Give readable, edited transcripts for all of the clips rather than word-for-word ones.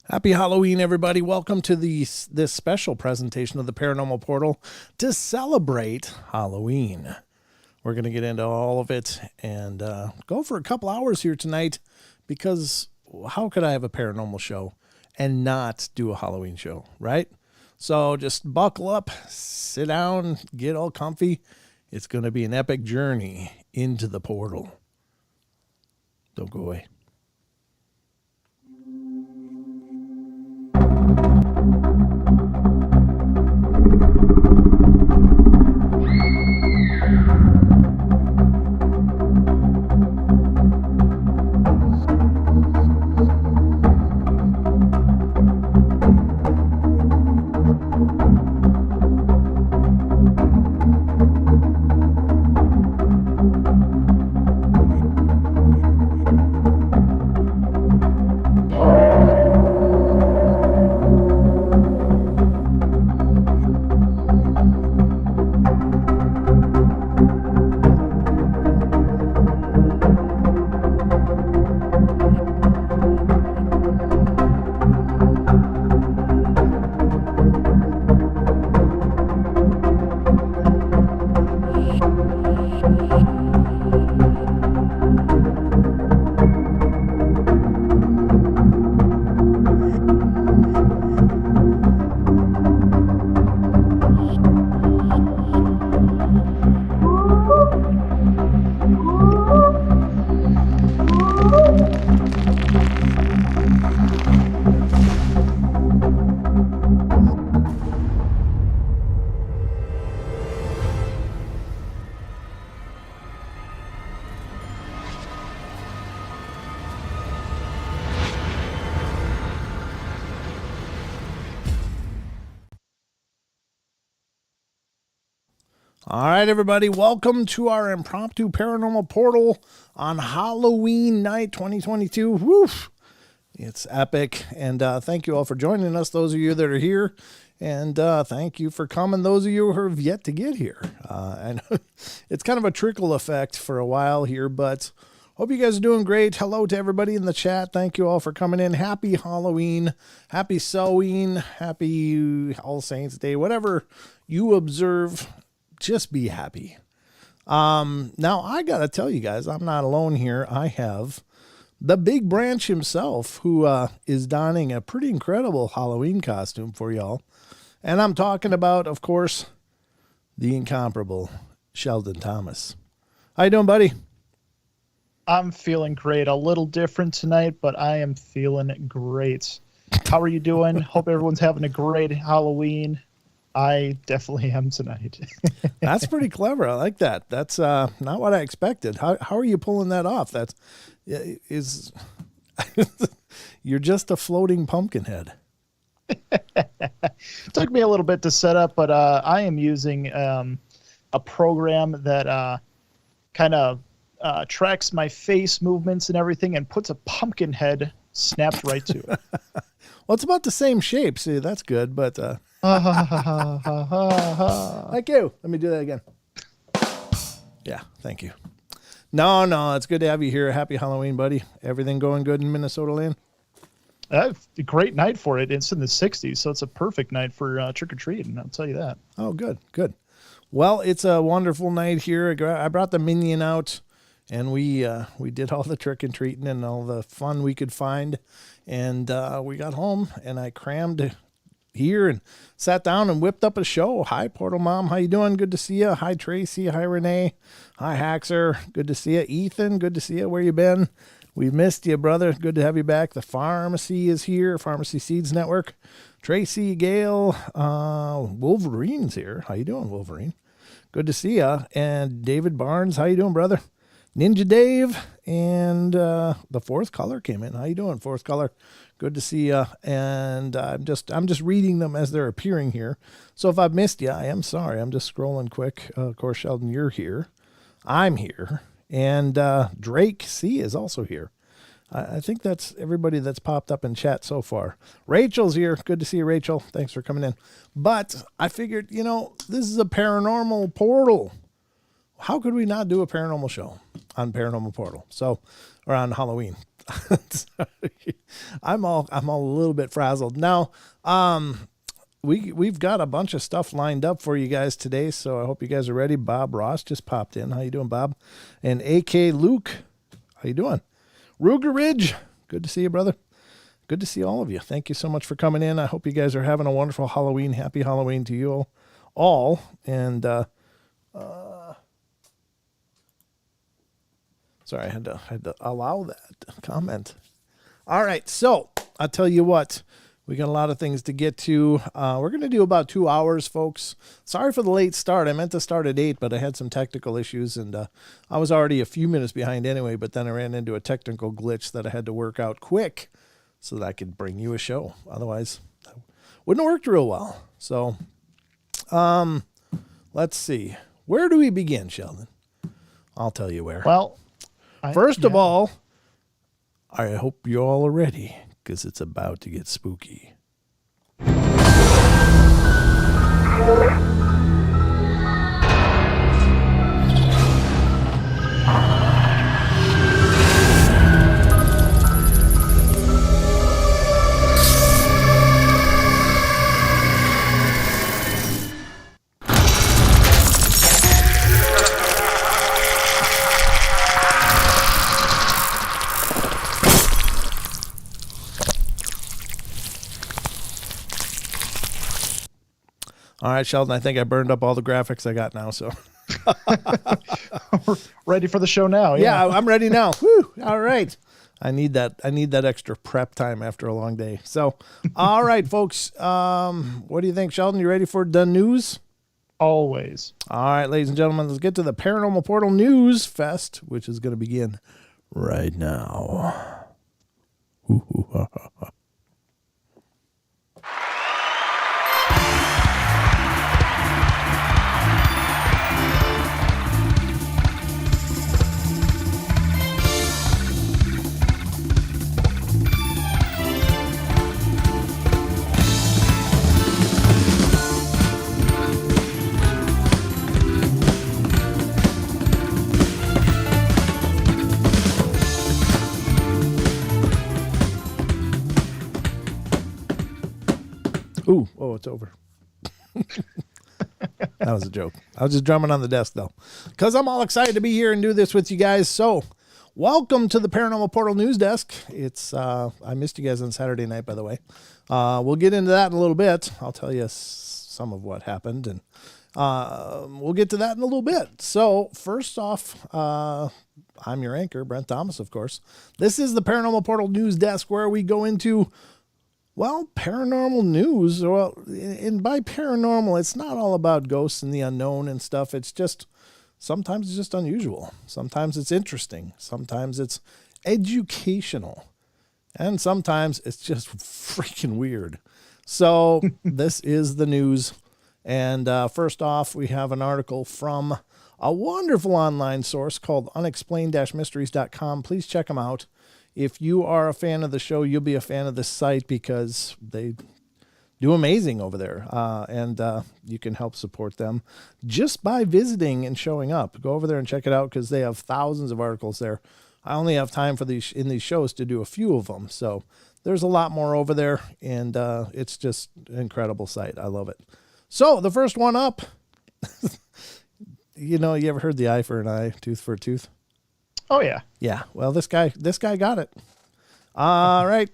Happy Halloween, everybody. Welcome to this special presentation of the Paranormal Portal to celebrate Halloween. We're going to get into all of it and go for a couple hours here tonight because how could I have a paranormal show and not do a Halloween show, right? So just buckle up, sit down, get all comfy. It's going to be an epic journey into the portal. Don't go away. All right, everybody, welcome to our impromptu paranormal portal on Halloween night 2022. Woof! It's epic, and thank you all for joining us, those of you that are here, and thank you for coming, those of you who have yet to get here. And it's kind of a trickle effect for a while here, but hope you guys are doing great. Hello to everybody in the chat. Thank you all for coming in. Happy Halloween, happy Samhain, happy All Saints Day, whatever you observe. Just be happy. Now, I got to tell you guys, I'm not alone here. I have the Big Branch himself who is donning a pretty incredible Halloween costume for y'all. And I'm talking about, of course, the incomparable Sheldon Thomas. How you doing, buddy? I'm feeling great. A little different tonight, but I am feeling great. How are you doing? Hope everyone's having a great Halloween. I definitely am tonight. That's pretty clever. I like that. That's not what I expected. How are you pulling that off? That's you're just a floating pumpkin head. Took me a little bit to set up, but I am using a program that kind of tracks my face movements and everything and puts a pumpkin head snapped right to it. Well, it's about the same shape. See, that's good, but thank you. Let me do that again. Yeah, thank you. No, it's good to have you here. Happy Halloween, buddy. Everything going good in Minnesota land? A great night for it. It's in the 60s, so it's a perfect night for trick-or-treating, I'll tell you that. Oh, good. Well, it's a wonderful night here. I brought the minion out, and we did all the trick-and-treating and all the fun we could find. And we got home, and I crammed here and sat down and whipped up a show. Hi, Portal Mom. How you doing? Good to see you. Hi, Tracy. Hi, Renee. Hi, Haxer. Good to see you. Ethan, good to see you. Where you been? We missed you, brother. Good to have you back. The pharmacy is here. Pharmacy Seeds Network. Tracy, Gail, Wolverine's here. How you doing, Wolverine? Good to see you. And David Barnes. How you doing, brother? Ninja Dave and the Fourth Color came in. How you doing, Fourth Color? Good to see you. And I'm just reading them as they're appearing here. So if I've missed you, I am sorry. I'm just scrolling quick. Of course, Sheldon, you're here. I'm here. And Drake C is also here. I think that's everybody that's popped up in chat so far. Rachel's here. Good to see you, Rachel. Thanks for coming in. But I figured, this is a paranormal portal. How could we not do a paranormal show? on Paranormal Portal. So, or on Halloween. I'm a little bit frazzled now. We've got a bunch of stuff lined up for you guys today, so I hope you guys are ready. Bob Ross just popped in. How you doing, Bob? And AK Luke, how you doing? Ruger Ridge, good to see you, brother. Good to see all of you. Thank you so much for coming in. I hope you guys are having a wonderful Halloween. Happy Halloween to you all. And sorry, I had to allow that comment. All right, so I'll tell you what. We got a lot of things to get to. We're going to do about 2 hours, folks. Sorry for the late start. I meant to start at 8, but I had some technical issues, and I was already a few minutes behind anyway, but then I ran into a technical glitch that I had to work out quick so that I could bring you a show. Otherwise, it wouldn't have worked real well. So, let's see. Where do we begin, Sheldon? I'll tell you where. Well, first of all, I hope you all are ready, because it's about to get spooky. All right, Sheldon, I think I burned up all the graphics I got now, so. We're ready for the show now. Yeah, I'm ready now. Woo, all right. I need that extra prep time after a long day. So, all right, folks. What do you think, Sheldon? You ready for the news? Always. All right, ladies and gentlemen, let's get to the Paranormal Portal News Fest, which is going to begin right now. Ooh, oh, it's over. That was a joke. I was just drumming on the desk, though, because I'm all excited to be here and do this with you guys. So, welcome to the Paranormal Portal News Desk. It's I missed you guys on Saturday night, by the way. We'll get into that in a little bit. I'll tell you some of what happened, and we'll get to that in a little bit. So, first off, I'm your anchor, Brent Thomas, of course. This is the Paranormal Portal News Desk, where we go into, well, paranormal news. Well, and by paranormal, it's not all about ghosts and the unknown and stuff. It's just, sometimes it's just unusual. Sometimes it's interesting. Sometimes it's educational. And sometimes it's just freaking weird. So this is the news. And first off, we have an article from a wonderful online source called unexplained-mysteries.com. Please check them out. If you are a fan of the show, you'll be a fan of this site because they do amazing over there. And you can help support them just by visiting and showing up. Go over there and check it out because they have thousands of articles there. I only have time for these in these shows to do a few of them. So there's a lot more over there, and it's just an incredible site. I love it. So the first one up, you ever heard the eye for an eye, tooth for a tooth? Oh, yeah. Yeah. Well, this guy got it. All right.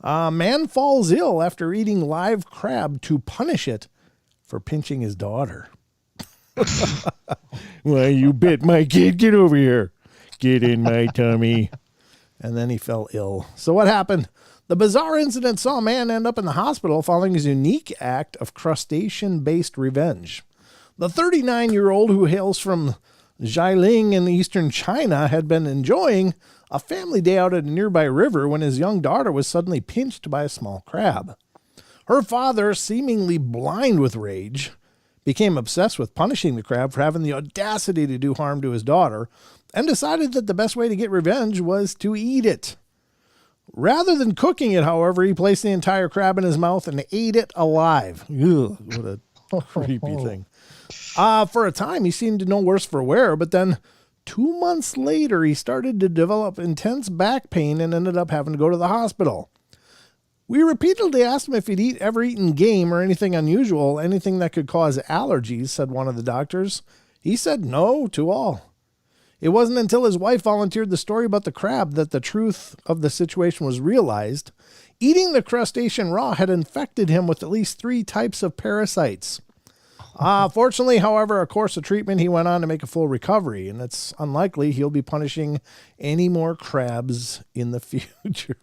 Man falls ill after eating live crab to punish it for pinching his daughter. Why, you bit my kid. Get over here. Get in my tummy. And then he fell ill. So what happened? The bizarre incident saw a man end up in the hospital following his unique act of crustacean-based revenge. The 39-year-old, who hails from Jialing in eastern China, had been enjoying a family day out at a nearby river when his young daughter was suddenly pinched by a small crab. Her father, seemingly blind with rage, became obsessed with punishing the crab for having the audacity to do harm to his daughter and decided that the best way to get revenge was to eat it. Rather than cooking it, however, he placed the entire crab in his mouth and ate it alive. Ugh, what a creepy thing. For a time, he seemed no worse for wear, but then 2 months later, he started to develop intense back pain and ended up having to go to the hospital. We repeatedly asked him if he'd ever eaten game or anything unusual, anything that could cause allergies, said one of the doctors. He said no to all. It wasn't until his wife volunteered the story about the crab that the truth of the situation was realized. Eating the crustacean raw had infected him with at least 3 types of parasites. Fortunately, however, a course of treatment, he went on to make a full recovery, and it's unlikely he'll be punishing any more crabs in the future.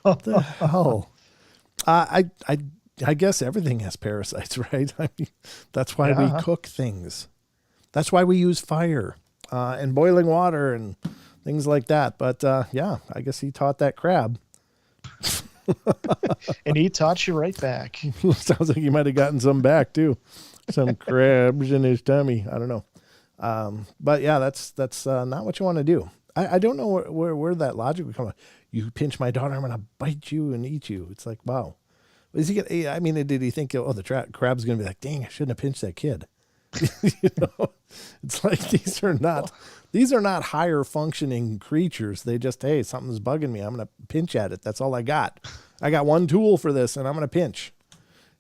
What the hell? I guess everything has parasites, right? I mean, that's why we cook things. That's why we use fire and boiling water and things like that. But yeah, I guess he taught that crab. And he taught you right back. Sounds like he might have gotten some back too. Some crabs in his tummy. I don't know. But yeah, that's not what you want to do. I don't know where that logic would come from. You pinch my daughter, I'm going to bite you and eat you. It's like, wow. Is he I mean, did he think, oh, the crab's going to be like, dang, I shouldn't have pinched that kid. You know, it's like these are not higher functioning creatures. They just, hey, something's bugging me. I'm going to pinch at it. That's all I got. I got one tool for this, and I'm going to pinch.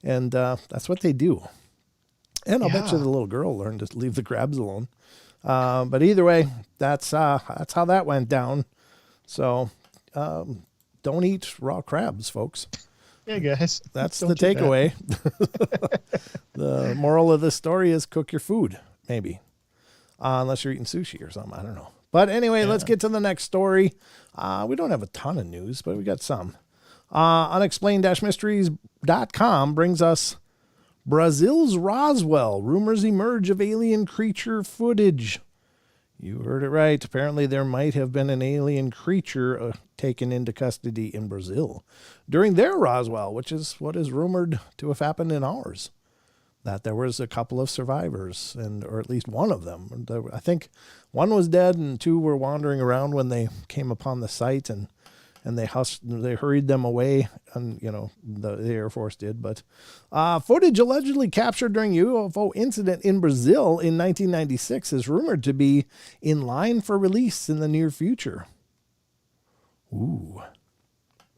And that's what they do. And I'll bet you the little girl learned to leave the crabs alone. But either way, that's how that went down. So don't eat raw crabs, folks. Yeah, guys. That's the takeaway. The moral of this story is cook your food, maybe. Unless you're eating sushi or something. I don't know. But anyway, let's get to the next story. We don't have a ton of news, but we got some. Unexplained-mysteries.com brings us Brazil's Roswell. Rumors emerge of alien creature footage. You heard it right. Apparently there might have been an alien creature taken into custody in Brazil during their Roswell, which is what is rumored to have happened in ours. That there was a couple of survivors, or at least one of them. I think one was dead and 2 were wandering around when they came upon the site, and they hurried them away, and the Air Force did. But footage allegedly captured during UFO incident in Brazil in 1996 is rumored to be in line for release in the near future. Ooh.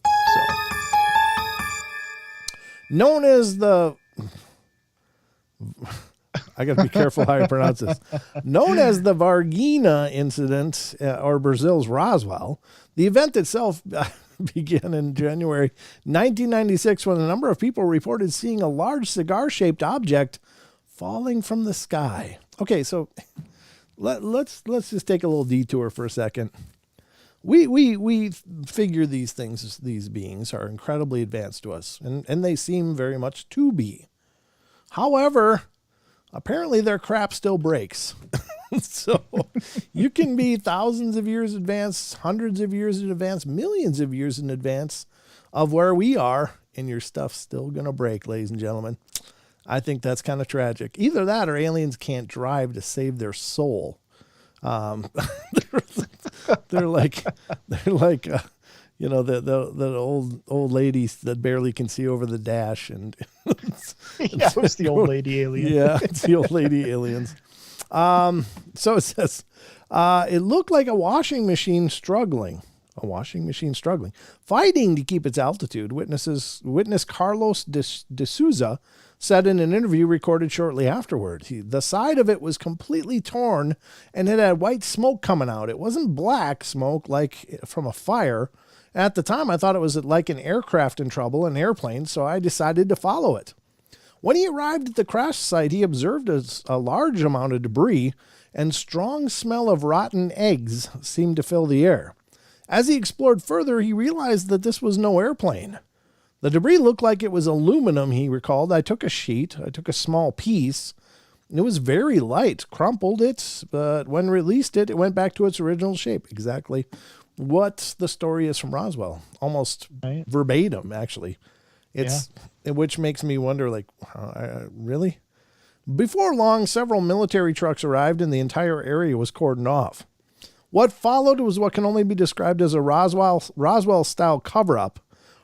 So, known as the I got to be careful how I pronounce this. Known as the Varginha incident, or Brazil's Roswell, the event itself began in January 1996 when a number of people reported seeing a large cigar-shaped object falling from the sky. Okay, so let's just take a little detour for a second. We figure these things, these beings, are incredibly advanced to us, and they seem very much to be. However, apparently their crap still breaks. So you can be thousands of years advanced, hundreds of years in advance, millions of years in advance of where we are, and your stuff's still going to break, ladies and gentlemen. I think that's kind of tragic. Either that or aliens can't drive to save their soul. They're like the old ladies that barely can see over the dash, and yeah, it was the old lady alien. Yeah, it's the old lady aliens. So it says, it looked like a washing machine struggling, fighting to keep its altitude. Witness Carlos de Souza said in an interview recorded shortly afterward. The side of it was completely torn and it had white smoke coming out. It wasn't black smoke like from a fire. At the time, I thought it was like an aircraft in trouble, an airplane, so I decided to follow it. When he arrived at the crash site, he observed a large amount of debris, and strong smell of rotten eggs seemed to fill the air. As he explored further, he realized that this was no airplane. The debris looked like it was aluminum, he recalled. I took a small piece. It was very light, crumpled it, but when released it went back to its original shape. Exactly what the story is from Roswell. Almost verbatim, actually. Which makes me wonder, really? Before long, several military trucks arrived and the entire area was cordoned off. What followed was what can only be described as a Roswell-style cover-up.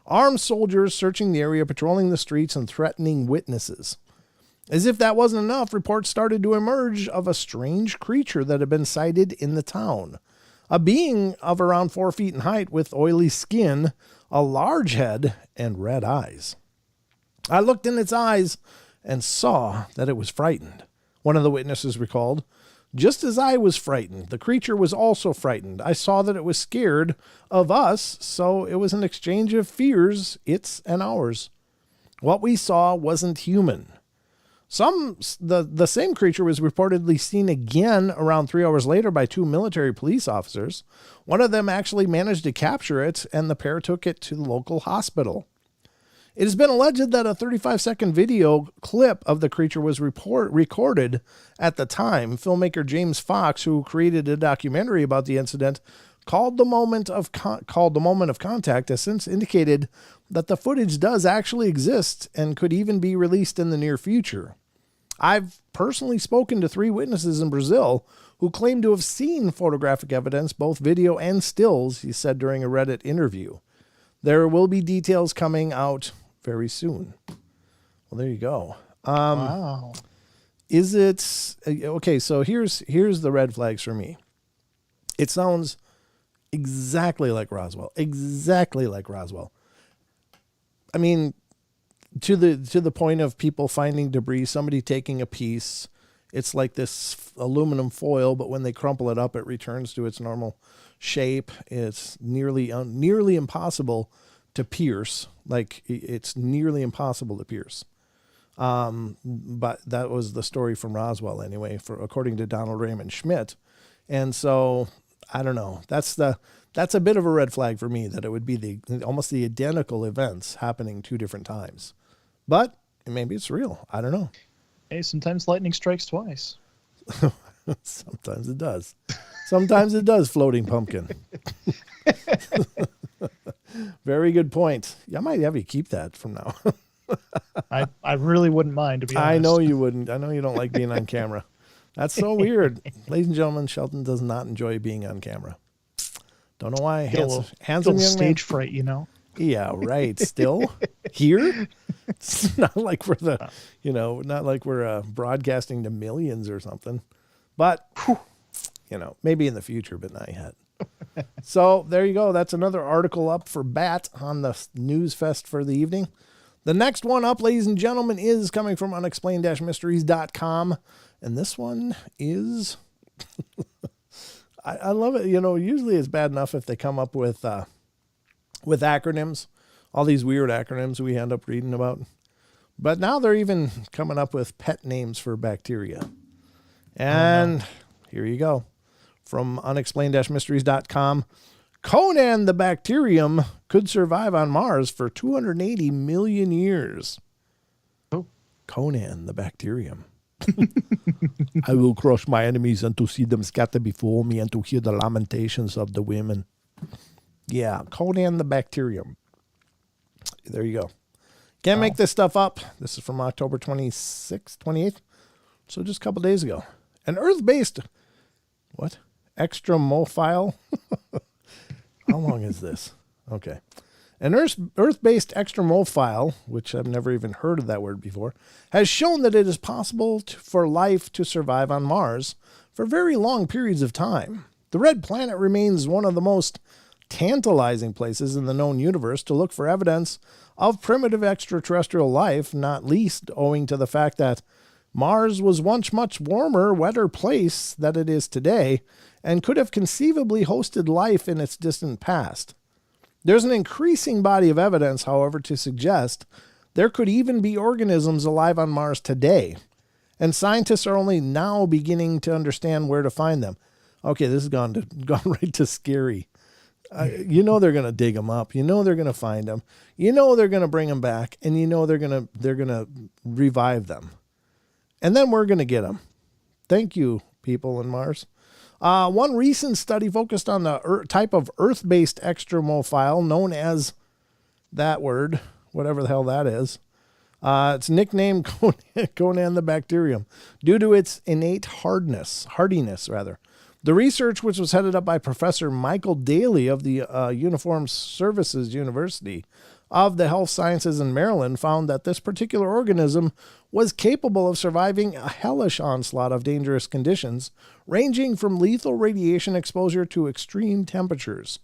Armed soldiers searching the area, patrolling the streets, and threatening witnesses. As if that wasn't enough, reports started to emerge of a strange creature that had been sighted in the town. A being of around 4 feet in height with oily skin, a large head, and red eyes. I looked in its eyes and saw that it was frightened. One of the witnesses recalled, "Just as I was frightened, the creature was also frightened. I saw that it was scared of us, so it was an exchange of fears, its and ours. What we saw wasn't human." The same creature was reportedly seen again around 3 hours later by 2 military police officers. One of them actually managed to capture it, and the pair took it to the local hospital. It has been alleged that a 35-second video clip of the creature was recorded at the time. Filmmaker James Fox, who created a documentary about the incident, called the moment of contact, has since indicated that the footage does actually exist and could even be released in the near future. I've personally spoken to 3 witnesses in Brazil who claim to have seen photographic evidence, both video and stills, he said during a Reddit interview. There will be details coming out very soon. Well, there you go. Wow. Is it okay? So here's the red flags for me. It sounds exactly like Roswell. Exactly like Roswell. I mean, to the point of people finding debris, somebody taking a piece. It's like this aluminum foil, but when they crumple it up, it returns to its normal shape. It's nearly impossible to pierce. Like, it's nearly impossible to pierce. But that was the story from Roswell anyway, according to Donald Raymond Schmidt. And so I don't know. That's a bit of a red flag for me, that it would be almost the identical events happening 2 different times. But maybe it's real. I don't know. Hey, sometimes lightning strikes twice. Sometimes it does. Sometimes it does, floating pumpkin. Very good point. I might have you keep that from now. I really wouldn't mind, to be honest. I know you wouldn't. I know you don't like being on camera. That's so weird. Ladies and gentlemen, Shelton does not enjoy being on camera. Don't know why. Handsome young stage man. fright, you know? Yeah, right. Still here? It's not like we're not like we're broadcasting to millions or something. But, maybe in the future, but not yet. So there you go. That's another article up for Bat on the News Fest for the evening. The next one up, ladies and gentlemen, is coming from unexplained-mysteries.com. And this one is, I love it. Usually it's bad enough if they come up with acronyms, all these weird acronyms we end up reading about. But now they're even coming up with pet names for bacteria. And here you go. From unexplained-mysteries.com. Conan the bacterium could survive on Mars for 280 million years. Oh. Conan the bacterium. I will crush my enemies and to see them scatter before me and to hear the lamentations of the women. Yeah, Conan the bacterium. There you go. Can't make this stuff up. This is from October 26th, 28th. So just a couple days ago. An Earth-based, extramophile? How long is this? Okay. An Earth-based extramophile, which I've never even heard of that word before, has shown that it is possible for life to survive on Mars for very long periods of time. The red planet remains one of the most tantalizing places in the known universe to look for evidence of primitive extraterrestrial life, not least owing to the fact that Mars was once much warmer, wetter place than it is today, and could have conceivably hosted life in its distant past. There's an increasing body of evidence, however, to suggest there could even be organisms alive on Mars today, and scientists are only now beginning to understand where to find them. Okay, this has gone right to scary. They're going to dig them up. They're going to find them. They're going to bring them back, and they're going to revive them. And then we're going to get them. Thank you, people in Mars. One recent study focused on the type of Earth-based extramophile known as that word, whatever the hell that is. It's nicknamed Conan the bacterium due to its innate hardiness. The research, which was headed up by Professor Michael Daly of the Uniformed Services University of the Health Sciences in Maryland found that this particular organism was capable of surviving a hellish onslaught of dangerous conditions, ranging from lethal radiation exposure to extreme temperatures.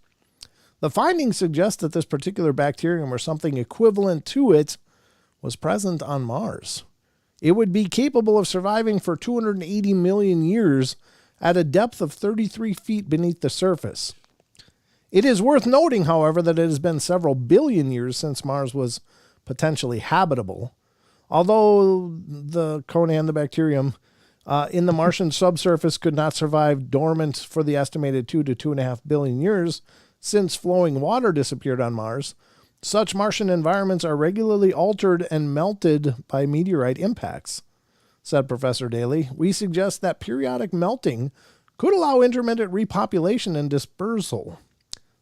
The findings suggest that this particular bacterium or something equivalent to it was present on Mars. It would be capable of surviving for 280 million years at a depth of 33 feet beneath the surface. It is worth noting, however, that it has been several billion years since Mars was potentially habitable. Although the Conan, the bacterium, in the Martian subsurface could not survive dormant for the estimated 2 to 2.5 billion years since flowing water disappeared on Mars, such Martian environments are regularly altered and melted by meteorite impacts, said Professor Daly. We suggest that periodic melting could allow intermittent repopulation and dispersal.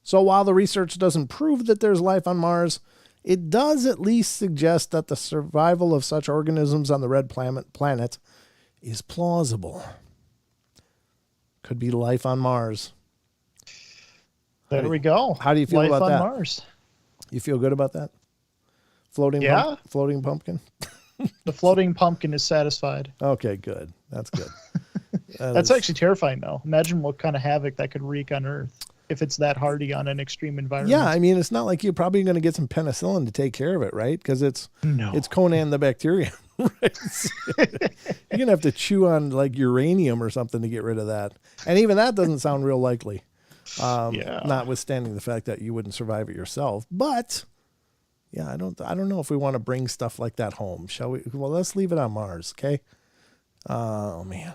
So while the research doesn't prove that there's life on Mars, it does at least suggest that the survival of such organisms on the red planet is plausible. Could be life on Mars. There we go. How do you feel about that? Life on Mars. You feel good about that? Floating pumpkin? The floating pumpkin is satisfied. Okay, good. That's good. That's actually terrifying, though. Imagine what kind of havoc that could wreak on Earth if it's that hardy on an extreme environment. Yeah, I mean, it's not like you're probably going to get some penicillin to take care of it, right? Because it's Conan the bacterium, right? You're going to have to chew on like uranium or something to get rid of that. And even that doesn't sound real likely. Notwithstanding the fact that you wouldn't survive it yourself. But yeah, I don't know if we want to bring stuff like that home. Shall we? Well, let's leave it on Mars, okay? Oh man.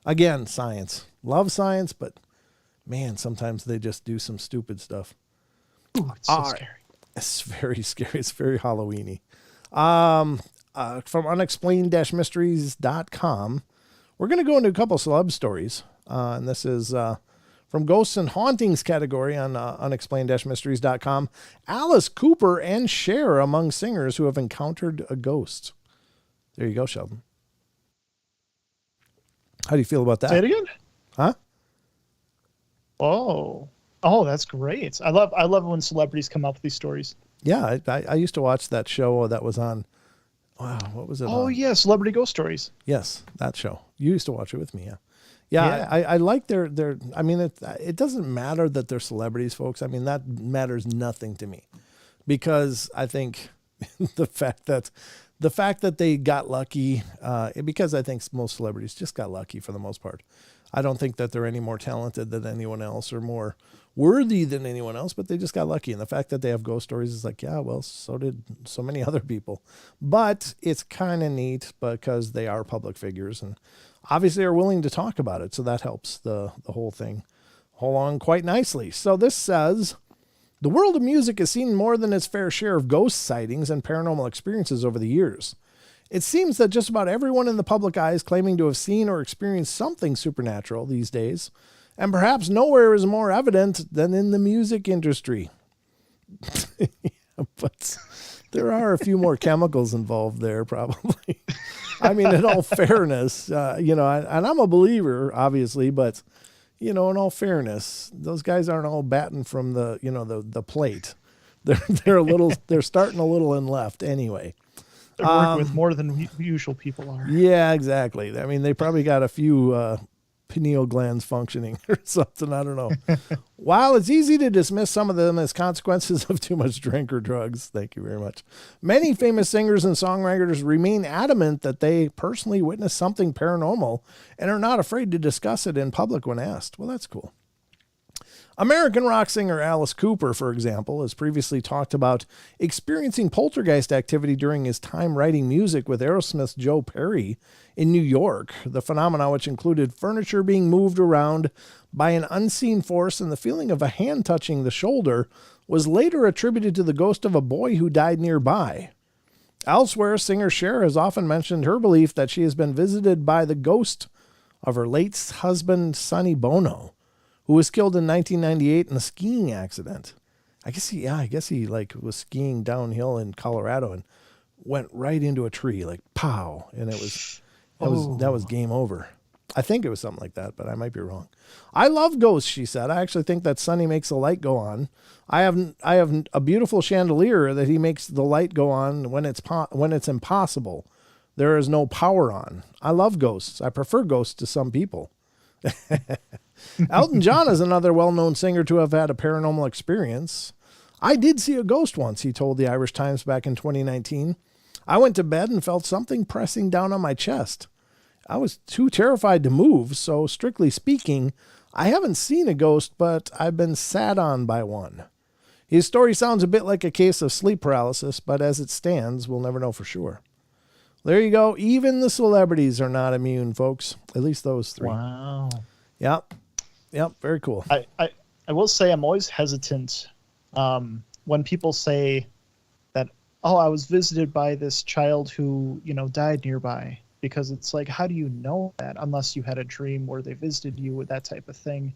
Again, science. Love science, but man, sometimes they just do some stupid stuff. Ooh, it's so scary. It's very scary. It's very Halloween-y. From unexplained-mysteries.com, we're going to go into a couple celeb stories. And this is from Ghosts and Hauntings category on unexplained-mysteries.com. Alice Cooper and Cher among singers who have encountered a ghost. There you go, Sheldon. How do you feel about that? Say it again? Huh? Oh, that's great. I love when celebrities come up with these stories. Yeah, I used to watch that show that was on. Wow, what was it? Oh, yeah, Celebrity Ghost Stories. Yes, that show. You used to watch it with me, yeah. Yeah. I like their. I mean, it doesn't matter that they're celebrities, folks. I mean, that matters nothing to me, because I think the fact that they got lucky, because I think most celebrities just got lucky for the most part. I don't think that they're any more talented than anyone else or more worthy than anyone else, but they just got lucky. And the fact that they have ghost stories is like, yeah, well, so did so many other people. But it's kind of neat because they are public figures and obviously are willing to talk about it. So that helps the whole thing hold on quite nicely. So this says, the world of music has seen more than its fair share of ghost sightings and paranormal experiences over the years. It seems that just about everyone in the public eye is claiming to have seen or experienced something supernatural these days, and perhaps nowhere is more evident than in the music industry. But there are a few more chemicals involved there, probably. I mean, in all fairness, and I'm a believer, obviously, but, in all fairness, those guys aren't all batting from the plate. They're starting a little in left anyway. They're working with more than usual people are. Yeah, exactly. I mean, they probably got a few pineal glands functioning or something. I don't know. While it's easy to dismiss some of them as consequences of too much drink or drugs, thank you very much, many famous singers and songwriters remain adamant that they personally witnessed something paranormal and are not afraid to discuss it in public when asked. Well, that's cool. American rock singer Alice Cooper, for example, has previously talked about experiencing poltergeist activity during his time writing music with Aerosmith's Joe Perry in New York. The phenomena, which included furniture being moved around by an unseen force and the feeling of a hand touching the shoulder, was later attributed to the ghost of a boy who died nearby. Elsewhere, singer Cher has often mentioned her belief that she has been visited by the ghost of her late husband, Sonny Bono, who was killed in 1998 in a skiing accident. I guess he was skiing downhill in Colorado and went right into a tree, like pow, and that was game over. I think it was something like that, but I might be wrong. I love ghosts, she said. I actually think that Sonny makes the light go on. I have a beautiful chandelier that he makes the light go on when it's impossible. There is no power on. I love ghosts. I prefer ghosts to some people. Elton John is another well-known singer to have had a paranormal experience. I did see a ghost once, he told the Irish Times back in 2019. I went to bed and felt something pressing down on my chest. I was too terrified to move, so strictly speaking, I haven't seen a ghost, but I've been sat on by one. His story sounds a bit like a case of sleep paralysis, but as it stands, we'll never know for sure. There you go. Even the celebrities are not immune, folks. At least those three. Wow. Yep. Very cool. I will say I'm always hesitant when people say that, oh, I was visited by this child who, died nearby. Because it's like, how do you know that unless you had a dream where they visited you with that type of thing?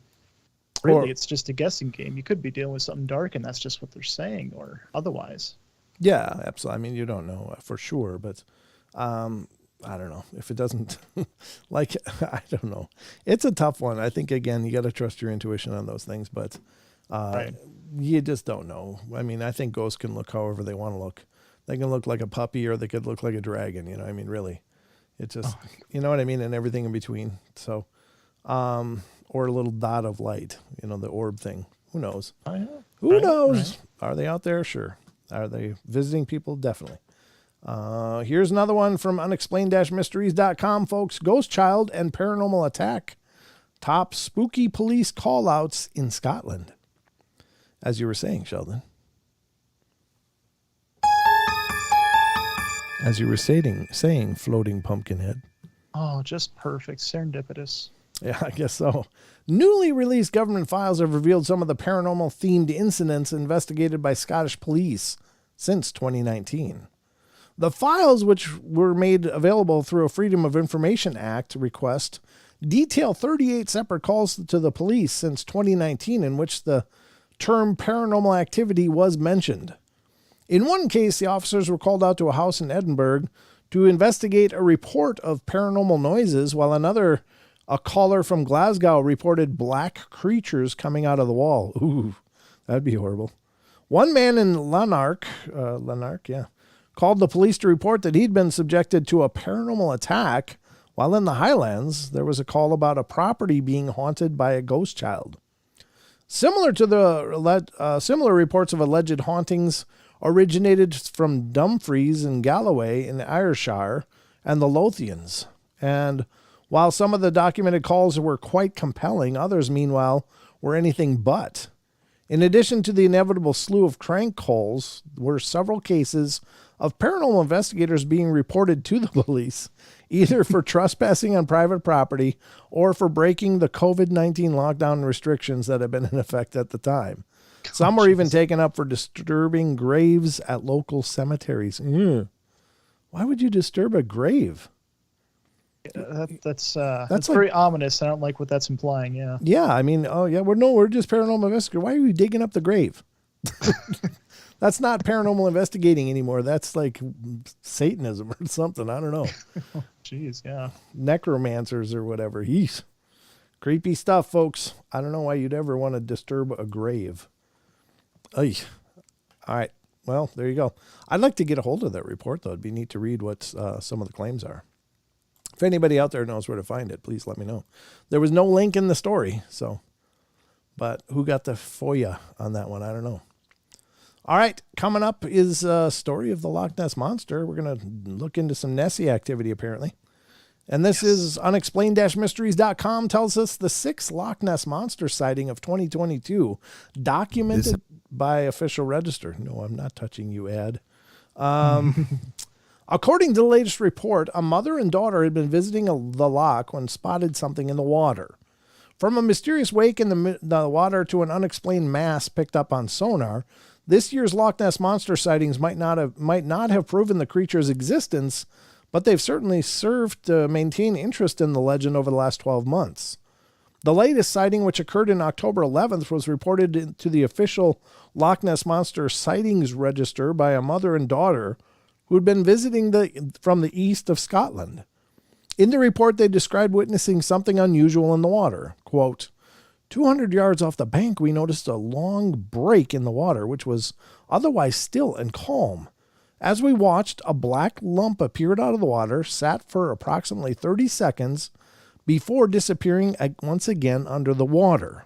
Really, it's just a guessing game. You could be dealing with something dark, and that's just what they're saying, or otherwise. Yeah, absolutely. I mean, you don't know for sure, but I don't know. If it doesn't, I don't know. It's a tough one. I think, again, you got to trust your intuition on those things, but right. You just don't know. I mean, I think ghosts can look however they want to look. They can look like a puppy, or they could look like a dragon, I mean, really. It's just, you know what I mean? And everything in between. So, or a little dot of light, the orb thing. Who knows? Oh, yeah. Who knows? Right. Are they out there? Sure. Are they visiting people? Definitely. Here's another one from unexplained-mysteries.com, folks. Ghost child and paranormal attack top spooky police call-outs in Scotland. As you were saying, Sheldon. As you were saying, floating pumpkinhead. Oh, just perfect. Serendipitous. Yeah, I guess so. Newly released government files have revealed some of the paranormal-themed incidents investigated by Scottish police since 2019. The files, which were made available through a Freedom of Information Act request, detail 38 separate calls to the police since 2019 in which the term paranormal activity was mentioned. In one case, the officers were called out to a house in Edinburgh to investigate a report of paranormal noises, while a caller from Glasgow reported black creatures coming out of the wall. Ooh, that'd be horrible. One man in Lanark, called the police to report that he'd been subjected to a paranormal attack, while in the Highlands, there was a call about a property being haunted by a ghost child. Similar reports of alleged hauntings originated from Dumfries and Galloway in Ayrshire and the Lothians. And while some of the documented calls were quite compelling, others, meanwhile, were anything but. In addition to the inevitable slew of crank calls, were several cases of paranormal investigators being reported to the police, either for trespassing on private property or for breaking the COVID-19 lockdown restrictions that had been in effect at the time. Some were even taken up for disturbing graves at local cemeteries. Why would you disturb a grave? That's very ominous. I don't like what that's implying. Yeah. Yeah. I mean, we're just paranormal investigators. Why are you digging up the grave? That's not paranormal investigating anymore. That's like Satanism or something. I don't know. Jeez, yeah. Necromancers or whatever. He's creepy stuff, folks. I don't know why you'd ever want to disturb a grave. Ay. All right. Well, there you go. I'd like to get a hold of that report, though. It'd be neat to read what some of the claims are. If anybody out there knows where to find it, please let me know. There was no link in the story, but who got the FOIA on that one? I don't know. All right, coming up is a story of the Loch Ness Monster. We're going to look into some Nessie activity, apparently. And this is unexplained-mysteries.com tells us the 6th Loch Ness Monster sighting of 2022, documented by official register. No, I'm not touching you, ad. According to the latest report, a mother and daughter had been visiting the loch when spotted something in the water. From a mysterious wake in the water to an unexplained mass picked up on sonar, this year's Loch Ness Monster sightings might not have proven the creature's existence, but they've certainly served to maintain interest in the legend over the last 12 months. The latest sighting, which occurred in October 11th, was reported to the official Loch Ness Monster sightings register by a mother and daughter who had been visiting from the east of Scotland. In the report, they described witnessing something unusual in the water. Quote, 200 yards off the bank, we noticed a long break in the water, which was otherwise still and calm. As we watched, a black lump appeared out of the water, sat for approximately 30 seconds before disappearing once again under the water.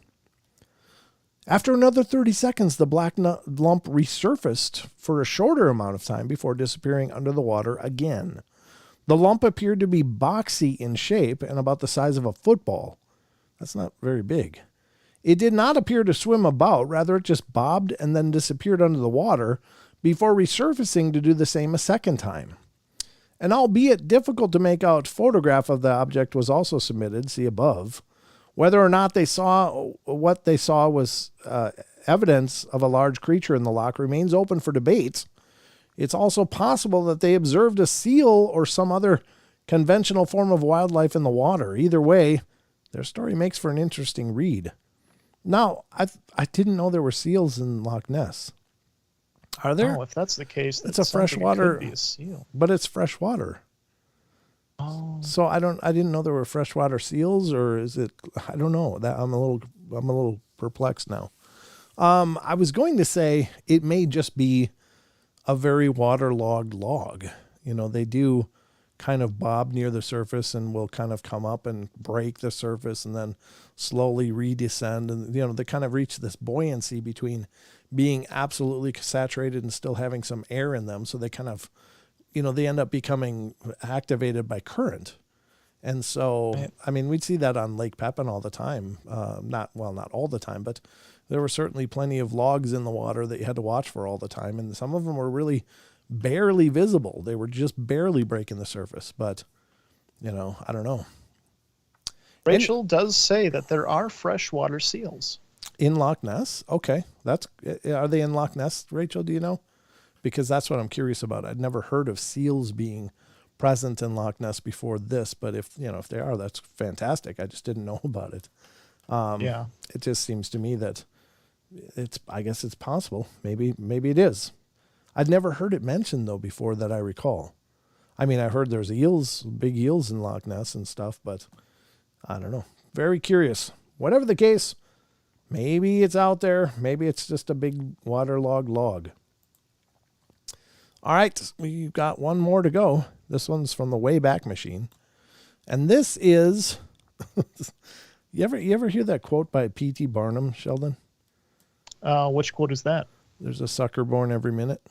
After another 30 seconds, the black lump resurfaced for a shorter amount of time before disappearing under the water again. The lump appeared to be boxy in shape and about the size of a football. That's not very big. It did not appear to swim about, rather it just bobbed and then disappeared under the water before resurfacing to do the same a second time. An albeit difficult to make out photograph of the object was also submitted, see above. Whether or not what they saw was evidence of a large creature in the loch remains open for debate. It's also possible that they observed a seal or some other conventional form of wildlife in the water. Either way, their story makes for an interesting read. Now, I didn't know there were seals in Loch Ness. Are there? Oh, if that's the case, it's a freshwater, it could be a seal. But it's freshwater. Oh. So I didn't know there were freshwater seals, or is it? I don't know. That I'm a little perplexed now. I was going to say it may just be a very waterlogged log. You know, they do kind of bob near the surface and will kind of come up and break the surface and then slowly redescend. And, you know, they kind of reach this buoyancy between being absolutely saturated and still having some air in them. So they kind of, you know, they end up becoming activated by current. And so, I mean, we'd see that on Lake Pepin all the time. Not all the time, but there were certainly plenty of logs in the water that you had to watch for all the time. And some of them were really barely visible. They were just barely breaking the surface. But, you know, I don't know. Rachel does say that there are freshwater seals. In Loch Ness? Okay. Are they in Loch Ness, Rachel? Do you know? Because that's what I'm curious about. I'd never heard of seals being present in Loch Ness before this, but if they are, that's fantastic. I just didn't know about it. Yeah. It just seems to me that I guess it's possible. Maybe it is. I'd never heard it mentioned though before that I recall. I mean, I heard there's eels, big eels in Loch Ness and stuff, but I don't know. Very curious. Whatever the case, maybe it's out there. Maybe it's just a big waterlogged log. All right, we've got one more to go. This one's from the Wayback Machine. And this is, you ever hear that quote by P.T. Barnum, Sheldon? Which quote is that? There's a sucker born every minute.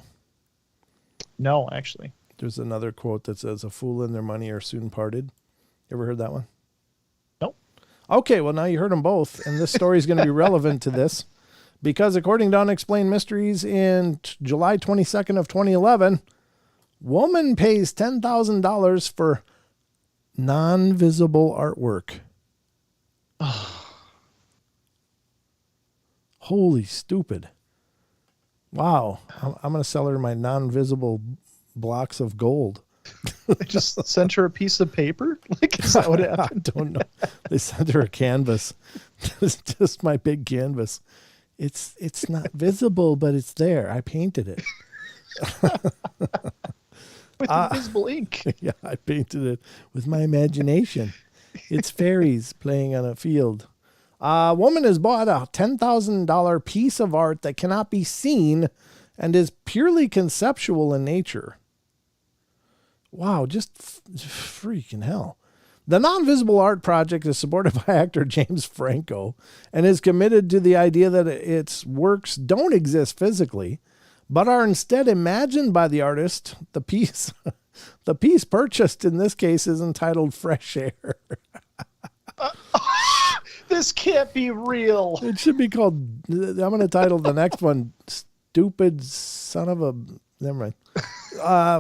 No, actually. There's another quote that says, a fool and their money are soon parted. You ever heard that one? Nope. Okay, well, now you heard them both, and this story is going to be relevant to this. Because according to Unexplained Mysteries in July 22nd of 2011, woman pays $10,000 for non-visible artwork. Holy stupid. Wow. I'm going to sell her my non-visible blocks of gold. They just sent her a piece of paper? Like, is that what happened? I don't know. They sent her a canvas. Just my big canvas. It's not visible, but it's there. I painted it. With invisible ink. Yeah, I painted it with my imagination. It's fairies playing on a field. A woman has bought a $10,000 piece of art that cannot be seen and is purely conceptual in nature. Wow, just freaking hell. The non-visible art project is supported by actor James Franco and is committed to the idea that its works don't exist physically, but are instead imagined by the artist. The piece purchased in this case is entitled Fresh Air. This can't be real. It should be called, I'm going to title the next one, Stupid Son of a... Never mind.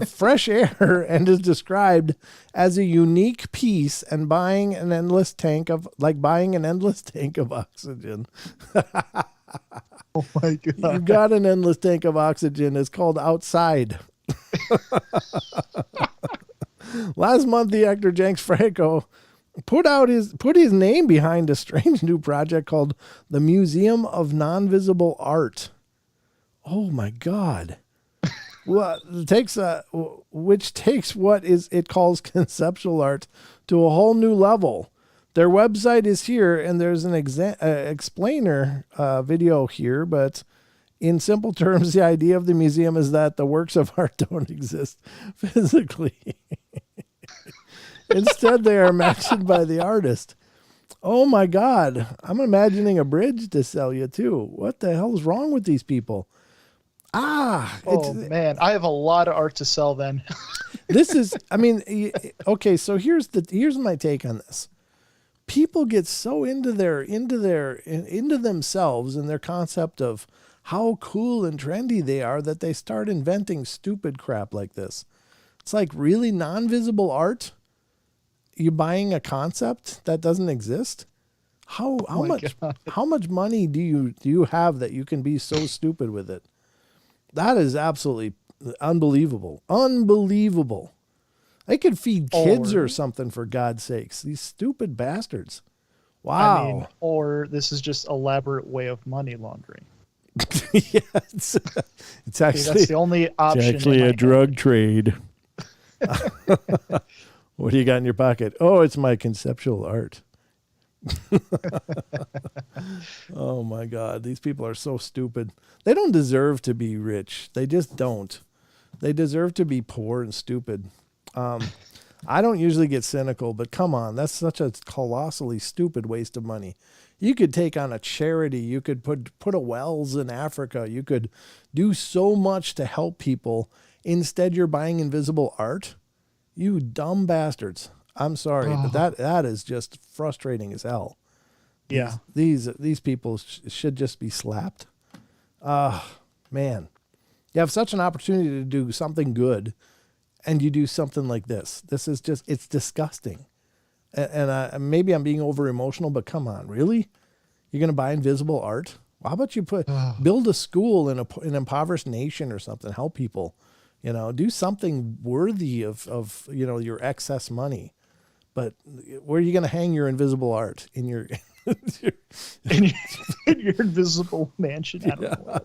Fresh Air, and is described as a unique piece and buying an endless tank of oxygen. Oh my God. You've got an endless tank of oxygen. It's called Outside. Last month, the actor James Franco put his name behind a strange new project called the Museum of Non-Visible Art. Oh my God. Well, it takes which takes what is it calls conceptual art to a whole new level. Their website is here, and there's an explainer video here. But in simple terms, the idea of the museum is that the works of art don't exist physically. Instead, they are imagined by the artist. Oh my God! I'm imagining a bridge to sell you too. What the hell is wrong with these people? Oh man, I have a lot of art to sell then. This is, I mean, okay. So here's my take on this. People get so into themselves and their concept of how cool and trendy they are that they start inventing stupid crap like this. It's like, really, non-visible art? You buying a concept that doesn't exist? How much money do you have that you can be so stupid with it? That is absolutely unbelievable. Unbelievable. They could feed kids or something, for God's sakes. These stupid bastards. Wow. I mean, or this is just elaborate way of money laundering. Yeah, it's actually, that's the only option. It's actually a drug trade. What do you got in your pocket? Oh, it's my conceptual art. Oh my God, these people are so stupid. They don't deserve to be rich. They just don't. They deserve to be poor and stupid. I don't usually get cynical, but come on, that's such a colossally stupid waste of money. You could take on a charity. You could put a wells in Africa. You could do so much to help people. Instead, you're buying invisible art. You dumb bastards. I'm sorry, but that is just frustrating as hell. Yeah. These people should just be slapped. Man. You have such an opportunity to do something good, and you do something like this. This is just, it's disgusting. And maybe I'm being over emotional, but come on, really? You're going to buy invisible art? How about you build a school in an impoverished nation or something, help people, do something worthy of your excess money. But where are you going to hang your invisible art? In your in your invisible mansion? I don't know.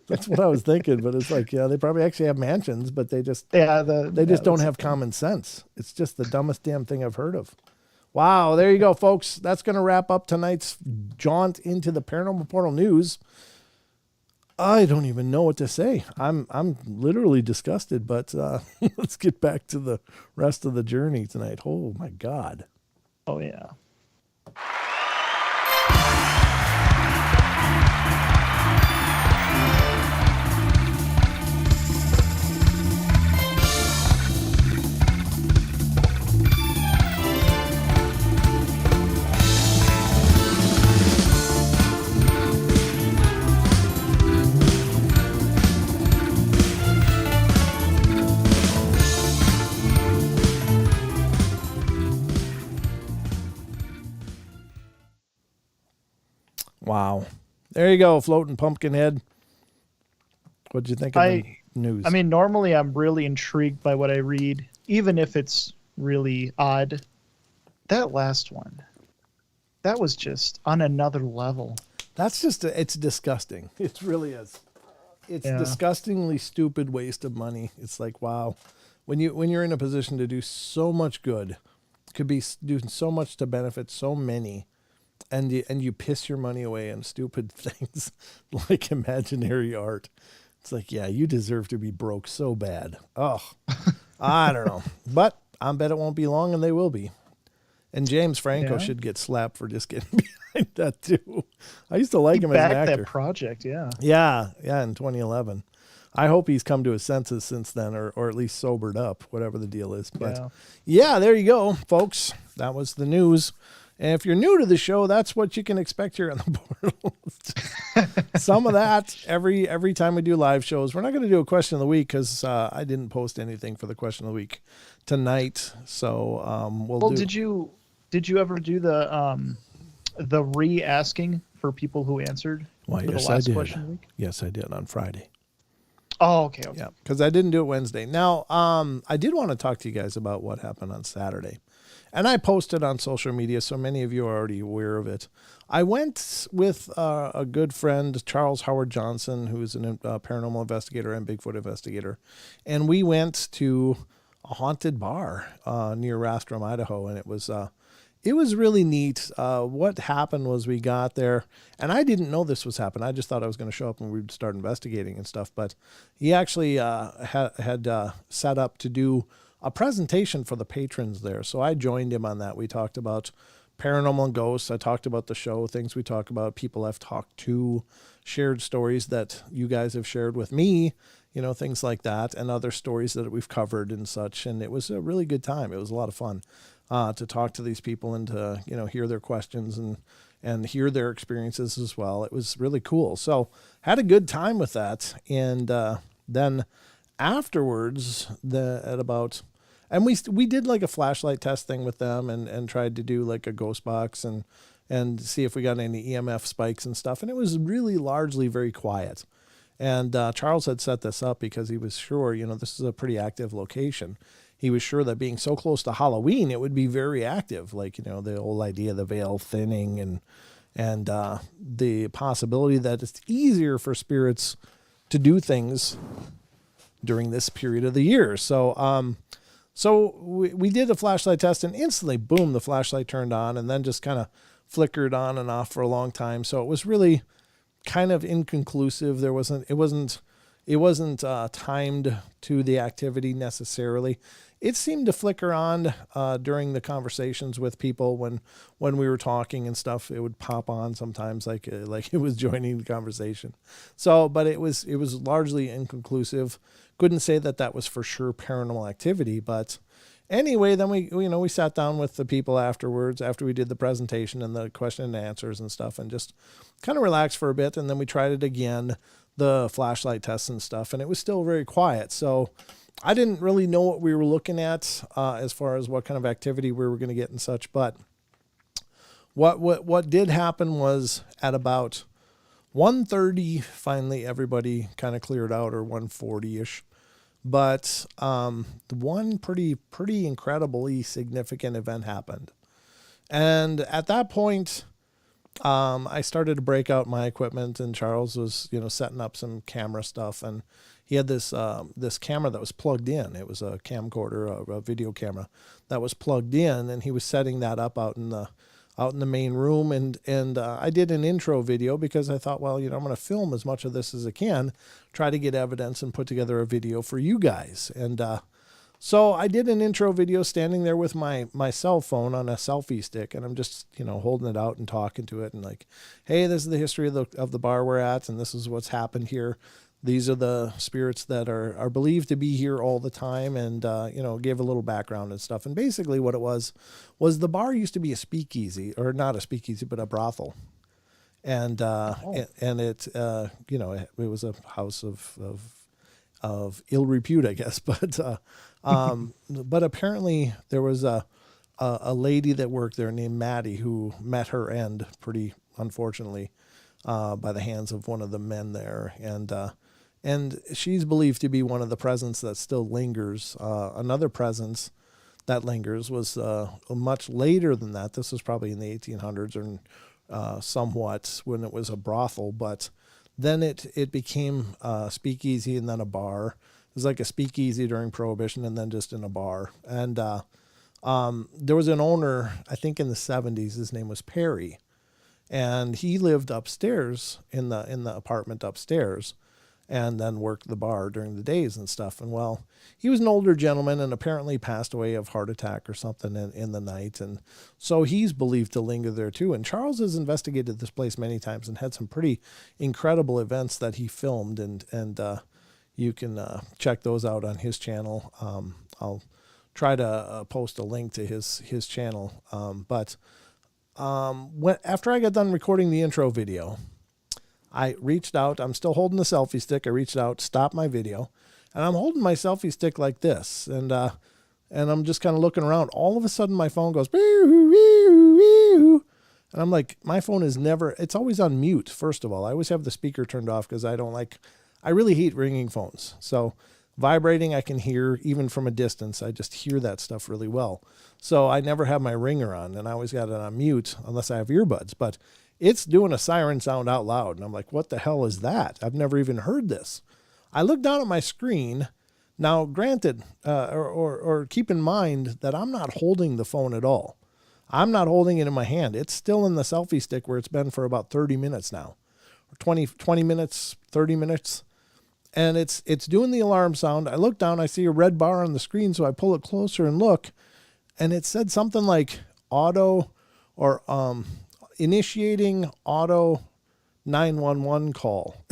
That's what I was thinking, but it's like, they probably actually have mansions, but they just don't have common sense. It's just the dumbest damn thing I've heard of. Wow, there you go, folks. That's going to wrap up tonight's jaunt into the Paranormal Portal news. I don't even know what to say. I'm literally disgusted, but let's get back to the rest of the journey tonight. Oh my God. Oh yeah. Wow. There you go, floating pumpkin head. What'd you think of the news? I mean, normally I'm really intrigued by what I read, even if it's really odd. That last one, that was just on another level. That's just, it's disgusting. It really is. It's disgustingly stupid waste of money. It's like, wow. When you're in a position to do so much good, could be doing so much to benefit so many, and you piss your money away on stupid things like imaginary art. It's like, yeah, you deserve to be broke so bad. Oh, I don't know. But I bet it won't be long, and they will be. And James Franco should get slapped for just getting behind that too. I used to like him as an actor. That project, yeah. Yeah, in 2011. I hope he's come to his senses since then, or at least sobered up, whatever the deal is. But yeah, there you go, folks. That was the news. And if you're new to the show, that's what you can expect here on the portal. Some of that every time we do live shows. We're not going to do a question of the week because I didn't post anything for the question of the week tonight. So we'll do. Did you ever do the re-asking for people who answered? Well, for yes, the last I did. Question of the week? Yes, I did on Friday. Oh, okay. Yeah, because I didn't do it Wednesday. Now, I did want to talk to you guys about what happened on Saturday. And I posted on social media, so many of you are already aware of it. I went with a good friend, Charles Howard Johnson, who's a paranormal investigator and Bigfoot investigator. And we went to a haunted bar near Rathdrum, Idaho, and it was really neat. What happened was we got there, and I didn't know this was happening. I just thought I was going to show up and we'd start investigating and stuff. But he actually had set up to do a presentation for the patrons there. So I joined him on that. We talked about paranormal and ghosts. I talked about the show, things we talk about, people I've talked to, shared stories that you guys have shared with me, things like that, and other stories that we've covered and such. And it was a really good time. It was a lot of fun to talk to these people and to, hear their questions and hear their experiences as well. It was really cool. So had a good time with that. And then afterwards, and we did like a flashlight test thing with them and tried to do like a ghost box and see if we got any EMF spikes and stuff. And it was really largely very quiet. And Charles had set this up because he was sure, this is a pretty active location. He was sure that being so close to Halloween, it would be very active. Like, the whole idea of the veil thinning and the possibility that it's easier for spirits to do things during this period of the year. So we did a flashlight test, and instantly, boom, the flashlight turned on and then just kind of flickered on and off for a long time. So it was really kind of inconclusive. It wasn't timed to the activity necessarily. It seemed to flicker on during the conversations with people when we were talking and stuff. It would pop on sometimes, like it was joining the conversation. So, but it was largely inconclusive. Couldn't say that was for sure paranormal activity, but anyway, then we sat down with the people afterwards, after we did the presentation and the question and answers and stuff, and just kind of relaxed for a bit. And then we tried it again, the flashlight tests and stuff, and it was still very quiet. So I didn't really know what we were looking at as far as what kind of activity we were going to get and such. But what did happen was at about 1:30, finally everybody kind of cleared out, or 1:40-ish. But one pretty incredibly significant event happened. And at that point, I started to break out my equipment, and Charles was, setting up some camera stuff, and he had this camera that was plugged in. It was a camcorder, a video camera that was plugged in, and he was setting that up out in the main room. And I did an intro video because I thought, well, I'm going to film as much of this as I can, try to get evidence and put together a video for you guys. And so I did an intro video standing there with my cell phone on a selfie stick, and I'm just, holding it out and talking to it and like, hey, this is the history of the bar we're at, and this is what's happened here. These are the spirits that are believed to be here all the time, and, give a little background and stuff. And basically what it was the bar used to be a speakeasy, or not a speakeasy, but a brothel. And it, it was a house of ill repute, I guess. But apparently there was a lady that worked there named Maddie who met her end pretty unfortunately, by the hands of one of the men there. And she's believed to be one of the presence that still lingers. Another presence that lingers was much later than that. This was probably in the 1800s or somewhat, when it was a brothel. But then it became a speakeasy and then a bar. It was like a speakeasy during Prohibition and then just in a bar. And there was an owner, I think in the 70s, his name was Perry. And he lived upstairs in the apartment upstairs, and then worked the bar during the days and stuff. And well, he was an older gentleman and apparently passed away of heart attack or something in the night. And so he's believed to linger there too. And Charles has investigated this place many times and had some pretty incredible events that he filmed. And you can check those out on his channel. I'll try to post a link to his channel. After I got done recording the intro video, I reached out. I'm still holding the selfie stick. I reached out, stopped my video, and I'm holding my selfie stick like this. And I'm just kind of looking around. All of a sudden, my phone goes, and I'm like, my phone is it's always on mute, first of all. I always have the speaker turned off because I really hate ringing phones. So Vibrating, I can hear even from a distance. I just hear that stuff really well. So I never have my ringer on, and I always got it on mute unless I have earbuds. But it's doing a siren sound out loud, and I'm like, what the hell is that? I've never even heard this. I look down at my screen. Now, granted, or keep in mind that I'm not holding the phone at all. I'm not holding it in my hand. It's still in the selfie stick where it's been for about 30 minutes now. 20 minutes, 30 minutes. And it's doing the alarm sound. I look down, I see a red bar on the screen, so I pull it closer and look. And it said something like auto or initiating auto 911 call.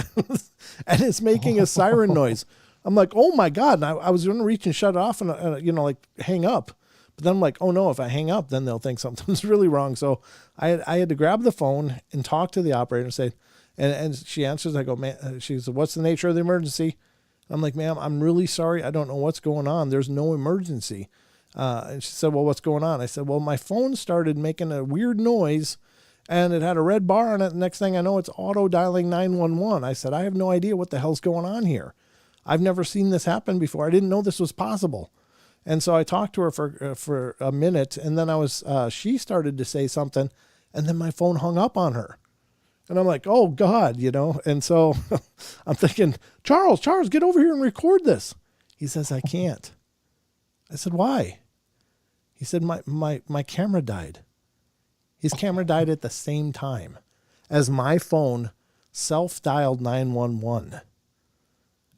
And it's making a siren noise. I'm like, oh my God. And I was going to reach and shut it off and, like hang up. But then I'm like, oh no, if I hang up, then they'll think something's really wrong. So I had to grab the phone and talk to the operator and say, and she answers, I go, man, she said, what's the nature of the emergency? I'm like, ma'am, I'm really sorry. I don't know what's going on. There's no emergency. And she said, well, what's going on? I said, well, my phone started making a weird noise and it had a red bar on it. The next thing I know, it's auto dialing 911. I said, I have no idea what the hell's going on here. I've never seen this happen before. I didn't know this was possible. And so I talked to her for a minute, and then she started to say something, and then my phone hung up on her. And I'm like, oh God, and so I'm thinking, Charles, get over here and record this. He says, I can't. I said, why? He said, my camera died. His camera died at the same time as my phone self-dialed 911.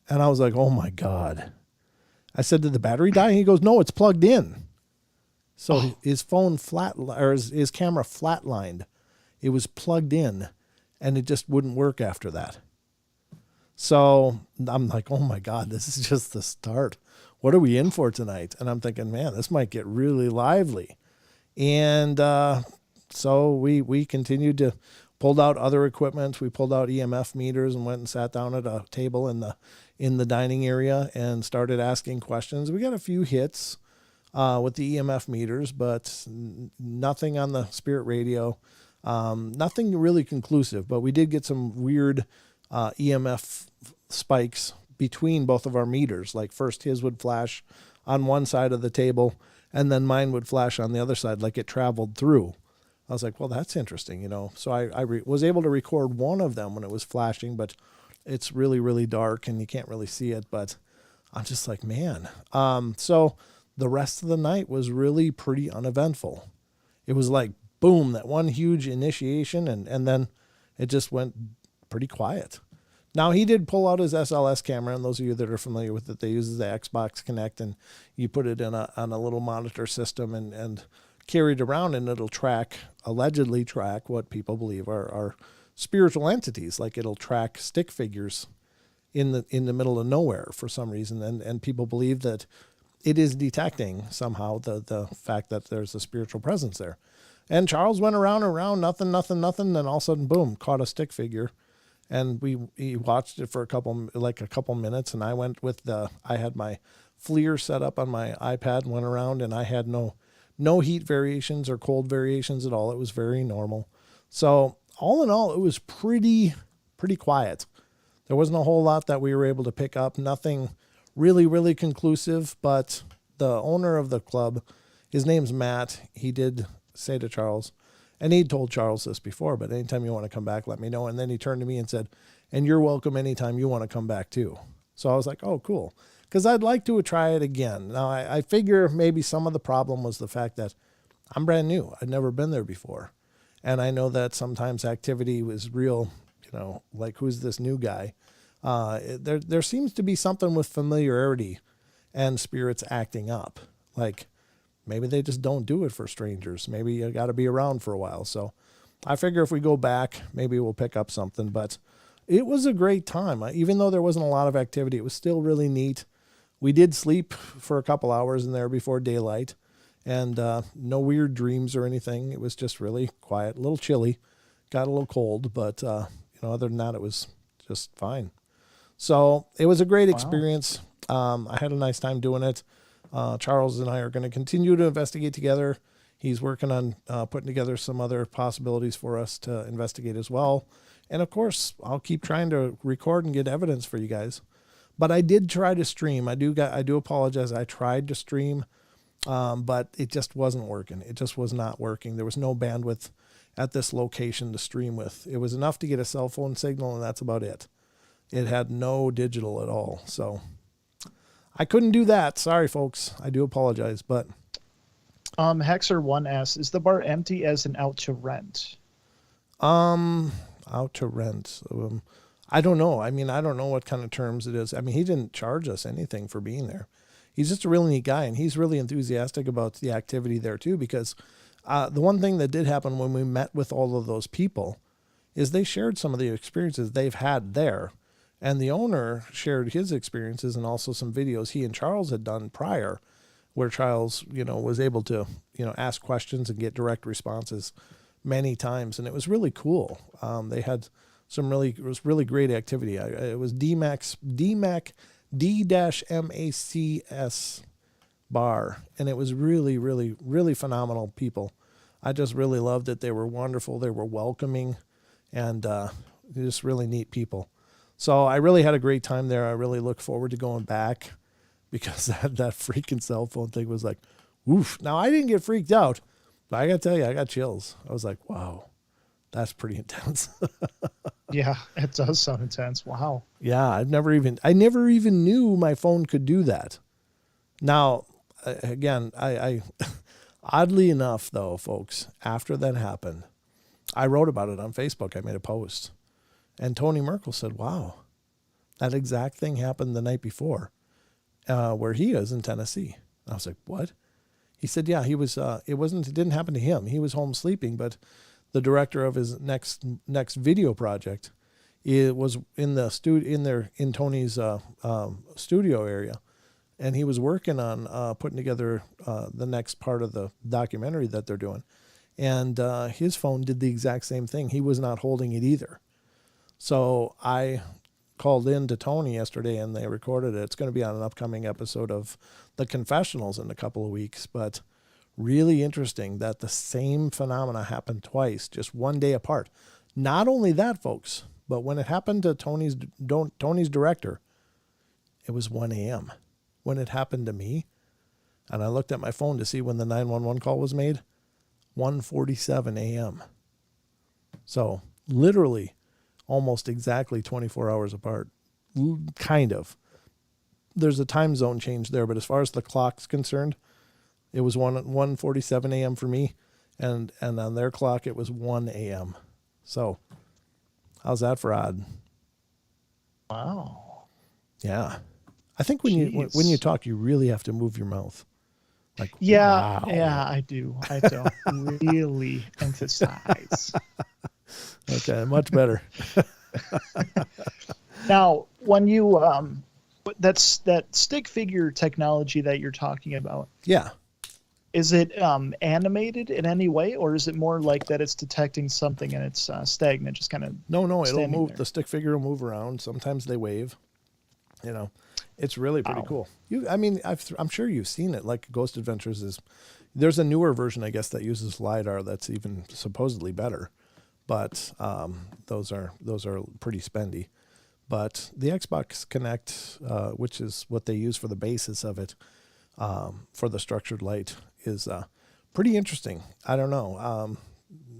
And I was like, oh my God. I said, did the battery die? And he goes, no, it's plugged in. So his phone his camera flatlined. It was plugged in and it just wouldn't work after that. So I'm like, oh my God, this is just the start. What are we in for tonight? And I'm thinking, man, this might get really lively. And so we continued to pulled out other equipment. We pulled out EMF meters and went and sat down at a table in the dining area and started asking questions. We got a few hits with the EMF meters, but nothing on the spirit radio. Nothing really conclusive, but we did get some weird EMF spikes between both of our meters. Like first his would flash on one side of the table and then mine would flash on the other side like it traveled through. I was like, well, that's interesting, So I was able to record one of them when it was flashing, but it's really, really dark and you can't really see it. But I'm just like, man. So the rest of the night was really pretty uneventful. It was like, boom, that one huge initiation, and then it just went pretty quiet. Now, he did pull out his SLS camera, and those of you that are familiar with it, they use the Xbox Connect, and you put it on a little monitor system and carry it around, and it'll allegedly track what people believe are spiritual entities. Like it'll track stick figures in the middle of nowhere for some reason, and people believe that it is detecting somehow the fact that there's a spiritual presence there. And Charles went around, nothing, then all of a sudden, boom, caught a stick figure. And he watched it for a couple minutes, and I went I had my FLIR set up on my iPad and went around, and I had no heat variations or cold variations at all. It was very normal. So all in all, it was pretty quiet. There wasn't a whole lot that we were able to pick up. Nothing really, really conclusive, but the owner of the club, his name's Matt, he did say to Charles, and he'd told Charles this before, but anytime you want to come back, let me know. And then he turned to me and said, and you're welcome anytime you want to come back too. So I was like, oh, cool. Because I'd like to try it again. Now, I figure maybe some of the problem was the fact that I'm brand new. I'd never been there before. And I know that sometimes activity was real, like who's this new guy? There seems to be something with familiarity and spirits acting up. Like, maybe they just don't do it for strangers. Maybe you got to be around for a while. So I figure if we go back, maybe we'll pick up something. But it was a great time. Even though there wasn't a lot of activity, it was still really neat. We did sleep for a couple hours in there before daylight, and no weird dreams or anything. It was just really quiet, a little chilly, got a little cold, but other than that, it was just fine. So it was a great experience. I had a nice time doing it. Charles and I are going to continue to investigate together. He's working on putting together some other possibilities for us to investigate as well. And of course, I'll keep trying to record and get evidence for you guys. But I did try to stream. I do apologize. I tried to stream, but it just wasn't working. It just was not working. There was no bandwidth at this location to stream with. It was enough to get a cell phone signal, and that's about it. It had no digital at all. So I couldn't do that. Sorry, folks. I do apologize, but Hexer1 asks, is the bar empty as an out to rent? out to rent. I don't know. I mean, I don't know what kind of terms it is. I mean, he didn't charge us anything for being there. He's just a really neat guy, and he's really enthusiastic about the activity there too, because the one thing that did happen when we met with all of those people is they shared some of the experiences they've had there. And the owner shared his experiences and also some videos he and Charles had done prior, where Charles, was able to, ask questions and get direct responses many times. And it was really cool. They had it was really great activity. It was D-MACS bar. And it was really, really, really phenomenal people. I just really loved it. They were wonderful. They were welcoming and just really neat people. So I really had a great time there. I really look forward to going back because that freaking cell phone thing was like, woof. Now, I didn't get freaked out, but I got to tell you, I got chills. I was like, wow, that's pretty intense. Yeah, it does sound intense. Wow. Yeah, I never even knew my phone could do that. Now, again, I oddly enough, though, folks, after that happened, I wrote about it on Facebook. I made a post. And Tony Merkel said, wow, that exact thing happened the night before where he is in Tennessee. I was like, what? He said, yeah, he was, it didn't happen to him. He was home sleeping, but the director of his next video project, it was in the in Tony's studio area. And he was working on putting together the next part of the documentary that they're doing. And his phone did the exact same thing. He was not holding it either. So I called in to Tony yesterday and they recorded it. It's going to be on an upcoming episode of The Confessionals in a couple of weeks, but really interesting that the same phenomena happened twice, just one day apart. Not only that, folks, but when it happened to Tony's director, it was 1 a.m. When it happened to me, and I looked at my phone to see when the 911 call was made, 1:47 a.m. So literally almost exactly 24 hours apart, kind of. There's a time zone change there, but as far as the clock's concerned, it was 1:47 a.m. for me, and on their clock it was 1 a.m. So how's that for odd? Wow. Yeah. I think when you talk, you really have to move your mouth. Like, yeah, wow. yeah, I do. I don't really emphasize. Okay, much better. Now, when you that's that stick figure technology that you're talking about. Yeah. Is it animated in any way, or is it more like that it's detecting something and it's stagnant, just kind of? No, it'll move. There? The stick figure will move around. Sometimes they wave. It's really pretty cool. I'm sure you've seen it. Like Ghost Adventures there's a newer version, I guess, that uses LiDAR that's even supposedly better. But those are pretty spendy. But the Xbox Connect, which is what they use for the basis of it, for the structured light, is pretty interesting. I don't know.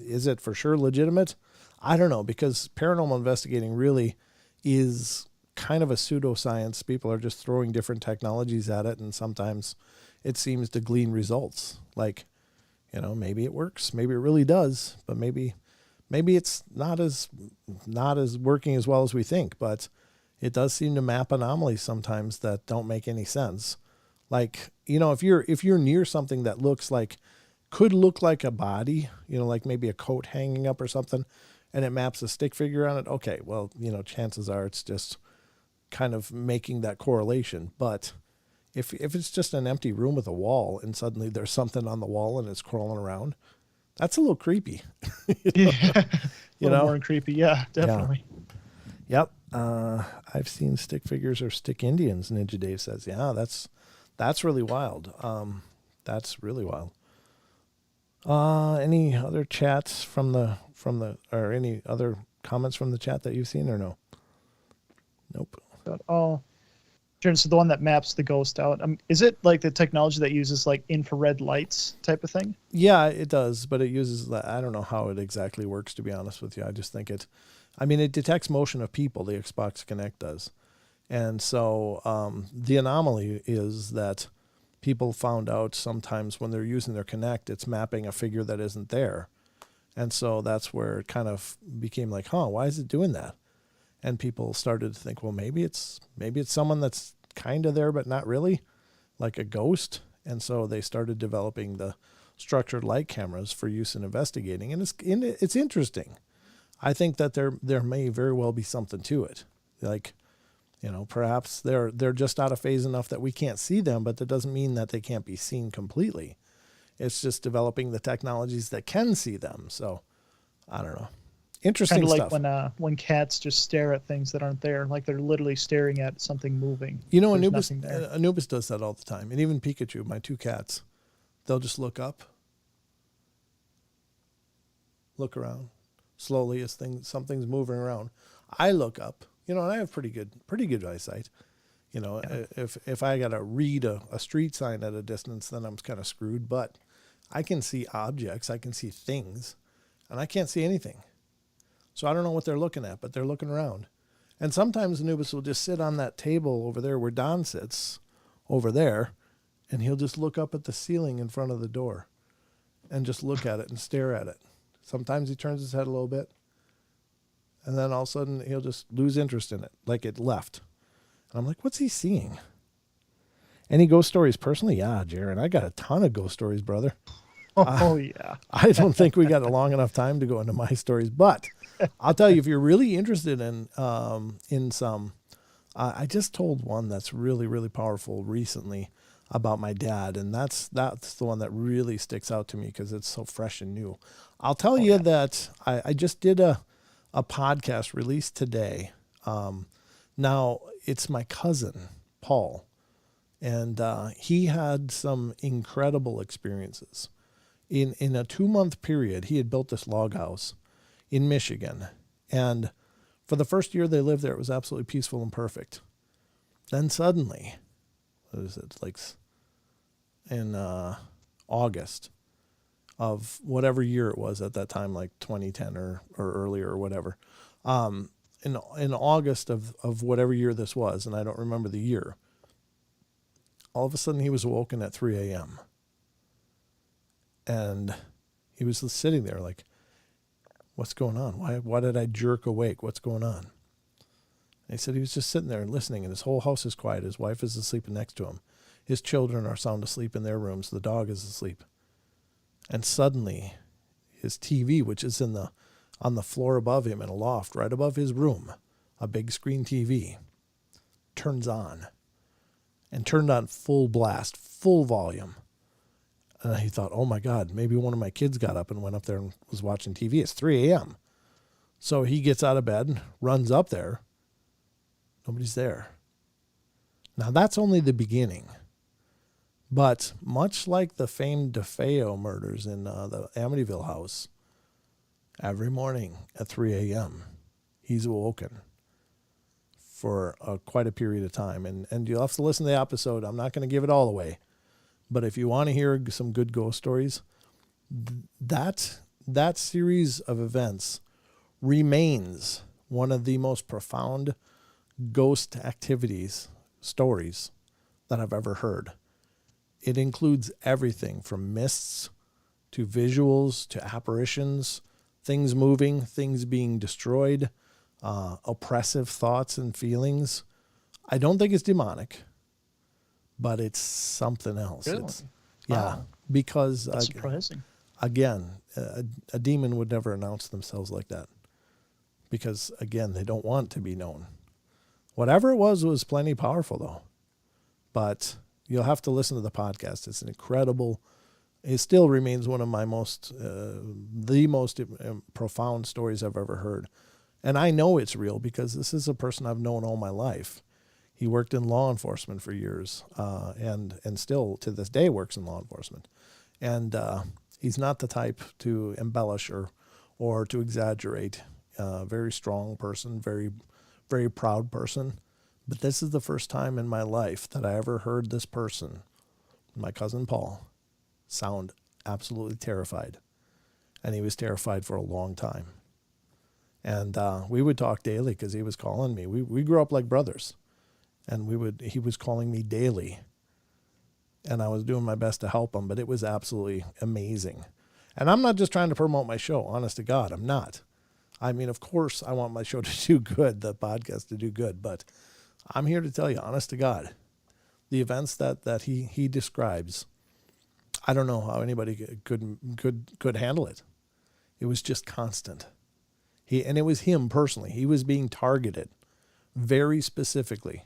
Is it for sure legitimate? I don't know, because paranormal investigating really is kind of a pseudoscience. People are just throwing different technologies at it, and sometimes it seems to glean results. Like, maybe it works, maybe it really does, but maybe it's not as working as well as we think, but it does seem to map anomalies sometimes that don't make any sense. Like, if you're near something that could look like a body, like maybe a coat hanging up or something, and it maps a stick figure on it. Okay, well, chances are it's just kind of making that correlation. But if it's just an empty room with a wall and suddenly there's something on the wall and it's crawling around, that's a little creepy. Yeah, a little more creepy. Yeah, definitely. Yeah. Yep. I've seen stick figures or stick Indians. Ninja Dave says, yeah, that's really wild. That's really wild. Any other chats from the or any other comments from the chat that you've seen or no? Nope. Oh, Sure. So the one that maps the ghost out. Is it like the technology that uses like infrared lights type of thing? Yeah, it does, but it uses that. I don't know how it exactly works, to be honest with you. I just think it detects motion of people, the Xbox Kinect does. And so the anomaly is that people found out sometimes when they're using their Kinect, it's mapping a figure that isn't there. And so that's where it kind of became like, why is it doing that? And people started to think, well, maybe it's someone that's kind of there but not really, like a ghost. And so they started developing the structured light cameras for use in investigating, and it's interesting. I think that there may very well be something to it, like, perhaps they're just out of phase enough that we can't see them, but that doesn't mean that they can't be seen completely. It's just developing the technologies that can see them. So I don't know. Interesting Kind of stuff. like when cats just stare at things that aren't there, like they're literally staring at something moving. Anubis does that all the time, and even Pikachu, my two cats, they'll just look up, look around slowly as something's moving around. I look up, and I have pretty good eyesight. Yeah. If I got to read a street sign at a distance, then I'm kind of screwed. But I can see objects, I can see things, and I can't see anything. So I don't know what they're looking at, but they're looking around. And sometimes Anubis will just sit on that table over there where Don sits, over there, and he'll just look up at the ceiling in front of the door and just look at it and stare at it. Sometimes he turns his head a little bit, and then all of a sudden he'll just lose interest in it, like it left. And I'm like, what's he seeing? Any ghost stories personally? Yeah, Jaron, I got a ton of ghost stories, brother. Yeah. I don't think we got a long enough time to go into my stories, but I'll tell you, if you're really interested in some, I just told one that's really, really powerful recently about my dad, and that's the one that really sticks out to me because it's so fresh and new. I'll tell you that I just did a podcast released today. Now it's my cousin Paul, and he had some incredible experiences. In a 2-month period, he had built this log house in Michigan. And for the first year they lived there, it was absolutely peaceful and perfect. Then suddenly, what is it, like in August of whatever year it was at that time, like 2010 or earlier or whatever, in August of whatever year this was, and I don't remember the year, all of a sudden he was awoken at 3 a.m., and he was just sitting there like, what's going on? Why did I jerk awake? What's going on? And he said he was just sitting there and listening, and his whole house is quiet. His wife is asleep next to him. His children are sound asleep in their rooms. The dog is asleep. And suddenly, his TV, which is on the floor above him in a loft right above his room, a big screen TV, turns on. And turned on full blast, full volume. And he thought, oh my God, maybe one of my kids got up and went up there and was watching TV. It's 3 a.m. So he gets out of bed, runs up there. Nobody's there. Now that's only the beginning. But much like the famed DeFeo murders in the Amityville house, every morning at 3 a.m., he's awoken for quite a period of time. And you'll have to listen to the episode. I'm not going to give it all away. But if you want to hear some good ghost stories, that series of events remains one of the most profound ghost stories that I've ever heard. It includes everything from mists to visuals to apparitions, things moving, things being destroyed, oppressive thoughts and feelings. I don't think it's demonic, but it's something else. Really? Yeah, because that's surprising. Again, a demon would never announce themselves like that, because again, they don't want to be known. Whatever it was plenty powerful though. But you'll have to listen to the podcast. It's an incredible. It still remains one of my the most profound stories I've ever heard, and I know it's real because this is a person I've known all my life. He worked in law enforcement for years, and still to this day works in law enforcement. And he's not the type to embellish or to exaggerate. Very strong person, very, very proud person. But this is the first time in my life that I ever heard this person, my cousin Paul, sound absolutely terrified. And he was terrified for a long time. And we would talk daily because he was calling me. We grew up like brothers. And he was calling me daily. And I was doing my best to help him, but it was absolutely amazing. And I'm not just trying to promote my show, honest to God, I'm not. I mean, of course, I want my show to do good, the podcast to do good, but I'm here to tell you, honest to God, the events that he describes, I don't know how anybody could handle it. It was just constant. And it was him personally. He was being targeted very specifically.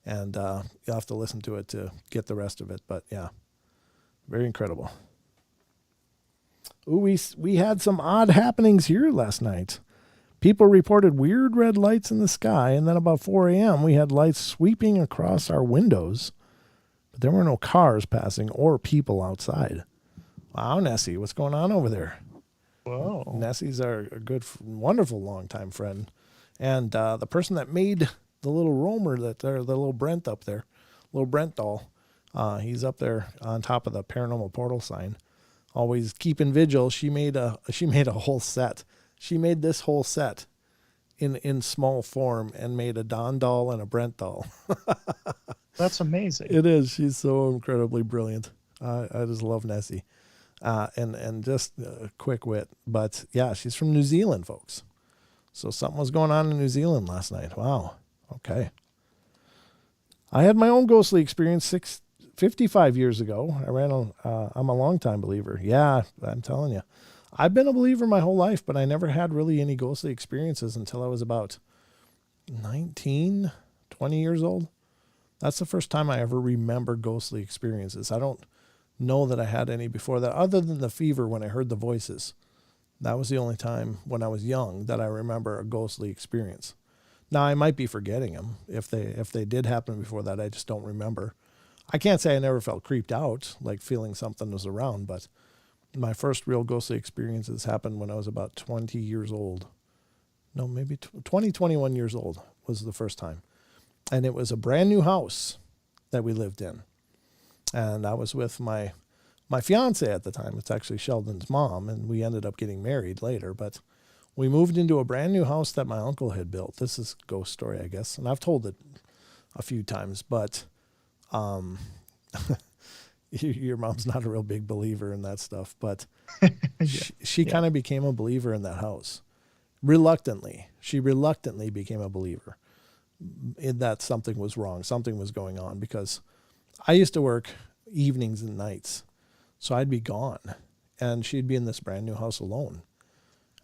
And you'll have to listen to it to get the rest of it. But yeah, very incredible. Ooh, we had some odd happenings here last night. People reported weird red lights in the sky, and then about 4 a.m. we had lights sweeping across our windows, but there were no cars passing or people outside. Wow, Nessie, what's going on over there? Whoa. Nessie's our good, wonderful longtime friend, and the person that made the little roamer the little Brent up there, little Brent doll, he's up there on top of the Paranormal Portal sign, always keeping vigil. She made a whole set. She made this whole set in small form and made a Don doll and a Brent doll. That's amazing. It is. She's so incredibly brilliant. I just love Nessie. And just a quick wit. But yeah, she's from New Zealand, folks. So something was going on in New Zealand last night. Wow. Okay. I had my own ghostly experience 55 years ago. I'm a longtime believer. Yeah, I'm telling you. I've been a believer my whole life, but I never had really any ghostly experiences until I was about 19, 20 years old. That's the first time I ever remember ghostly experiences. I don't know that I had any before that, other than the fever when I heard the voices. That was the only time when I was young that I remember a ghostly experience. Now, I might be forgetting them. If they did happen before that, I just don't remember. I can't say I never felt creeped out, like feeling something was around, but my first real ghostly experiences happened when I was about 20 years old. No, maybe 20, 21 years old was the first time. And it was a brand new house that we lived in. And I was with my fiance at the time. It's actually Sheldon's mom, and we ended up getting married later. But we moved into a brand new house that my uncle had built. This is a ghost story, I guess. And I've told it a few times, but your mom's not a real big believer in that stuff, but she kind of became a believer in that house. Reluctantly. She reluctantly became a believer in that something was wrong. Something was going on, because I used to work evenings and nights. So I'd be gone, and she'd be in this brand new house alone,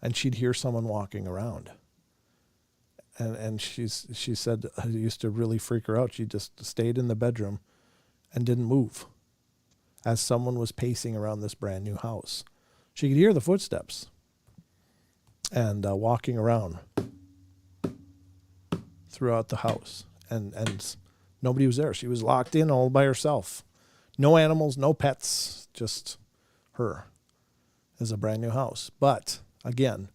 and she'd hear someone walking around. And she said it used to really freak her out. She just stayed in the bedroom and didn't move as someone was pacing around this brand new house. She could hear the footsteps and walking around throughout the house. And nobody was there. She was locked in all by herself. No animals, no pets, just her. It's a brand new house. But, again,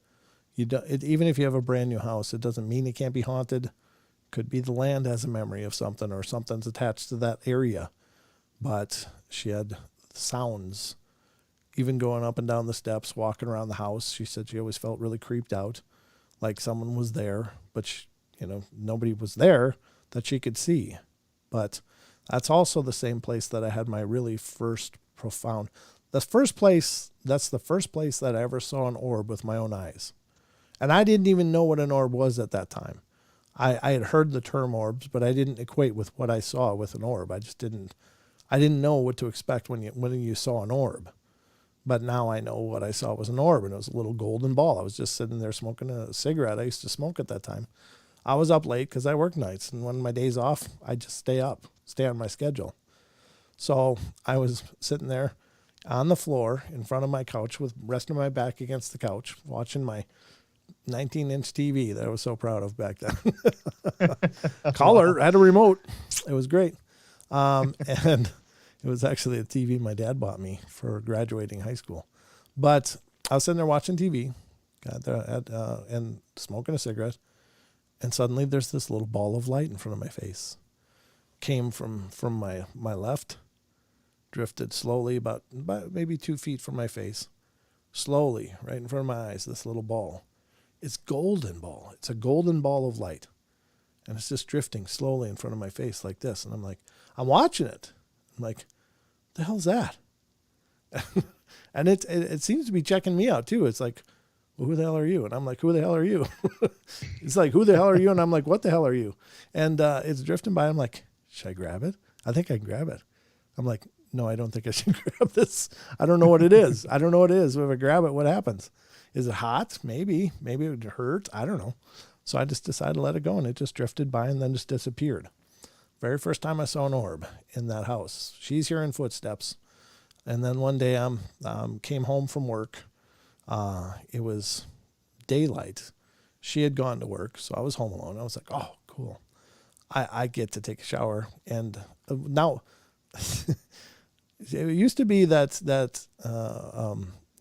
even if you have a brand new house, it doesn't mean it can't be haunted. Could be the land has a memory of something, or something's attached to that area. But she had sounds, even going up and down the steps, walking around the house. She said she always felt really creeped out, like someone was there, but nobody was there that she could see. But that's also the same place that I had my really first profound. That's the first place that I ever saw an orb with my own eyes. And I didn't even know what an orb was at that time. I had heard the term orbs, but I didn't equate with what I saw with an orb. I didn't know what to expect when you saw an orb. But now I know what I saw was an orb, and it was a little golden ball. I was just sitting there smoking a cigarette. I used to smoke at that time. I was up late because I worked nights, and when my day's off, I just stay on my schedule. So I was sitting there on the floor in front of my couch with resting my back against the couch, watching my 19-inch TV that I was so proud of back then. Color, had a remote. It was great. And it was actually a TV my dad bought me for graduating high school. But I was sitting there watching TV and smoking a cigarette. And suddenly there's this little ball of light in front of my face. Came from my left, drifted slowly about maybe 2 feet from my face. Slowly, right in front of my eyes, this little ball. It's golden ball. It's a golden ball of light. And it's just drifting slowly in front of my face like this. And I'm like, I'm watching it. I'm like, the hell's that? And it seems to be checking me out too. It's like, well, who the hell are you? And I'm like, who the hell are you? It's like, who the hell are you? And I'm like, what the hell are you? And it's drifting by. I'm like, should I grab it? I think I can grab it. I'm like, no, I don't think I should grab this. I don't know what it is. I don't know what it is. If I grab it, what happens? Is it hot? Maybe. Maybe it would hurt. I don't know. So I just decided to let it go, and it just drifted by and then just disappeared. Very first time I saw an orb in that house. She's hearing footsteps. And then one day I came home from work. It was daylight. She had gone to work, so I was home alone. I was like, oh, cool. I get to take a shower. And now, it used to be that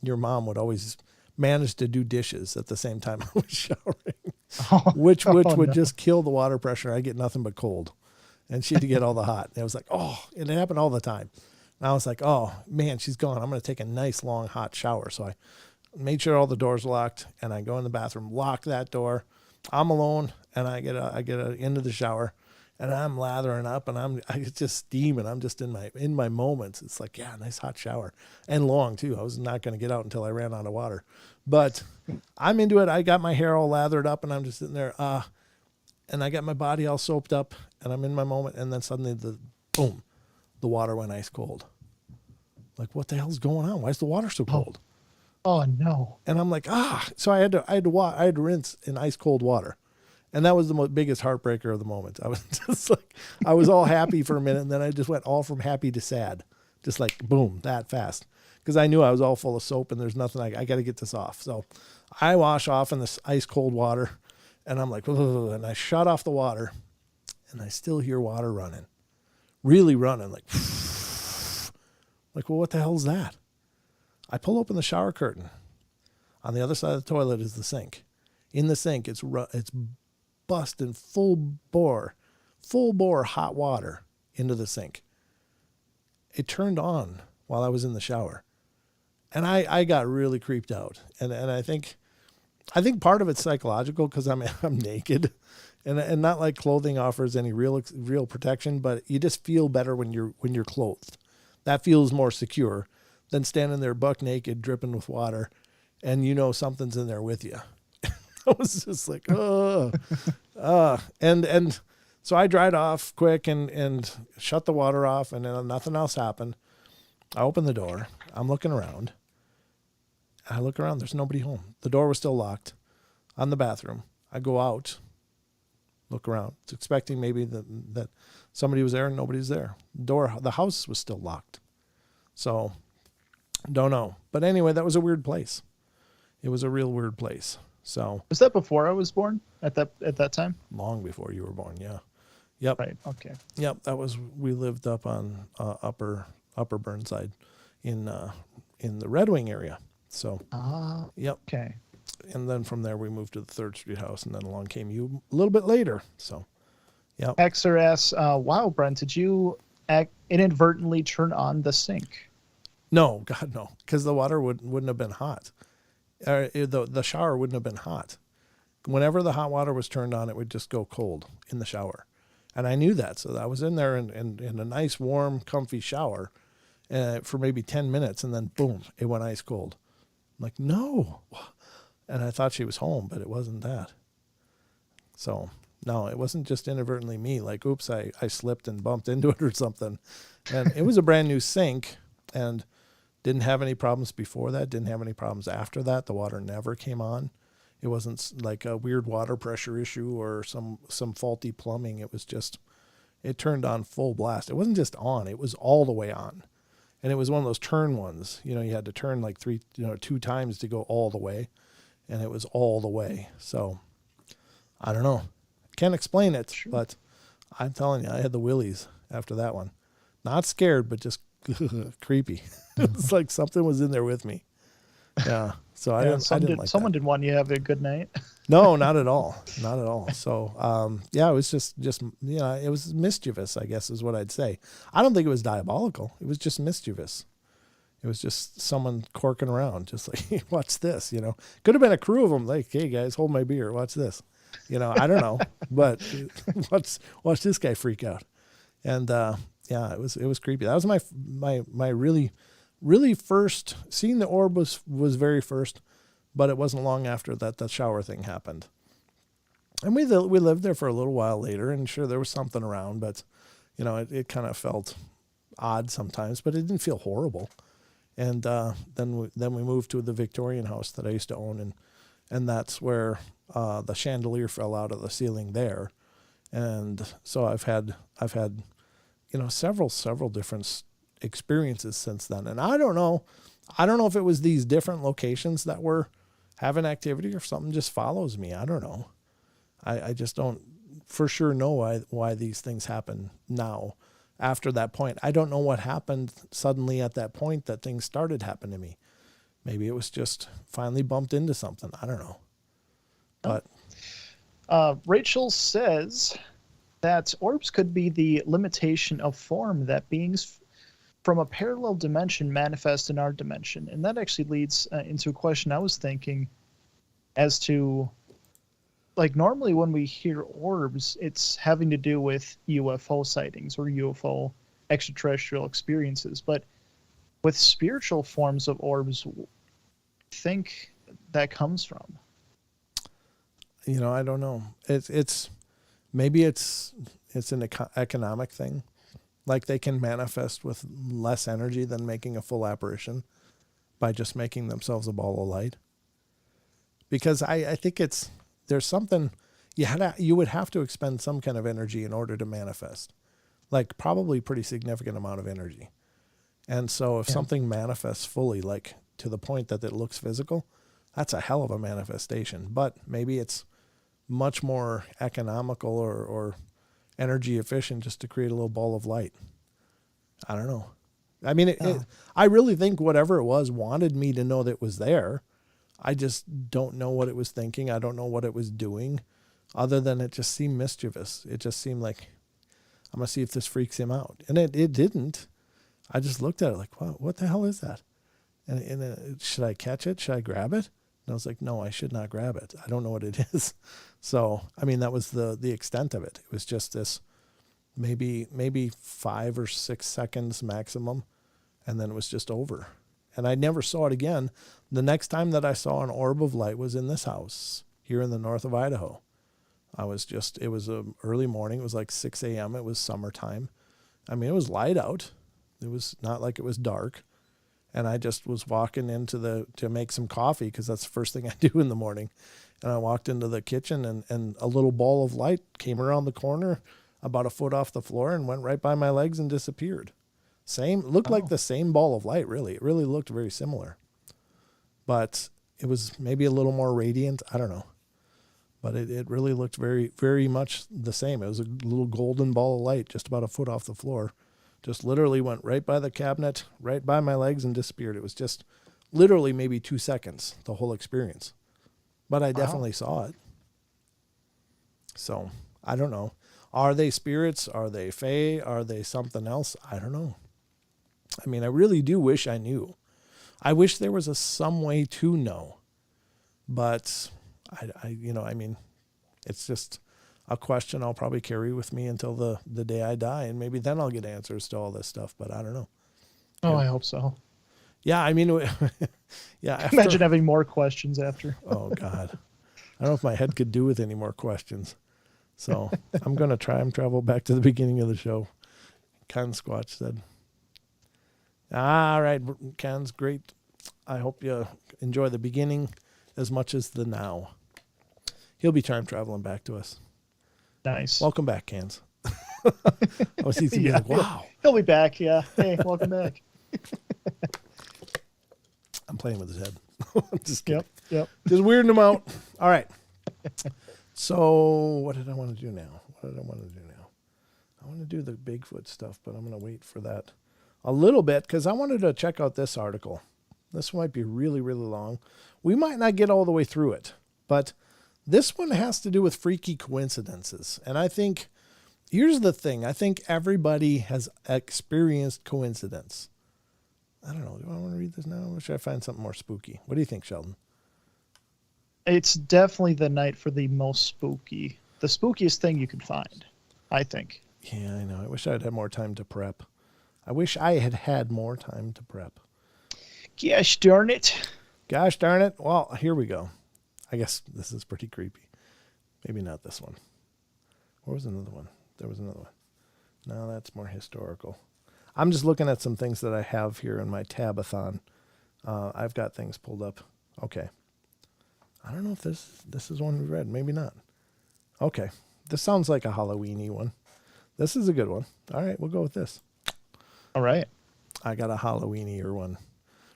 your mom would always manage to do dishes at the same time I was showering, which would just kill the water pressure. I get nothing but cold. And she'd get all the hot. And it was like, oh, and it happened all the time. And I was like, oh, man, she's gone. I'm going to take a nice, long, hot shower. So I made sure all the doors locked, and I go in the bathroom, lock that door. I'm alone, and I get into the shower, and I'm lathering up, and I just steaming. I'm just in my moments. It's like, yeah, nice hot shower, and long too. I was not going to get out until I ran out of water, but I'm into it. I got my hair all lathered up, and I'm just sitting there, and I got my body all soaped up, and I'm in my moment, and then suddenly boom, the water went ice cold. Like, what the hell's going on? Why is the water so cold? Oh no! And I'm like, so I had to rinse in ice cold water, and that was the biggest heartbreaker of the moment. I was just like, I was all happy for a minute, and then I just went all from happy to sad, just like boom, that fast, because I knew I was all full of soap, and there's nothing I got to get this off. So I wash off in this ice cold water, and I'm like, ugh, and I shut off the water, and I still hear water running, really running, like, well, what the hell's that? I pull open the shower curtain. On the other side of the toilet is the sink. In the sink, it's busting full bore hot water into the sink. It turned on while I was in the shower, and I got really creeped out. And I think part of it's psychological because I'm naked, and not like clothing offers any real protection, but you just feel better when you're clothed. That feels more secure than standing there buck naked, dripping with water, and you know something's in there with you. I was just like, and so I dried off quick and shut the water off, and then nothing else happened. I opened the door. I'm looking around. I look around. There's nobody home. The door was still locked on the bathroom. I go out, look around, expecting maybe that somebody was there and nobody's there. The house was still locked. So, don't know. But anyway, that was a weird place. It was a real weird place. So, was that before I was born at that time? Long before you were born, yeah. Yep. Right. Okay. Yep. We lived up on upper Burnside in the Red Wing area. So. Yep. Okay. And then from there we moved to the 3rd Street house, and then along came you a little bit later. So. Yep. Xer asks, wow, Brent, did you inadvertently turn on the sink? No, God, no, because the water wouldn't have been hot. The shower wouldn't have been hot. Whenever the hot water was turned on, it would just go cold in the shower. And I knew that. So I was in there in a nice, warm, comfy shower for maybe 10 minutes, and then boom, it went ice cold. I'm like, no. And I thought she was home, but it wasn't that. So, no, it wasn't just inadvertently me. Like, oops, I slipped and bumped into it or something. And it was a brand new sink, and didn't have any problems before that, didn't have any problems after that. The water never came on. It wasn't like a weird water pressure issue or some faulty plumbing. It was just, it turned on full blast. It wasn't just on, it was all the way on. And it was one of those turn ones. You had to turn like 2 times to go all the way. And it was all the way. So, I don't know. Can't explain it, sure. But I'm telling you, I had the willies after that one. Not scared, but just creepy. It's like something was in there with me. Yeah. So I didn't like someone that. didn't want you to have a good night. No, not at all. Not at all. So, yeah, it was just, it was mischievous, I guess is what I'd say. I don't think it was diabolical. It was just mischievous. It was just someone corking around, just like, hey, watch this, Could have been a crew of them, like, hey, guys, hold my beer, watch this. I don't know, but watch this guy freak out. And, yeah, it was creepy. That was my really, really first, seeing the orb was very first, but it wasn't long after that the shower thing happened. And we lived there for a little while later, and sure, there was something around, but, it kind of felt odd sometimes, but it didn't feel horrible. And then we moved to the Victorian house that I used to own, and that's where the chandelier fell out of the ceiling there. And so I've had several different experiences since then. And I don't know if it was these different locations that were having activity or something just follows me. I don't know. I just don't for sure know why these things happen now. After that point, I don't know what happened suddenly at that point that things started happening to me. Maybe it was just finally bumped into something. I don't know. But Rachel says that orbs could be the limitation of form that beings from a parallel dimension manifest in our dimension. And that actually leads into a question I was thinking as to, like, normally when we hear orbs, it's having to do with UFO sightings or UFO extraterrestrial experiences. But with spiritual forms of orbs, think that comes from? I don't know. It's maybe it's an economic thing. Like they can manifest with less energy than making a full apparition by just making themselves a ball of light. Because I think there's something you would have to expend some kind of energy in order to manifest, like probably pretty significant amount of energy. And so if something manifests fully, like to the point that it looks physical, that's a hell of a manifestation. But maybe it's much more economical or energy efficient just to create a little ball of light. I don't know. I mean, I really think whatever it was wanted me to know that it was there. I just don't know what it was thinking. I don't know what it was doing, other than it just seemed mischievous. It just seemed like, I'm going to see if this freaks him out. And it didn't. I just looked at it like, wow, what the hell is that? And should I catch it? Should I grab it? And I was like, no, I should not grab it. I don't know what it is. So, I mean, that was the extent of it. It was just this maybe 5 or 6 seconds maximum. And then it was just over. And I never saw it again. The next time that I saw an orb of light was in this house here in the north of Idaho. It was early morning. It was like 6 a.m. It was summertime. I mean, it was light out. It was not like it was dark. And I just was walking to make some coffee because that's the first thing I do in the morning. And I walked into the kitchen and a little ball of light came around the corner about a foot off the floor and went right by my legs and disappeared. Looked like the same ball of light, really. It really looked very similar. But it was maybe a little more radiant. I don't know. But it really looked very, very much the same. It was a little golden ball of light just about a foot off the floor. Just literally went right by the cabinet, right by my legs and disappeared. It was just literally maybe 2 seconds, the whole experience. But I definitely saw it. So, I don't know. Are they spirits? Are they fae? Are they something else? I don't know. I mean, I really do wish I knew. I wish there was some way to know. But, I mean, it's just a question I'll probably carry with me until the day I die. And maybe then I'll get answers to all this stuff, but I don't know. Oh, I hope so. Yeah, I mean, yeah. Imagine having more questions after. Oh, God. I don't know if my head could do with any more questions. So I'm going to try and travel back to the beginning of the show. Ken Squatch said. All right, Ken's great. I hope you enjoy the beginning as much as the now. He'll be time traveling back to us. Nice. Welcome back, Cans. I was easy to be like, wow. He'll be back, yeah. Hey, welcome back. I'm playing with his head. Just kidding. Yep. Just weirding him out. All right. So what did I want to do now? I want to do the Bigfoot stuff, but I'm going to wait for that a little bit because I wanted to check out this article. This might be really, really long. We might not get all the way through it, but This one has to do with freaky coincidences. And I think, here's the thing. I think everybody has experienced coincidence. I don't know. Do I want to read this now? Or should I find something more spooky? What do you think, Sheldon? It's definitely the night for the most spooky. The spookiest thing you could find, I think. Yeah, I know. I wish I'd had more time to prep. I wish I had had more time to prep. Gosh darn it. Gosh darn it. Well, here we go. I guess this is pretty creepy. Maybe not this one. Where was another one? There was another one. No, that's more historical. I'm just looking at some things that I have here in my tabathon. I've got things pulled up. Okay. I don't know if this is one we read. Maybe not. Okay. This sounds like a Halloween-y one. This is a good one. All right, we'll go with this. All right. I got a Halloween-y one.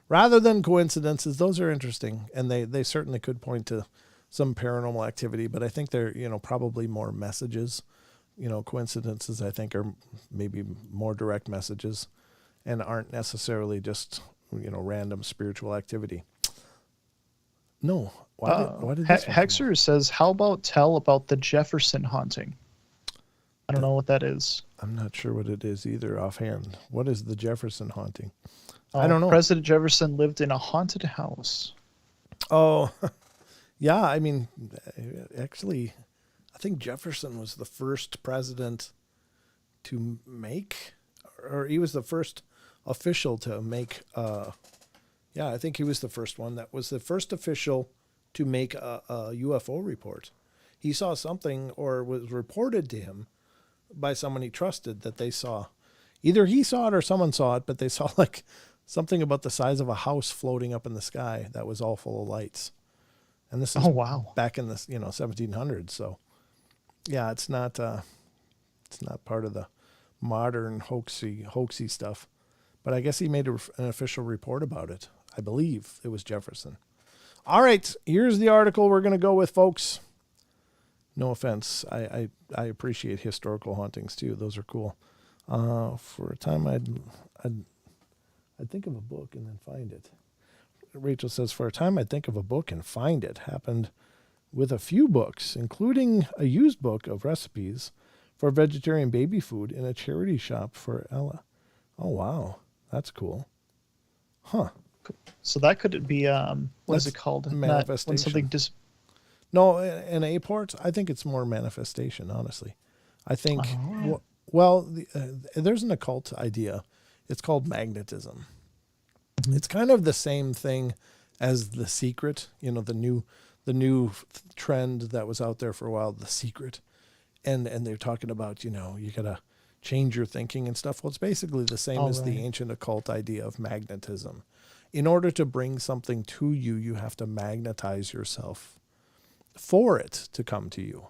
Rather than coincidences, those are interesting, and they certainly could point to some paranormal activity, but I think they're, probably more messages. Coincidences, I think, are maybe more direct messages and aren't necessarily just, random spiritual activity. No. Why did this one Hexer says, how about tell about the Jefferson haunting? I don't know what that is. I'm not sure what it is either offhand. What is the Jefferson haunting? I don't know. President Jefferson lived in a haunted house. Oh, yeah. I mean, actually, I think Jefferson was the first president to make, or he was the first official to make, I think he was the first one. That was the first official to make a UFO report. He saw something, or was reported to him by someone he trusted, that they saw. Either he saw it or someone saw it, but they saw like something about the size of a house floating up in the sky that was all full of lights. And this is back in the 1700s. So yeah, it's not part of the modern hoaxy stuff. But I guess he made an official report about it. I believe it was Jefferson. All right, here's the article we're going to go with, folks. No offense. I appreciate historical hauntings too. Those are cool. For a time, I'd think of a book and then find it. Rachel says, for a time, I'd think of a book and find it. Happened with a few books, including a used book of recipes for vegetarian baby food in a charity shop for Ella. Oh, wow. That's cool. Huh. So that could be, what is it called? Manifestation. When something No, an aport, I think it's more manifestation, honestly. I think, there's an occult idea. It's called magnetism. Mm-hmm. It's kind of the same thing as The Secret, the new trend that was out there for a while, The Secret. And they're talking about, you got to change your thinking and stuff. Well, it's basically the same as the ancient occult idea of magnetism. In order to bring something to you, you have to magnetize yourself for it to come to you.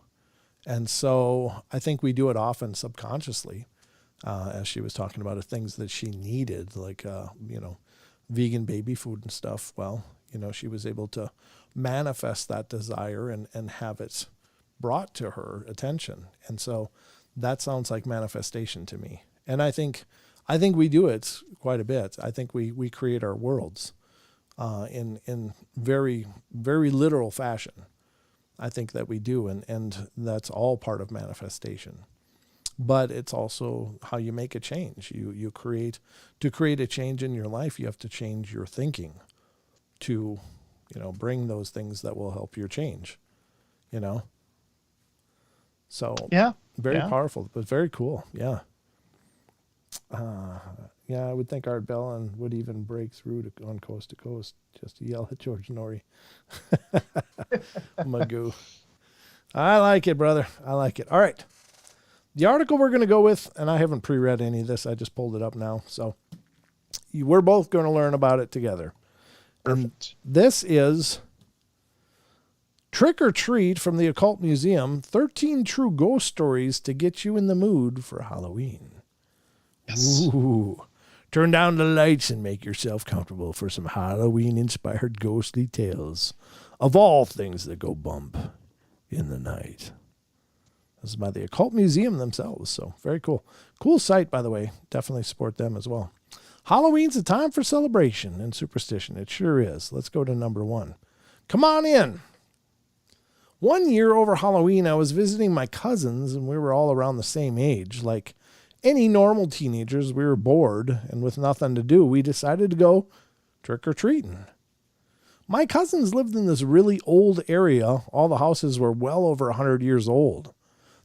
And so I think we do it often subconsciously, as she was talking about, things that she needed, like, vegan baby food and stuff. Well, she was able to manifest that desire and have it brought to her attention. And so that sounds like manifestation to me. And I think we do it quite a bit. I think we create our worlds in very, very literal fashion. I think that we do, and that's all part of manifestation. But it's also how you make a change. To create a change in your life, you have to change your thinking to, bring those things that will help your change, So very powerful, but very cool. Yeah. I would think Art Bellin would even break through on Coast to Coast just to yell at George Norrie. Magoo. I like it, brother. I like it. All right. The article we're going to go with, and I haven't pre-read any of this. I just pulled it up now. So we're both going to learn about it together. Perfect. And this is Trick or Treat from the Occult Museum, 13 True Ghost Stories to get you in the mood for Halloween. Yes. Ooh. Turn down the lights and make yourself comfortable for some Halloween-inspired ghostly tales of all things that go bump in the night. This is by the Occult Museum themselves, so very cool. Cool site, by the way. Definitely support them as well. Halloween's a time for celebration and superstition. It sure is. Let's go to number 1. Come on in. One year over Halloween, I was visiting my cousins, and we were all around the same age. Like any normal teenagers, we were bored, and with nothing to do, we decided to go trick-or-treating. My cousins lived in this really old area. All the houses were well over 100 years old.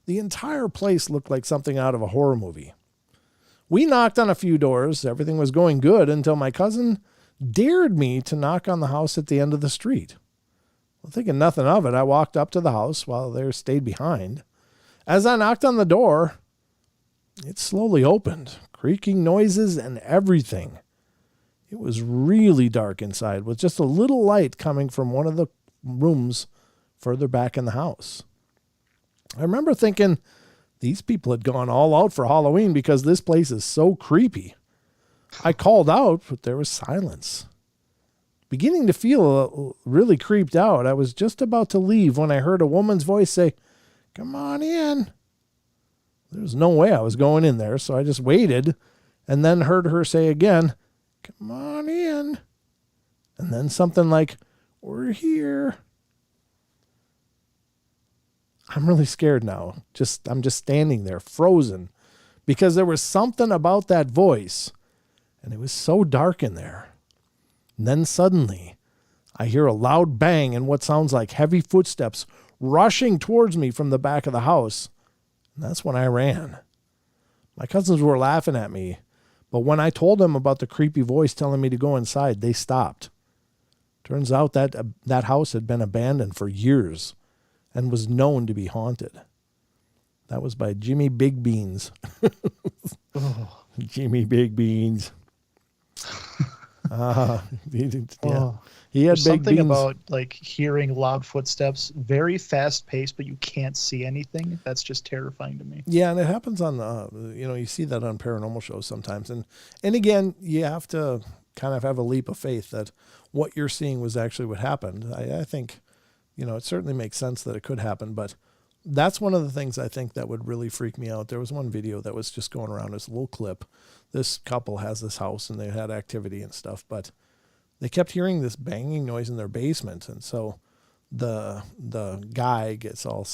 The entire place looked like something out of a horror movie. We knocked on a few doors. Everything was going good until my cousin dared me to knock on the house at the end of the street. Well, thinking nothing of it, I walked up to the house while they stayed behind. As I knocked on the door, it slowly opened, creaking noises and everything. It was really dark inside with just a little light coming from one of the rooms further back in the house. I remember thinking these people had gone all out for Halloween because this place is so creepy. I called out, but there was silence. Beginning to feel really creeped out, I was just about to leave when I heard a woman's voice say, "Come on in." There was no way I was going in there, so I just waited and then heard her say again, "Come on in." And then something like, "We're here." I'm really scared now. I'm just standing there frozen because there was something about that voice and it was so dark in there. And then suddenly I hear a loud bang and what sounds like heavy footsteps rushing towards me from the back of the house. And that's when I ran. My cousins were laughing at me, but when I told them about the creepy voice telling me to go inside, they stopped. Turns out that house had been abandoned for years and was known to be haunted. That was by Jimmy Big Beans. Oh. Jimmy Big Beans. Yeah. Oh. He had There's big something beans. about like hearing loud footsteps, very fast paced, but you can't see anything. That's just terrifying to me. Yeah, and it happens on you see that on paranormal shows sometimes. And again, you have to kind of have a leap of faith that what you're seeing was actually what happened. I think, it certainly makes sense that it could happen, but that's one of the things I think that would really freak me out. There was one video that was just going around as a little clip. This couple has this house and they had activity and stuff, but they kept hearing this banging noise in their basement. And so the guy gets all,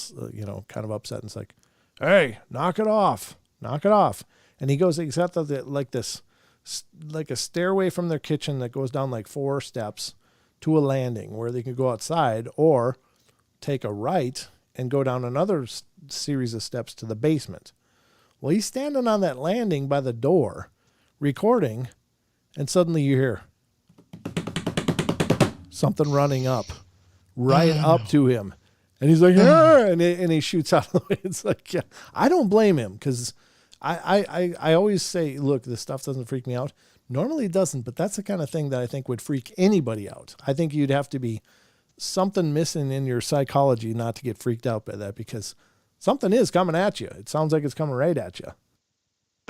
kind of upset and it's like, "Hey, knock it off. And he goes, except that like a stairway from their kitchen that goes down like 4 steps to a landing where they can go outside or take a right and go down another series of steps to the basement. Well, he's standing on that landing by the door recording, and suddenly you hear something running up right up to him. And he's like, "Ah!" and he shoots out of the way. It's like, yeah, I don't blame him because I always say, look, this stuff doesn't freak me out. Normally it doesn't, but that's the kind of thing that I think would freak anybody out. I think you'd have to be something missing in your psychology not to get freaked out by that because something is coming at you. It sounds like it's coming right at you.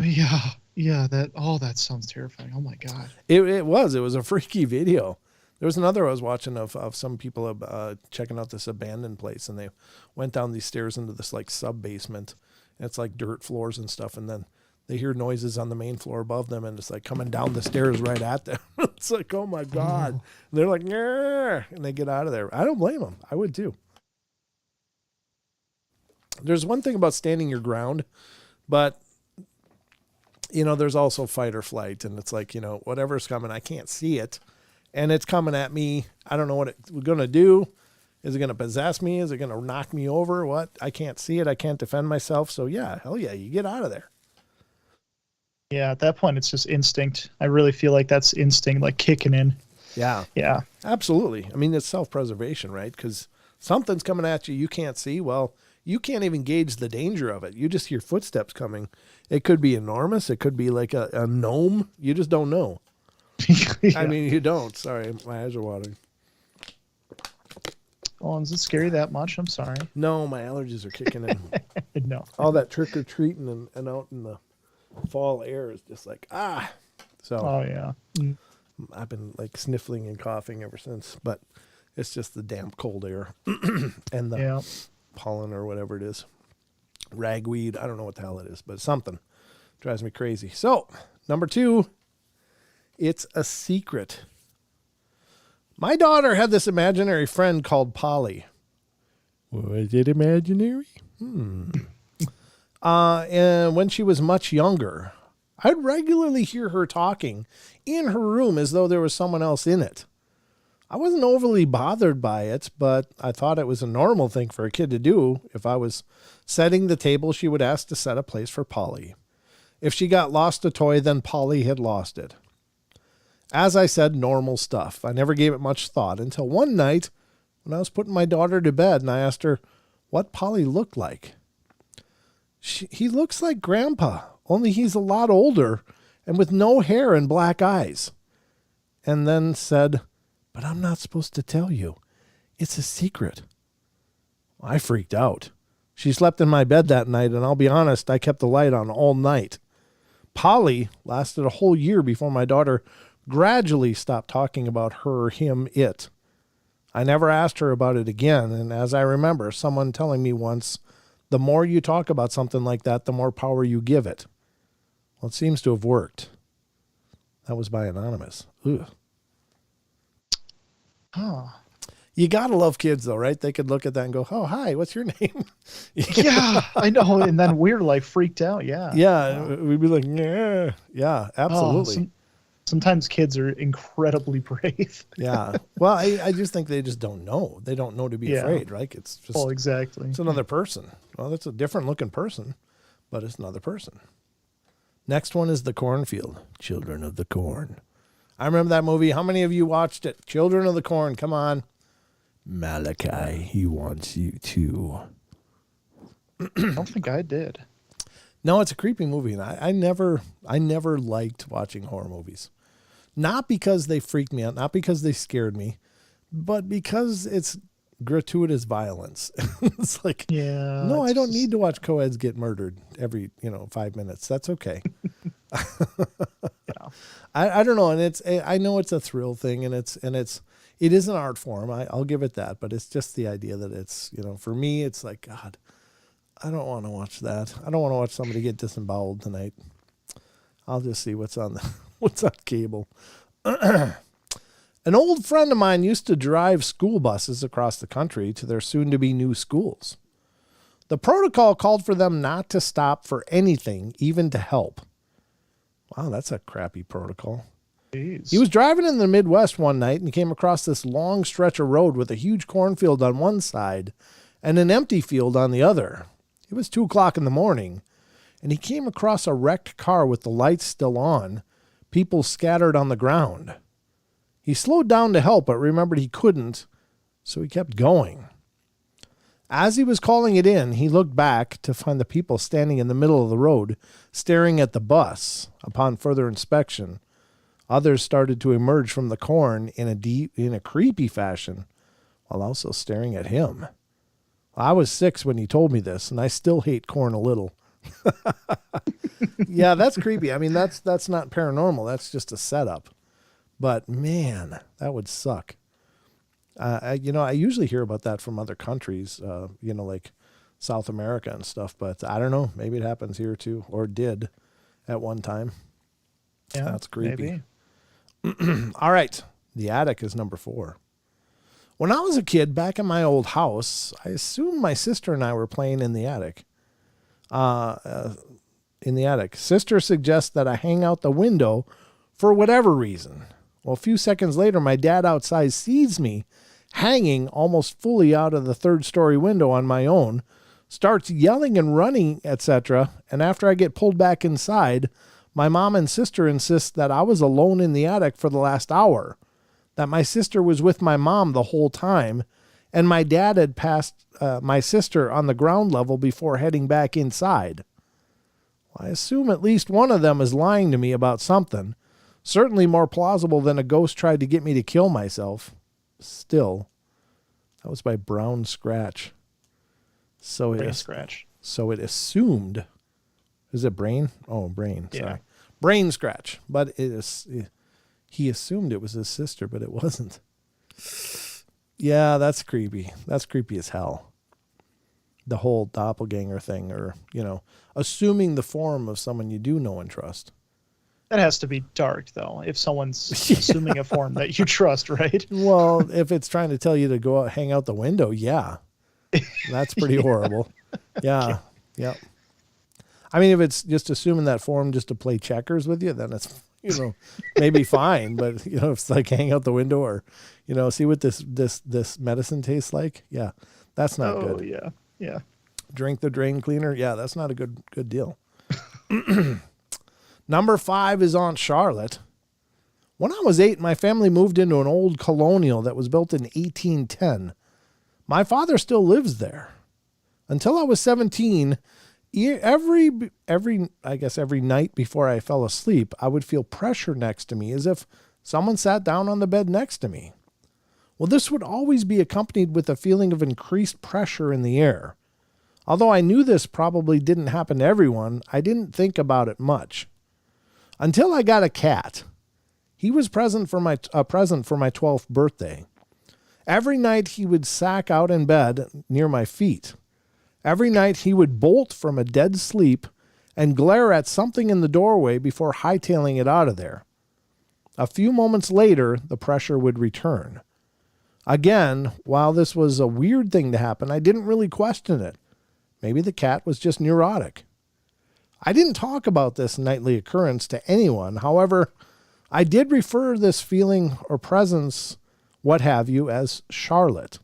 Yeah, that sounds terrifying. Oh my God. It was a freaky video. There was another I was watching of some people checking out this abandoned place, and they went down these stairs into this like sub basement. And it's like dirt floors and stuff, and then they hear noises on the main floor above them, and it's like coming down the stairs right at them. It's like, oh my God. And they're like, "Yeah," and they get out of there. I don't blame them. I would too. There's one thing about standing your ground, but there's also fight or flight, and it's like, whatever's coming, I can't see it, and it's coming at me. I don't know what it's going to do. Is it going to possess me? Is it going to knock me over? What? I can't see it. I can't defend myself. So yeah, hell yeah, you get out of there. Yeah, at that point, it's just instinct. I really feel like that's instinct, like kicking in. Yeah. Yeah. Absolutely. I mean, it's self-preservation, right? Because something's coming at you can't see. Well, you can't even gauge the danger of it. You just hear footsteps coming. It could be enormous. It could be like a gnome. You just don't know. Yeah. I mean, you don't. Sorry, my eyes are watering. Oh, is it scary that much? I'm sorry. No, my allergies are kicking in. No. All that trick-or-treating and out in the fall air is just like, So Oh, yeah. I've been like sniffling and coughing ever since, but it's just the damp cold air and the pollen or whatever it is. Ragweed. I don't know what the hell it is, but something drives me crazy. So, number 2, it's a secret. My daughter had this imaginary friend called Polly. Was it imaginary? And when she was much younger, I'd regularly hear her talking in her room as though there was someone else in it. I wasn't overly bothered by it, but I thought it was a normal thing for a kid to do. If I was setting the table, she would ask to set a place for Polly. If she got lost a toy, then Polly had lost it. As I said, normal stuff. I never gave it much thought until one night when I was putting my daughter to bed and I asked her what Polly looked like. He looks like Grandpa, only he's a lot older and with no hair and black eyes. And then said, but I'm not supposed to tell you. It's a secret. I freaked out. She slept in my bed that night, and I'll be honest, I kept the light on all night. Polly lasted a whole year before my daughter gradually stopped talking about her, him, it. I never asked her about it again, and as I remember someone telling me once, the more you talk about something like that, the more power you give it. Well, it seems to have worked. That was by Anonymous. Ugh. Oh. You gotta love kids though, right? They could look at that and go, oh, hi, what's your name? Yeah, I know. And then we're like freaked out. Yeah. Yeah. We'd be like, yeah, absolutely. Sometimes kids are incredibly brave. Yeah. Well, I just think they just don't know. They don't know to be afraid, right? It's just, exactly. It's another person. Well, that's a different looking person, but it's another person. Next one is The Cornfield, Children of the Corn. I remember that movie. How many of you watched it? Children of the Corn. Come on. Malachi, he wants you to. I don't think I did. No, it's a creepy movie, and I never liked watching horror movies. Not because they freaked me out, not because they scared me, but because it's gratuitous violence. It's like, no, I don't need to watch co-eds get murdered every 5 minutes. That's okay. I don't know, and I know it's a thrill thing, and it is an art form. I'll give it that, but it's just the idea that it's for me, it's like, God, I don't want to watch that. I don't want to watch somebody get disemboweled tonight. I'll just see what's on cable. An old friend of mine used to drive school buses across the country to their soon-to-be new schools. The protocol called for them not to stop for anything, even to help. Wow, that's a crappy protocol. Jeez. He was driving in the Midwest one night and came across this long stretch of road with a huge cornfield on one side and an empty field on the other. It was 2:00 in the morning, and he came across a wrecked car with the lights still on, people scattered on the ground. He slowed down to help, but remembered he couldn't, so he kept going. As he was calling it in, he looked back to find the people standing in the middle of the road, staring at the bus. Upon further inspection, others started to emerge from the corn in a creepy fashion, while also staring at him. I was 6 when he told me this, and I still hate corn a little. Yeah, that's creepy. I mean, that's not paranormal. That's just a setup. But man, that would suck. I usually hear about that from other countries, like South America and stuff. But I don't know. Maybe it happens here too, or did at one time. Yeah, that's creepy. Maybe. All right, the attic is number 4. When I was a kid, back in my old house, I assumed my sister and I were playing in the attic. Sister suggests that I hang out the window for whatever reason. Well, a few seconds later, my dad outside sees me hanging almost fully out of the 3rd-story window on my own, starts yelling and running, etc. And after I get pulled back inside, my mom and sister insist that I was alone in the attic for the last hour, that my sister was with my mom the whole time, and my dad had passed my sister on the ground level before heading back inside. Well, I assume at least one of them is lying to me about something. Certainly more plausible than a ghost tried to get me to kill myself. Still, that was by Brown Scratch. Brain Scratch. So it assumed, is it Brain? Oh, Brain. Sorry. Yeah. Brain Scratch. But he assumed it was his sister, but it wasn't. Yeah, that's creepy. That's creepy as hell. The whole doppelganger thing, or, assuming the form of someone you do know and trust. That has to be dark, though, if someone's assuming a form that you trust, right? Well, if it's trying to tell you to go out, hang out the window, yeah. That's pretty horrible. Yeah. Yep. I mean, if it's just assuming that form just to play checkers with you, then it's, maybe fine. But, if it's like hang out the window or, see what this medicine tastes like. Yeah. That's not good. Oh, yeah. Yeah. Drink the drain cleaner. Yeah. That's not a good deal. Number 5 is Aunt Charlotte. When I was 8, my family moved into an old colonial that was built in 1810. My father still lives there. Until I was 17, every night before I fell asleep, I would feel pressure next to me as if someone sat down on the bed next to me. Well, this would always be accompanied with a feeling of increased pressure in the air. Although I knew this probably didn't happen to everyone, I didn't think about it much. Until I got a cat. He was present for my 12th birthday. Every night he would sack out in bed near my feet. Every night he would bolt from a dead sleep and glare at something in the doorway before hightailing it out of there. A few moments later, the pressure would return. Again, while this was a weird thing to happen, I didn't really question it. Maybe the cat was just neurotic. I didn't talk about this nightly occurrence to anyone. However, I did refer this feeling or presence, what have you, as Charlotte.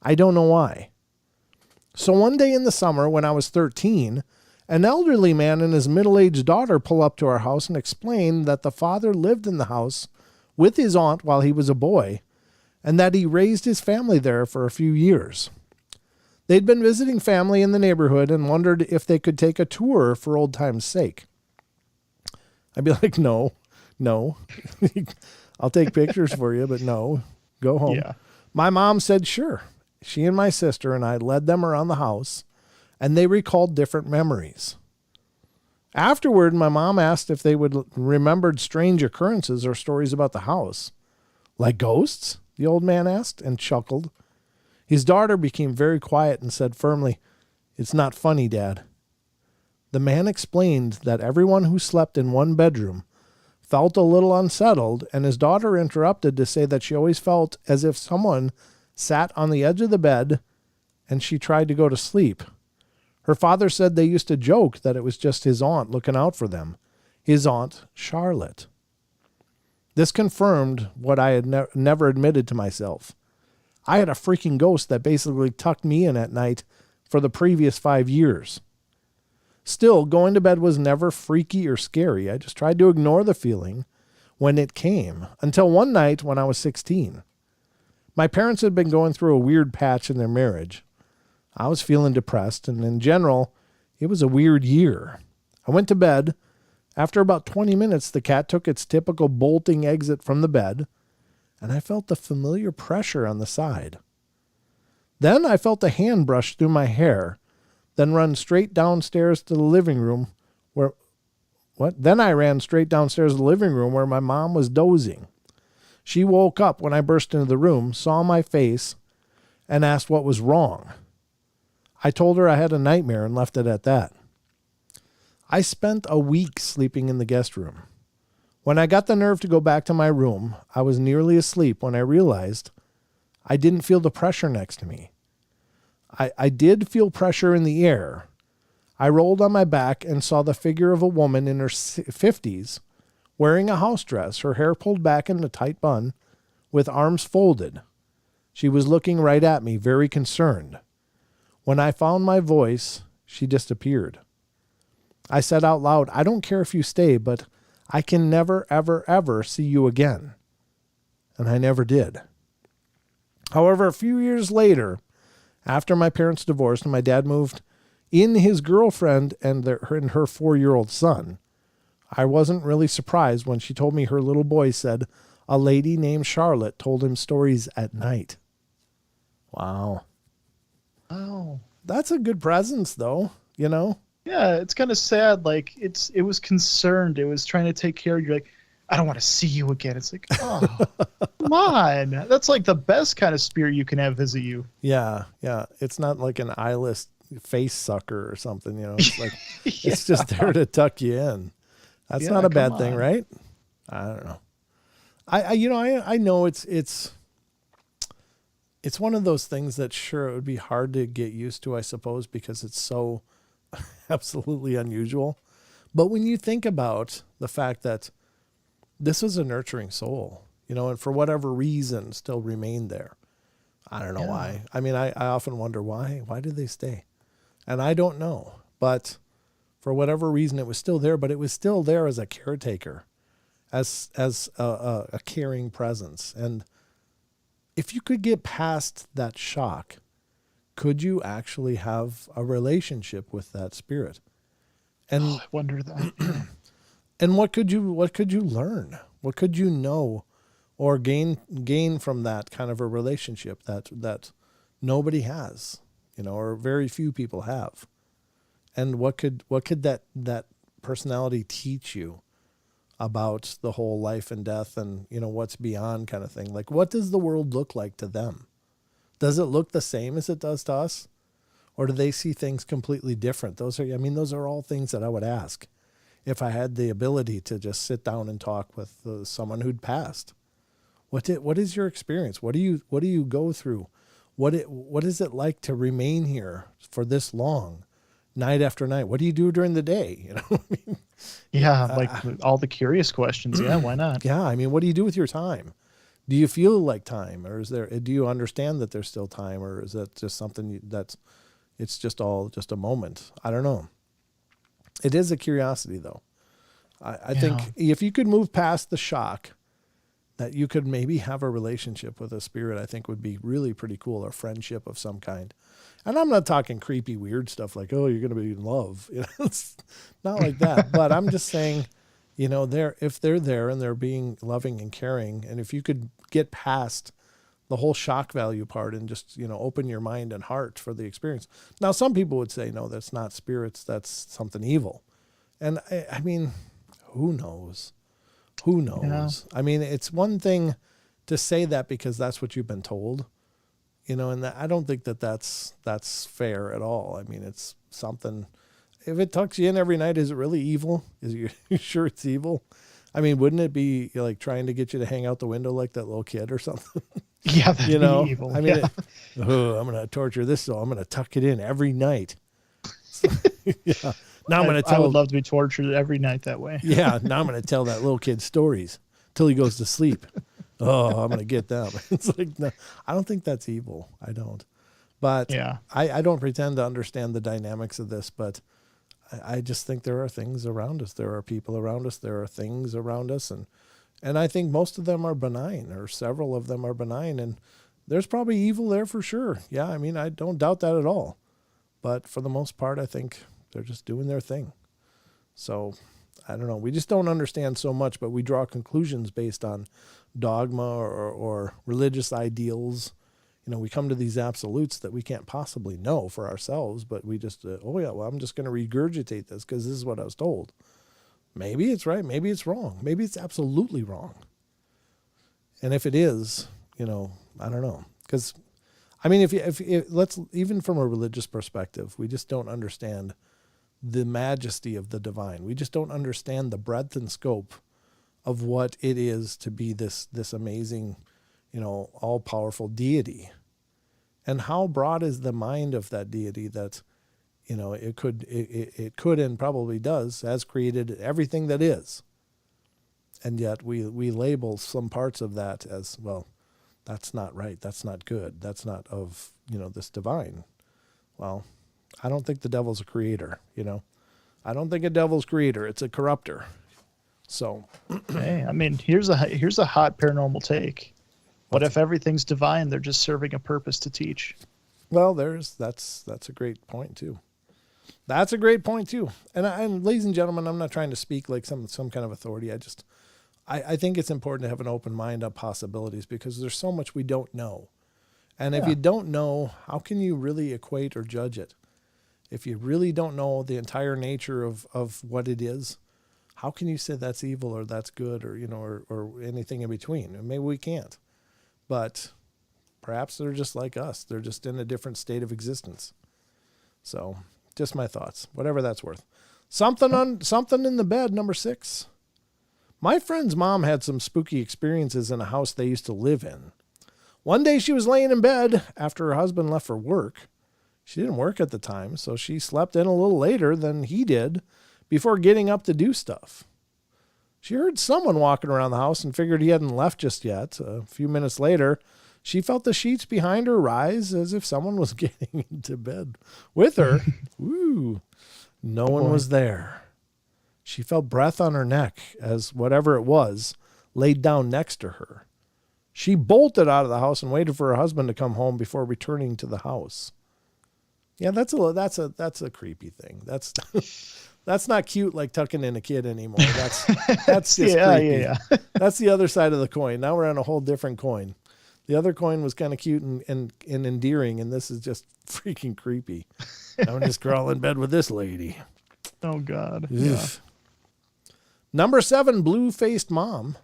I don't know why. So one day in the summer when I was 13, an elderly man and his middle-aged daughter pull up to our house and explain that the father lived in the house with his aunt while he was a boy, and that he raised his family there for a few years. They'd been visiting family in the neighborhood and wondered if they could take a tour for old time's sake. I'd be like, no. I'll take pictures for you, but no, go home. Yeah. My mom said, sure. She and my sister and I led them around the house, and they recalled different memories. Afterward, my mom asked if they would remembered strange occurrences or stories about the house. Like ghosts? The old man asked and chuckled. His daughter became very quiet and said firmly, "It's not funny, Dad." The man explained that everyone who slept in one bedroom felt a little unsettled, and his daughter interrupted to say that she always felt as if someone sat on the edge of the bed and she tried to go to sleep. Her father said they used to joke that it was just his aunt looking out for them, his Aunt Charlotte. This confirmed what I had never admitted to myself. I had a freaking ghost that basically tucked me in at night for the previous 5 years. Still, going to bed was never freaky or scary. I just tried to ignore the feeling when it came, until one night when I was 16. My parents had been going through a weird patch in their marriage. I was feeling depressed, and in general, it was a weird year. I went to bed. After about 20 minutes, the cat took its typical bolting exit from the bed, and I felt the familiar pressure on the side. Then I felt a hand brush through my hair, then run straight downstairs to the living room Then I ran straight downstairs to the living room where my mom was dozing. She woke up when I burst into the room, saw my face, and asked what was wrong. I told her I had a nightmare and left it at that. I spent a week sleeping in the guest room. When I got the nerve to go back to my room, I was nearly asleep when I realized I didn't feel the pressure next to me. I did feel pressure in the air. I rolled on my back and saw the figure of a woman in her 50s, wearing a house dress, her hair pulled back in a tight bun, with arms folded. She was looking right at me, very concerned. When I found my voice, she disappeared. I said out loud, "I don't care if you stay, but I can never, ever, ever see you again." And I never did. However, a few years later, after my parents divorced and my dad moved in his girlfriend and her 4-year-old son, I wasn't really surprised when she told me her little boy said a lady named Charlotte told him stories at night. Wow. Oh. That's a good presence, though, you know? Yeah, it's kind of sad. Like, it was concerned. It was trying to take care of you. Like, I don't want to see you again. It's like, oh, come on. That's like the best kind of spirit you can have visit you. Yeah. It's not like an eyeless face sucker or something, you know? It's like, it's just there to tuck you in. That's not a bad thing, right? I don't know. I know it's it's one of those things that sure it would be hard to get used to, I suppose, because it's so absolutely unusual. But when you think about the fact that this was a nurturing soul, and for whatever reason still remained there. I don't know why. I mean, I often wonder why. Why did they stay? And I don't know. But for whatever reason, it was still there. But it was still there as a caretaker, as a caring presence. And if you could get past that shock, could you actually have a relationship with that spirit? And I wonder that. and what could you learn? What could you know or gain from that kind of a relationship that nobody has, or very few people have? And what could that personality teach you about the whole life and death and, what's beyond kind of thing? Like, what does the world look like to them? Does it look the same as it does to us? Or do they see things completely different? Those are all things that I would ask if I had the ability to just sit down and talk with someone who'd passed. What is your experience? What do you go through? What is it like to remain here for this long, night after night? What do you do during the day? Yeah, like all the curious questions. Yeah, why not? Yeah, I mean, what do you do with your time? Do you feel like time, or do you understand that there's still time, or is that just something it's just a moment? I don't know. It is a curiosity, though. I think if you could move past the shock, that you could maybe have a relationship with a spirit, I think would be really pretty cool, a friendship of some kind. And I'm not talking creepy, weird stuff like, oh, you're going to be in love. It's not like that. But I'm just saying, if they're there and they're being loving and caring, and if you could get past the whole shock value part and just, open your mind and heart for the experience. Now, some people would say, no, that's not spirits. That's something evil. And I mean, who knows? Who knows? Yeah. I mean, it's one thing to say that because that's what you've been told, and I don't think that's fair at all. I mean, it's something, if it tucks you in every night, is it really evil? You sure it's evil? I mean, wouldn't it be like trying to get you to hang out the window like that little kid or something? Yeah, that'd be evil. I mean, I'm going to torture this soul. I'm going to tuck it in every night. Yeah. Now I'm going to tell. I would love to be tortured every night that way. Yeah. Now I'm going to tell that little kid stories till he goes to sleep. Oh, I'm going to get them. It's like, no, I don't think that's evil. I don't. But yeah. I don't pretend to understand the dynamics of this, but I just think there are things around us. There are people around us. There are things around us. And I think most of them are benign, or several of them are benign. And there's probably evil there for sure. Yeah, I mean, I don't doubt that at all. But for the most part, I think they're just doing their thing. So, I don't know. We just don't understand so much, but we draw conclusions based on dogma or religious ideals. We come to these absolutes that we can't possibly know for ourselves, but we just, I'm just going to regurgitate this because this is what I was told. Maybe it's right. Maybe it's wrong. Maybe it's absolutely wrong. And if it is, I don't know. Because, I mean, if let's, even from a religious perspective, we just don't understand the majesty of the divine. We just don't understand the breadth and scope of what it is to be this amazing, all-powerful deity. And how broad is the mind of that deity that, it could and probably does, has created everything that is. And yet we label some parts of that as, well, that's not right. That's not good. That's not of, this divine. Well, I don't think the devil's a creator, I don't think a devil's creator. It's a corrupter. So, hey, I mean, here's a hot paranormal take. What if everything's divine? They're just serving a purpose to teach. Well, that's a great point too. That's a great point too. And ladies and gentlemen, I'm not trying to speak like some kind of authority. I think it's important to have an open mind on possibilities because there's so much we don't know. And if you don't know, how can you really equate or judge it? If you really don't know the entire nature of what it is, how can you say that's evil or that's good or anything in between? And maybe we can't. But perhaps they're just like us. They're just in a different state of existence. So, just my thoughts, whatever that's worth. Something in the bed, number 6. My friend's mom had some spooky experiences in a house they used to live in. One day she was laying in bed after her husband left for work. She didn't work at the time, so she slept in a little later than he did before getting up to do stuff. She heard someone walking around the house and figured he hadn't left just yet. A few minutes later, she felt the sheets behind her rise as if someone was getting into bed with her. Woo! No one was there. She felt breath on her neck as whatever it was laid down next to her. She bolted out of the house and waited for her husband to come home before returning to the house. Yeah, that's a creepy thing. That's not cute like tucking in a kid anymore. That's just creepy. Yeah. That's the other side of the coin. Now we're on a whole different coin. The other coin was kind of cute and endearing, and this is just freaking creepy. I'm just crawl in bed with this lady. Oh God. Yeah. Number 7, blue-faced mom.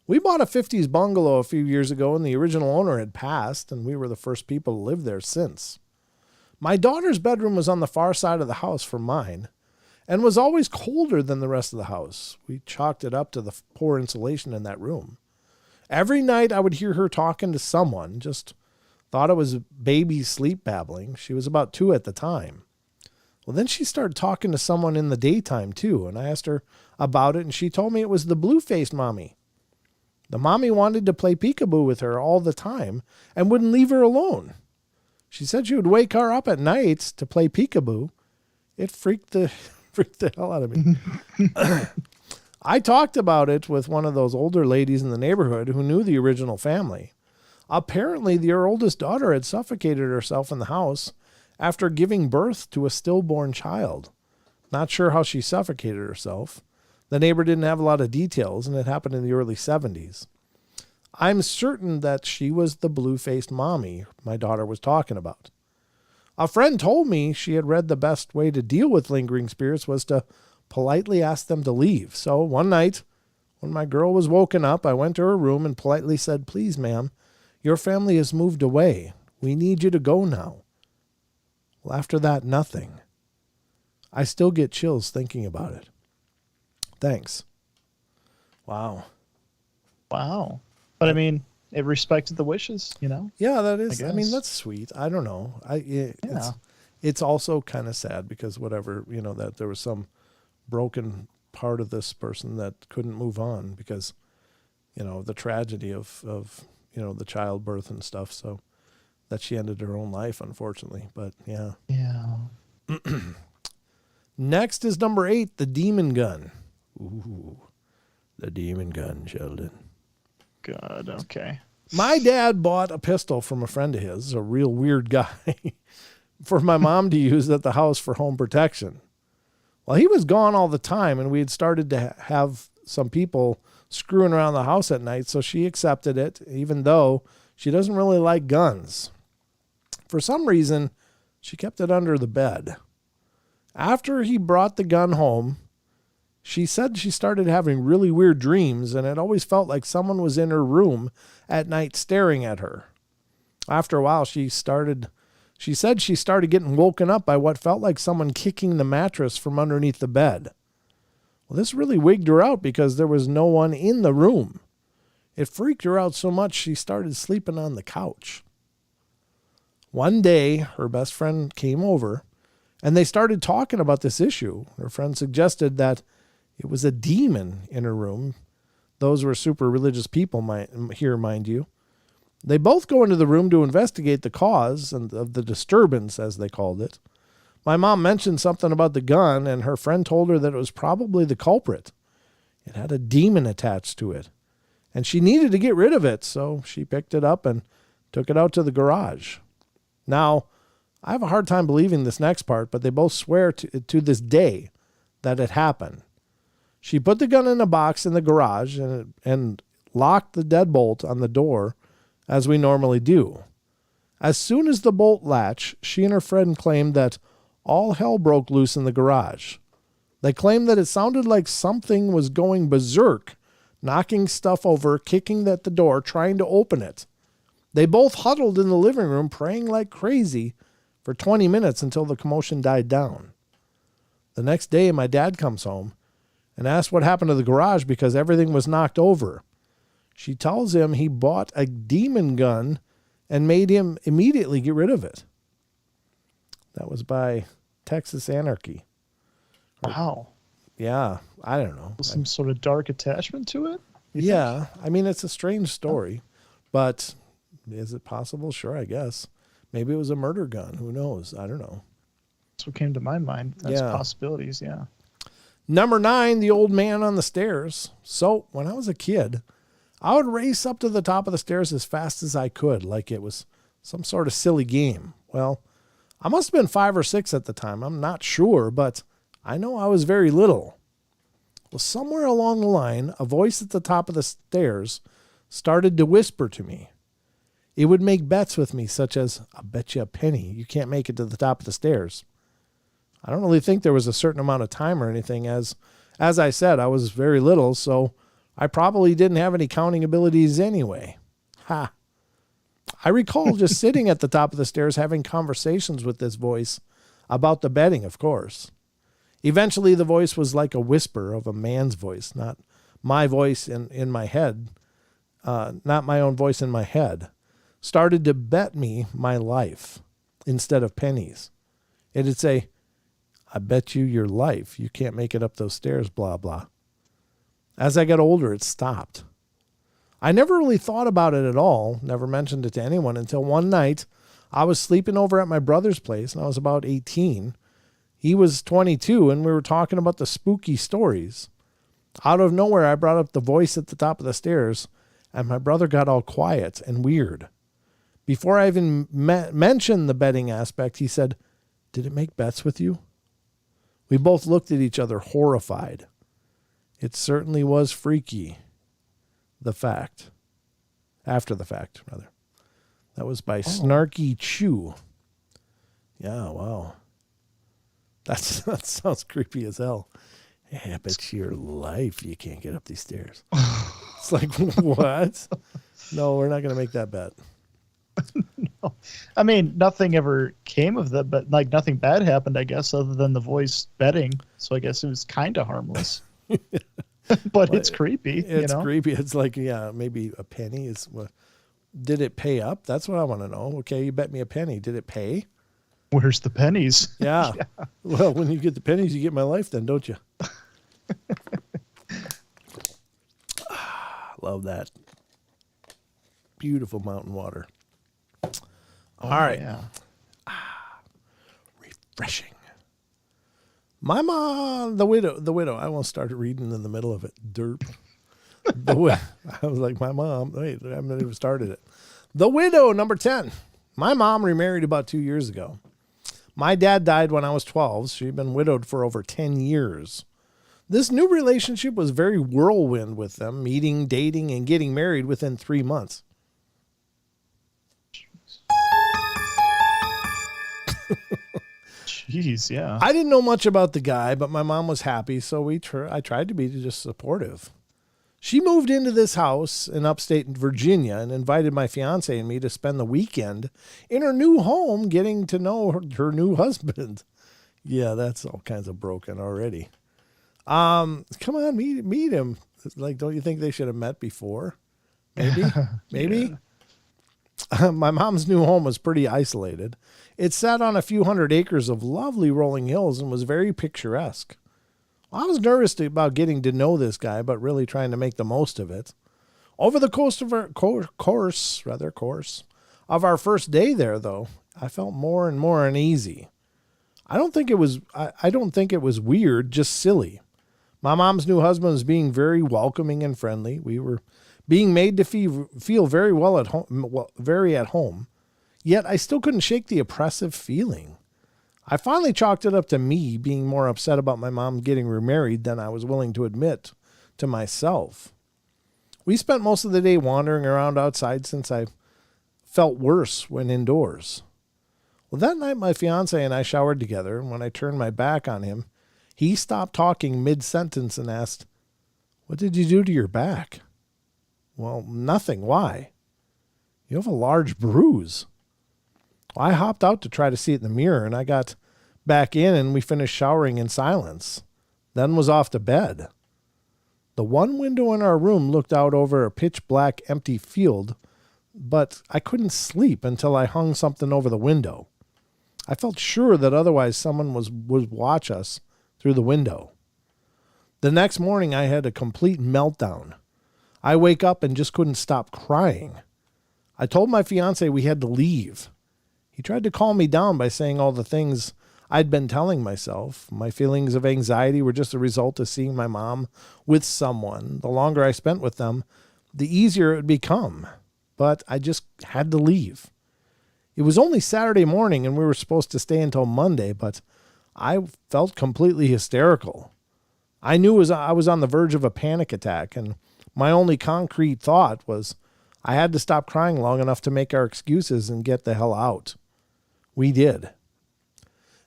We bought a 50s bungalow a few years ago, and the original owner had passed, and we were the first people to live there since. My daughter's bedroom was on the far side of the house from mine and was always colder than the rest of the house. We chalked it up to the poor insulation in that room. Every night I would hear her talking to someone, just thought it was baby sleep babbling. She was about 2 at the time. Well, then she started talking to someone in the daytime too, and I asked her about it, and she told me it was the blue-faced mommy. The mommy wanted to play peekaboo with her all the time and wouldn't leave her alone. She said she would wake her up at nights to play peekaboo. It freaked the hell out of me. I talked about it with one of those older ladies in the neighborhood who knew the original family. Apparently, their oldest daughter had suffocated herself in the house after giving birth to a stillborn child. Not sure how she suffocated herself. The neighbor didn't have a lot of details, and it happened in the early 70s. I'm certain that she was the blue-faced mommy my daughter was talking about. A friend told me she had read the best way to deal with lingering spirits was to politely ask them to leave. So one night, when my girl was woken up, I went to her room and politely said, "Please, ma'am, your family has moved away. We need you to go now." Well, after that, nothing. I still get chills thinking about it. Thanks. Wow. But I mean, it respected the wishes, you know? Yeah, that is. I mean, that's sweet. I don't know. It's also kind of sad because whatever, that there was some broken part of this person that couldn't move on because, the tragedy of the childbirth and stuff. So that she ended her own life, unfortunately. But yeah. Yeah. Next is number 8, the demon gun. Ooh, the demon gun, Sheldon. God, okay. My dad bought a pistol from a friend of his, a real weird guy, for my mom to use at the house for home protection. Well, he was gone all the time, and we had started to have some people screwing around the house at night, so she accepted it, even though she doesn't really like guns. For some reason, she kept it under the bed. After he brought the gun home, she said she started having really weird dreams, and it always felt like someone was in her room at night staring at her. After a while, she said she started getting woken up by what felt like someone kicking the mattress from underneath the bed. Well, this really wigged her out because there was no one in the room. It freaked her out so much she started sleeping on the couch. One day, her best friend came over, and they started talking about this issue. Her friend suggested that it was a demon in her room. Those were super religious people here, mind you. They both go into the room to investigate the cause of the disturbance, as they called it. My mom mentioned something about the gun, and her friend told her that it was probably the culprit. It had a demon attached to it, and she needed to get rid of it, so she picked it up and took it out to the garage. Now, I have a hard time believing this next part, but they both swear to this day that it happened. She put the gun in a box in the garage and locked the deadbolt on the door as we normally do. As soon as the bolt latched, she and her friend claimed that all hell broke loose in the garage. They claimed that it sounded like something was going berserk, knocking stuff over, kicking at the door, trying to open it. They both huddled in the living room praying like crazy for 20 minutes until the commotion died down. The next day, my dad comes home and asked what happened to the garage because everything was knocked over. She tells him he bought a demon gun and made him immediately get rid of it. That was by Texas Anarchy. Wow. Yeah, I don't know. Some sort of dark attachment to it? Yeah, I mean, it's a strange story, but is it possible? Sure, I guess. Maybe it was a murder gun. Who knows? I don't know. That's what came to my mind. That's possibilities, yeah. Number 9, the old man on the stairs. So when I was a kid, I would race up to the top of the stairs as fast as I could, like it was some sort of silly game. Well, I must have been 5 or 6 at the time. I'm not sure, but I know I was very little. Well, somewhere along the line, a voice at the top of the stairs started to whisper to me. It would make bets with me, such as, I'll bet you a penny you can't make it to the top of the stairs. I don't really think there was a certain amount of time or anything. As I said, I was very little, so I probably didn't have any counting abilities anyway. Ha! I recall just sitting at the top of the stairs having conversations with this voice about the betting, of course. Eventually, the voice was like a whisper of a man's voice, not my voice in my head, not my own voice in my head, started to bet me my life instead of pennies. It'd say, I bet you your life. You can't make it up those stairs, blah, blah. As I got older, it stopped. I never really thought about it at all, never mentioned it to anyone until one night I was sleeping over at my brother's place and I was about 18. He was 22 and we were talking about the spooky stories. Out of nowhere, I brought up the voice at the top of the stairs and my brother got all quiet and weird. Before I even mentioned the betting aspect, he said, did it make bets with you? We both looked at each other horrified. It certainly was freaky. After the fact, rather. That was by Snarky Chew. Yeah, wow. That sounds creepy as hell. Hey, I bet your life you can't get up these stairs. It's like, what? No, we're not going to make that bet. No. I mean, nothing ever came of that, but like nothing bad happened, I guess, other than the voice betting. So I guess it was kind of harmless. But it's creepy. It's creepy. It's like, yeah, maybe a penny is what. Did it pay up? That's what I want to know. Okay, you bet me a penny. Did it pay? Where's the pennies? Yeah. Yeah. Well, when you get the pennies, you get my life then, don't you? Love that. Beautiful mountain water. All right. Yeah. Refreshing. My mom, the widow, I won't start reading in the middle of it. Derp. I was like, my mom, wait, I haven't even started it. The Widow, number 10. My mom remarried about 2 years ago. My dad died when I was 12. She'd been widowed for over 10 years. This new relationship was very whirlwind with them, meeting, dating, and getting married within 3 months. Jeez, yeah. I didn't know much about the guy, but my mom was happy, so I tried to be just supportive. She moved into this house in upstate Virginia and invited my fiance and me to spend the weekend in her new home getting to know her new husband. Yeah, that's all kinds of broken already. Come on, meet him. Like, don't you think they should have met before? Maybe. Yeah. My mom's new home was pretty isolated. It sat on a few hundred acres of lovely rolling hills and was very picturesque. I was nervous about getting to know this guy, but really trying to make the most of it. Over the course of our first day there, though, I felt more and more uneasy. I don't think it was weird, just silly. My mom's new husband was being very welcoming and friendly. We were being made to feel very well at home, very at home. Yet I still couldn't shake the oppressive feeling. I finally chalked it up to me being more upset about my mom getting remarried than I was willing to admit to myself. We spent most of the day wandering around outside since I felt worse when indoors. Well, that night my fiance and I showered together, and when I turned my back on him, he stopped talking mid-sentence and asked, "What did you do to your back?" "Well, nothing. Why?" "You have a large bruise." I hopped out to try to see it in the mirror, and I got back in and we finished showering in silence. Then was off to bed. The one window in our room looked out over a pitch black empty field, but I couldn't sleep until I hung something over the window. I felt sure that otherwise someone would watch us through the window. The next morning I had a complete meltdown. I wake up and just couldn't stop crying. I told my fiance we had to leave. He tried to calm me down by saying all the things I'd been telling myself. My feelings of anxiety were just a result of seeing my mom with someone. The longer I spent with them, the easier it would become. But I just had to leave. It was only Saturday morning and we were supposed to stay until Monday, but I felt completely hysterical. I knew I was on the verge of a panic attack, and my only concrete thought was I had to stop crying long enough to make our excuses and get the hell out. We did.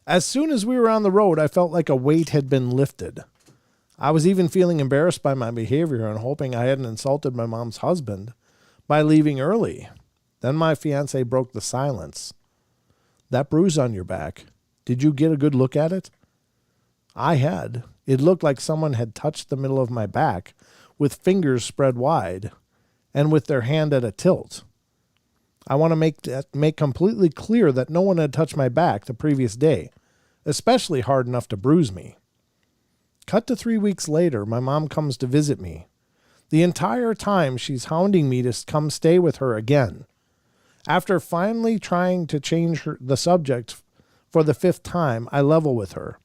As soon as we were on the road, I felt like a weight had been lifted. I was even feeling embarrassed by my behavior and hoping I hadn't insulted my mom's husband by leaving early. Then my fiance broke the silence. That bruise on your back, did you get a good look at it? I had. It looked like someone had touched the middle of my back with fingers spread wide and with their hand at a tilt. I want to make completely clear that no one had touched my back the previous day, especially hard enough to bruise me. Cut to 3 weeks later, my mom comes to visit me. The entire time she's hounding me to come stay with her again. After finally trying to change the subject for the 5th time, I level with her.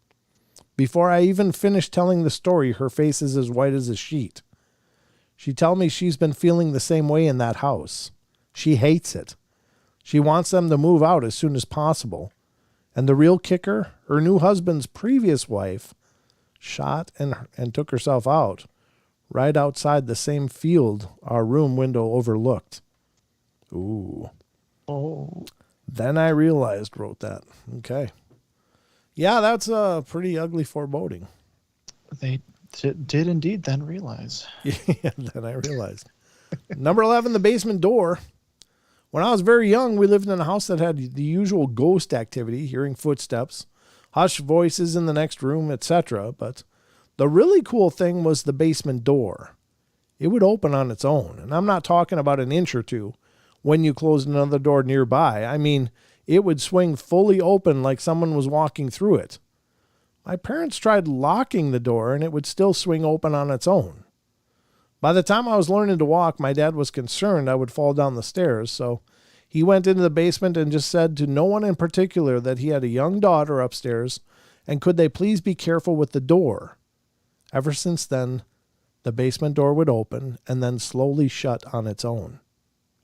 Before I even finish telling the story, her face is as white as a sheet. She tells me she's been feeling the same way in that house. She hates it. She wants them to move out as soon as possible. And the real kicker, her new husband's previous wife shot and took herself out right outside the same field our room window overlooked. Ooh. Oh. Then I realized, wrote that. Okay. Yeah, that's a pretty ugly foreboding. They did indeed then realize. Yeah, then I realized. Number 11, the basement door. When I was very young, we lived in a house that had the usual ghost activity, hearing footsteps, hushed voices in the next room, etc. But the really cool thing was the basement door. It would open on its own, and I'm not talking about an inch or two when you closed another door nearby. I mean, it would swing fully open like someone was walking through it. My parents tried locking the door, and it would still swing open on its own. By the time I was learning to walk, my dad was concerned I would fall down the stairs, so he went into the basement and just said to no one in particular that he had a young daughter upstairs, and could they please be careful with the door. Ever since then, the basement door would open and then slowly shut on its own.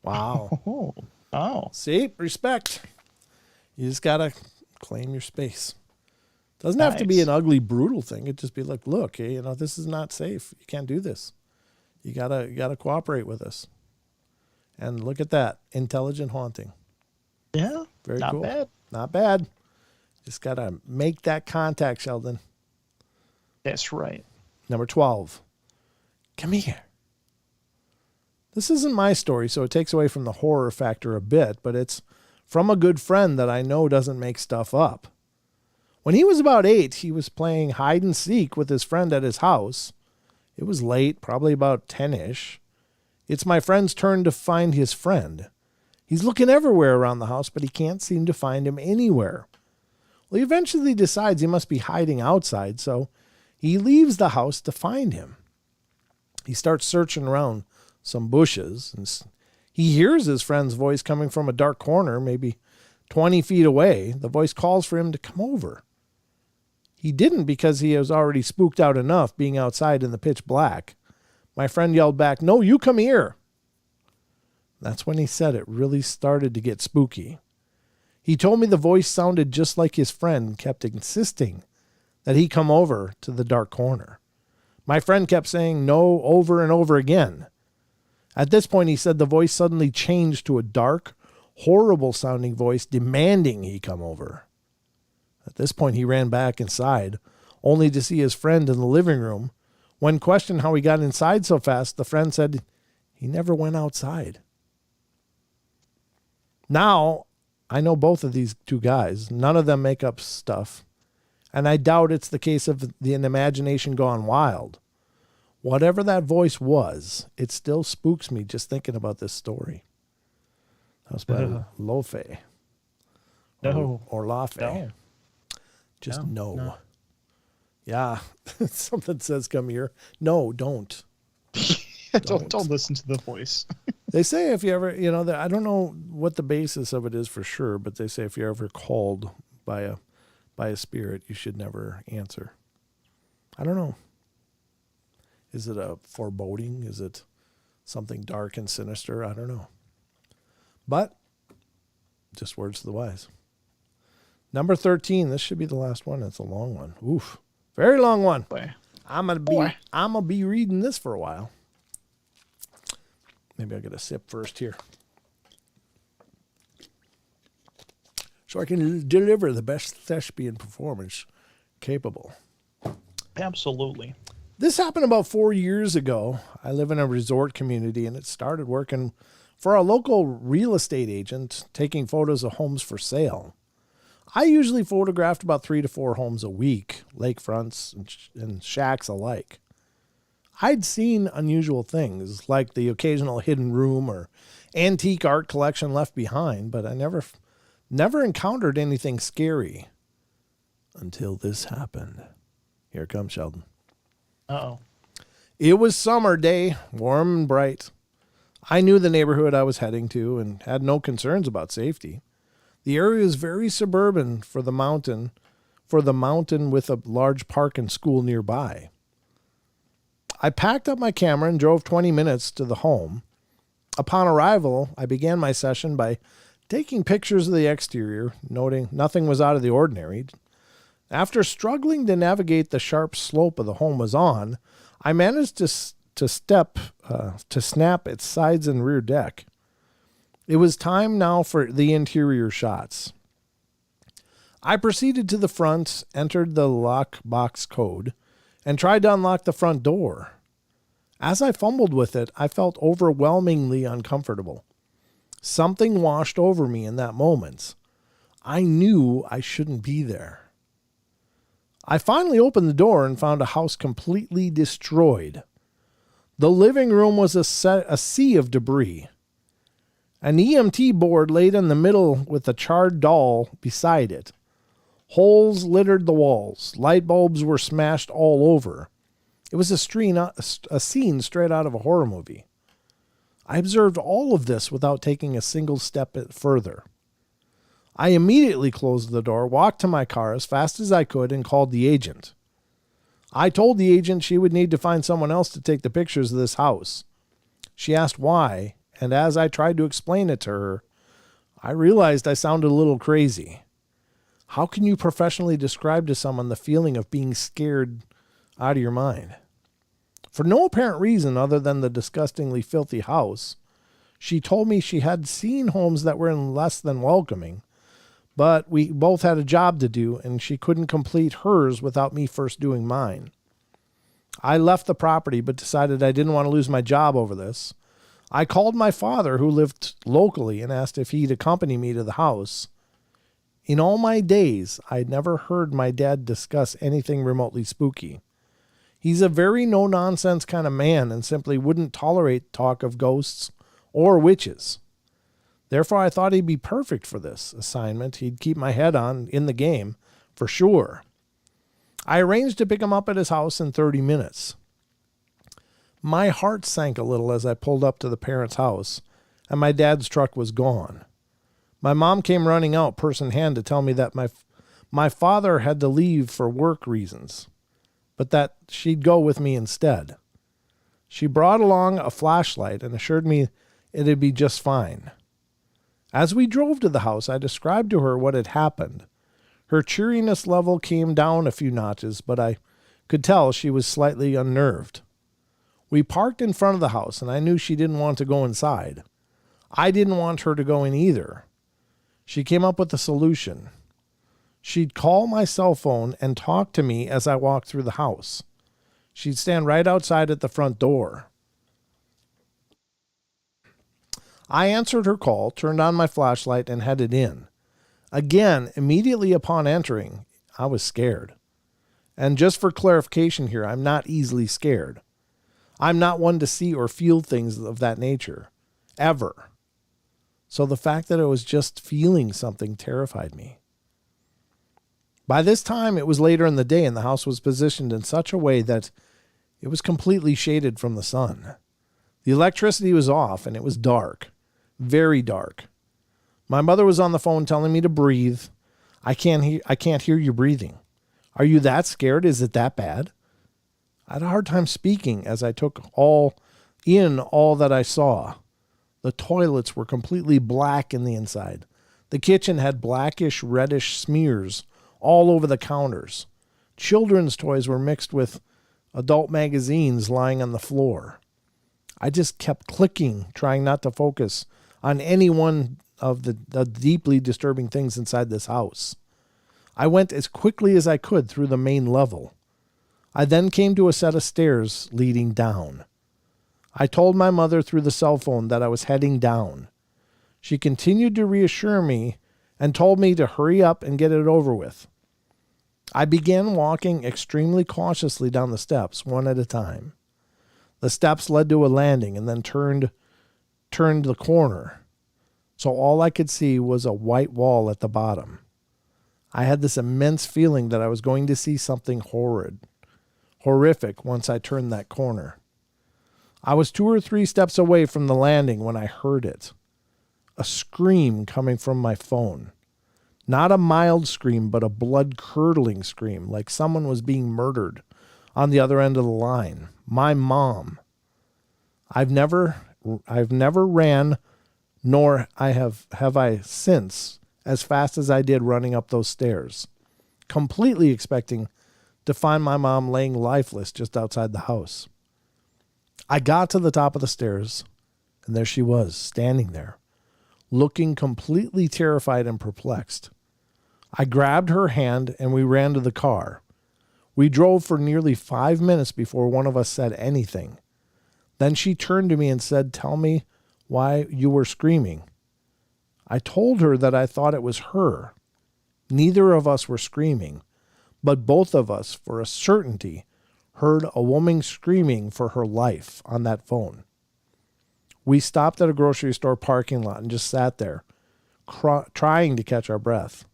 Wow. Oh. See? Respect. You just got to claim your space. Doesn't have to be an ugly, brutal thing. It'd just be like, look, hey, this is not safe. You can't do this. You gotta cooperate with us. And look at that. Intelligent haunting. Yeah. Very not cool. Bad. Not bad. Just gotta make that contact, Sheldon. That's right. Number 12. Come here. This isn't my story, so it takes away from the horror factor a bit, but it's from a good friend that I know doesn't make stuff up. When he was about 8, he was playing hide and seek with his friend at his house. It was late, probably about 10-ish. It's my friend's turn to find his friend. He's looking everywhere around the house, but he can't seem to find him anywhere. Well, he eventually decides he must be hiding outside, so he leaves the house to find him. He starts searching around some bushes, and he hears his friend's voice coming from a dark corner, maybe 20 feet away. The voice calls for him to come over. He didn't because he was already spooked out enough being outside in the pitch black. My friend yelled back, "No, you come here." That's when he said it really started to get spooky. He told me the voice sounded just like his friend, kept insisting that he come over to the dark corner. My friend kept saying no over and over again. At this point, he said the voice suddenly changed to a dark, horrible sounding voice demanding he come over. At this point, he ran back inside, only to see his friend in the living room. When questioned how he got inside so fast, the friend said he never went outside. Now, I know both of these two guys. None of them make up stuff. And I doubt it's the case of an imagination gone wild. Whatever that voice was, it still spooks me just thinking about this story. That was by Lofe. No. Or Lafe. No. Just No. no. Yeah. Something says come here. No, don't. Don't listen to the voice. They say if you ever, I don't know what the basis of it is for sure, but they say if you're ever called by a spirit, you should never answer. I don't know. Is it a foreboding? Is it something dark and sinister? I don't know. But just words to the wise. Number 13. This should be the last one. It's a long one. Oof. Very long one. Boy. I'm gonna be reading this for a while. Maybe I'll get a sip first here, so I can deliver the best thespian performance capable. Absolutely. This happened about 4 years ago. I live in a resort community, and it started working for a local real estate agent, taking photos of homes for sale. I usually photographed about 3 to 4 homes a week, lakefronts and shacks alike. I'd seen unusual things, like the occasional hidden room or antique art collection left behind, but I never encountered anything scary until this happened. Here it comes, Sheldon. Uh-oh. It was summer day, warm and bright. I knew the neighborhood I was heading to and had no concerns about safety. The area is very suburban for the mountain with a large park and school nearby. I packed up my camera and drove 20 minutes to the home. Upon arrival, I began my session by taking pictures of the exterior, noting nothing was out of the ordinary. After struggling to navigate the sharp slope of the home was on, I managed to snap its sides and rear deck. It was time now for the interior shots. I proceeded to the front, entered the lockbox code, and tried to unlock the front door. As I fumbled with it, I felt overwhelmingly uncomfortable. Something washed over me in that moment. I knew I shouldn't be there. I finally opened the door and found a house completely destroyed. The living room was a sea of debris. An EMT board laid in the middle with a charred doll beside it. Holes littered the walls. Light bulbs were smashed all over. It was a scene straight out of a horror movie. I observed all of this without taking a single step further. I immediately closed the door, walked to my car as fast as I could, and called the agent. I told the agent she would need to find someone else to take the pictures of this house. She asked why, and as I tried to explain it to her, I realized I sounded a little crazy. How can you professionally describe to someone the feeling of being scared out of your mind? For no apparent reason other than the disgustingly filthy house, she told me she had seen homes that were less than welcoming, but we both had a job to do, and she couldn't complete hers without me first doing mine. I left the property, but decided I didn't want to lose my job over this. I called my father, who lived locally, and asked if he'd accompany me to the house. In all my days, I'd never heard my dad discuss anything remotely spooky. He's a very no-nonsense kind of man and simply wouldn't tolerate talk of ghosts or witches. Therefore, I thought he'd be perfect for this assignment. He'd keep my head on in the game, for sure. I arranged to pick him up at his house in 30 minutes. My heart sank a little as I pulled up to the parents' house, and my dad's truck was gone. My mom came running out, purse in hand, to tell me that my father had to leave for work reasons, but that she'd go with me instead. She brought along a flashlight and assured me it'd be just fine. As we drove to the house, I described to her what had happened. Her cheeriness level came down a few notches, but I could tell she was slightly unnerved. We parked in front of the house, and I knew she didn't want to go inside. I didn't want her to go in either. She came up with a solution. She'd call my cell phone and talk to me as I walked through the house. She'd stand right outside at the front door. I answered her call, turned on my flashlight, and headed in. Again, immediately upon entering, I was scared. And just for clarification here, I'm not easily scared. I'm not one to see or feel things of that nature, ever. So the fact that I was just feeling something terrified me. By this time, it was later in the day, and the house was positioned in such a way that it was completely shaded from the sun. The electricity was off, and it was dark, very dark. My mother was on the phone telling me to breathe. I can't hear you breathing. Are you that scared? Is it that bad? I had a hard time speaking as I took all that I saw. The toilets were completely black in the inside. The kitchen had blackish, reddish smears all over the counters. Children's toys were mixed with adult magazines lying on the floor. I just kept clicking, trying not to focus on any one of the deeply disturbing things inside this house. I went as quickly as I could through the main level. I then came to a set of stairs leading down. I told my mother through the cell phone that I was heading down. She continued to reassure me and told me to hurry up and get it over with. I began walking extremely cautiously down the steps, one at a time. The steps led to a landing and then turned the corner. So all I could see was a white wall at the bottom. I had this immense feeling that I was going to see something horrific once I turned that corner. I was 2 or 3 steps away from the landing when I heard it. A scream coming from my phone. Not a mild scream, but a blood-curdling scream, like someone was being murdered on the other end of the line. My mom. I've never ran, nor have I since, as fast as I did running up those stairs, completely expecting to find my mom laying lifeless just outside the house. I got to the top of the stairs, and there she was, standing there, looking completely terrified and perplexed. I grabbed her hand, and we ran to the car. We drove for nearly 5 minutes before one of us said anything. Then she turned to me and said, "Tell me why you were screaming." I told her that I thought it was her. Neither of us were screaming, but both of us, for a certainty, heard a woman screaming for her life on that phone. We stopped at a grocery store parking lot and just sat there, trying to catch our breath.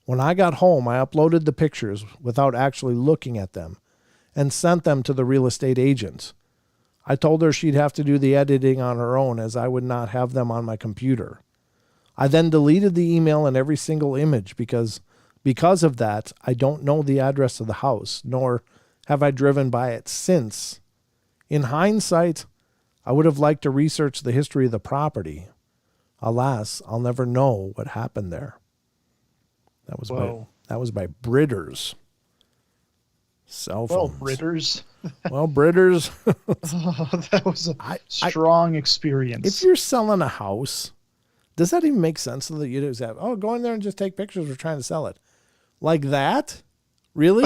When I got home, I uploaded the pictures without actually looking at them and sent them to the real estate agent. I told her she'd have to do the editing on her own, as I would not have them on my computer. I then deleted the email and every single image because of that, I don't know the address of the house, nor have I driven by it since. In hindsight, I would have liked to research the history of the property. Alas, I'll never know what happened there. That was by Britters. Cell phones. Britters. Well, Britters. That was a strong experience. If you're selling a house, does that even make sense that you just have, go in there and just take pictures, we're trying to sell it? Like that? Really?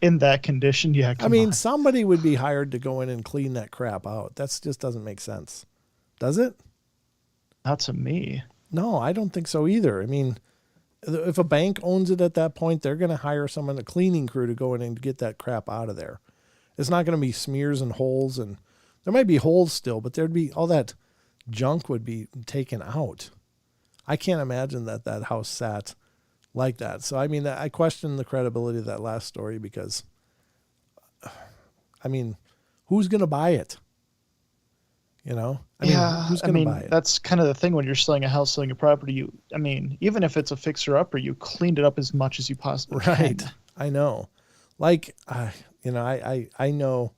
In that condition, yeah. I mean, somebody would be hired to go in and clean that crap out. That just doesn't make sense. Does it? Not to me. No, I don't think so either. I mean, if a bank owns it at that point, they're going to hire someone, a cleaning crew, to go in and get that crap out of there. It's not going to be smears and holes, and there might be holes still, but there'd be all that junk would be taken out. I can't imagine that house sat like that. So, I mean, I question the credibility of that last story because, I mean, who's going to buy it? You know? Who's going to buy it? That's kind of the thing when you're selling a house, selling a property. Even if it's a fixer-upper, you cleaned it up as much as you possibly can. Right. I know. Like, I know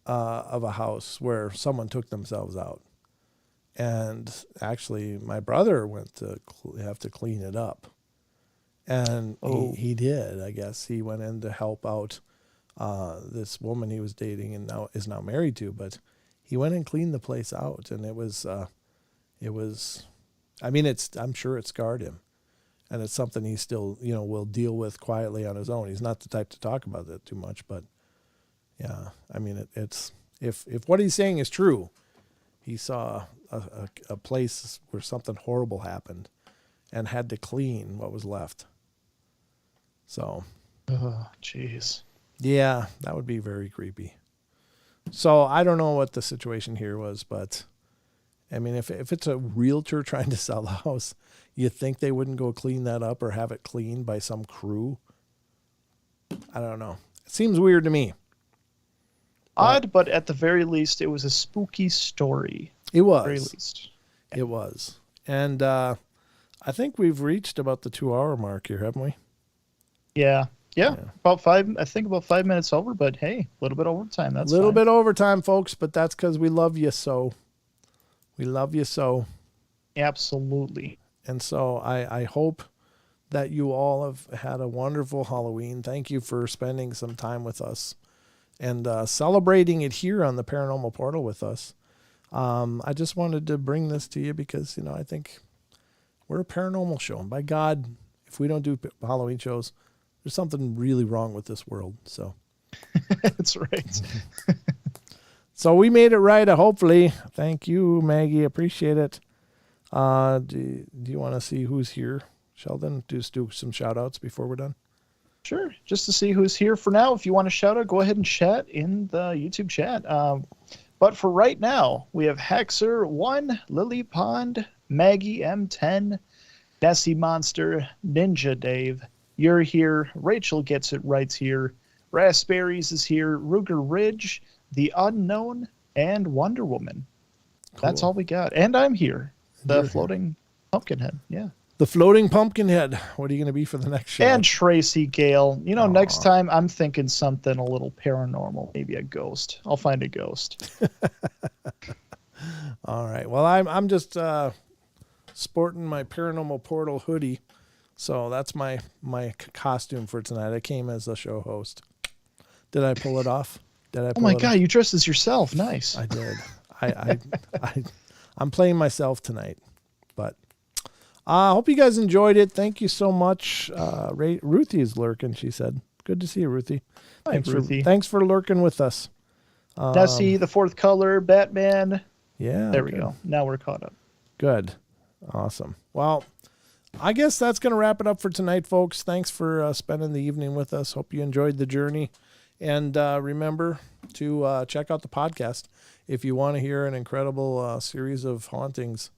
of a house where someone took themselves out. And actually, my brother went to have to clean it up. And he did, I guess. He went in to help out this woman he was dating and is now married to. But he went and cleaned the place out. And it was, I'm sure it scarred him. And it's something he still, will deal with quietly on his own. He's not the type to talk about it too much. But, yeah, I mean, it's if what he's saying is true, he saw a place where something horrible happened and had to clean what was left. So. Oh, jeez. Yeah, that would be very creepy. So I don't know what the situation here was, but I mean, if it's a realtor trying to sell the house, you think they wouldn't go clean that up or have it cleaned by some crew? I don't know. It seems weird to me. Odd, but at the very least, it was a spooky story. It was. Very least. It was. And I think we've reached about the 2-hour mark here, haven't we? Yeah. About 5 minutes over, but hey, a little bit overtime. That's a little fine. bit overtime, folks, but that's because we love you so. We love you so. Absolutely. And so I hope that you all have had a wonderful Halloween. Thank you for spending some time with us and celebrating it here on the Paranormal Portal with us. I just wanted to bring this to you because, I think we're a paranormal show. And by God, if we don't do Halloween shows, there's something really wrong with this world. So that's right. So we made it right, hopefully. Thank you, Maggie. Appreciate it. Do you want to see who's here, Sheldon? Just do some shout-outs before we're done. Sure. Just to see who's here for now. If you want to shout out, go ahead and chat in the YouTube chat. But for right now, we have Hexer1, Lily Pond, Maggie M10, Nessie Monster, Ninja Dave. You're here. Rachel Gets It Right's here. Raspberries is here. Ruger Ridge, The Unknown, and Wonder Woman. Cool. That's all we got. And I'm here. The floating pumpkin head. Yeah. The floating pumpkin head. What are you going to be for the next show? And Tracy Gale. Next time I'm thinking something a little paranormal. Maybe a ghost. I'll find a ghost. All right. Well, I'm just sporting my Paranormal Portal hoodie. So that's my costume for tonight. I came as a show host. Did I pull it off? Oh my God, you dressed as yourself. Nice. I did. I'm playing myself tonight. But I hope you guys enjoyed it. Thank you so much. Ruthie is lurking, she said. Good to see you, Ruthie. Hi, Ruthie. Thanks for lurking with us. Nessie, the Fourth Color, Batman. Yeah. There we go. Now we're caught up. Good. Awesome. Well, I guess that's going to wrap it up for tonight, folks. Thanks for spending the evening with us. Hope you enjoyed the journey. And remember to check out the podcast if you want to hear an incredible series of hauntings.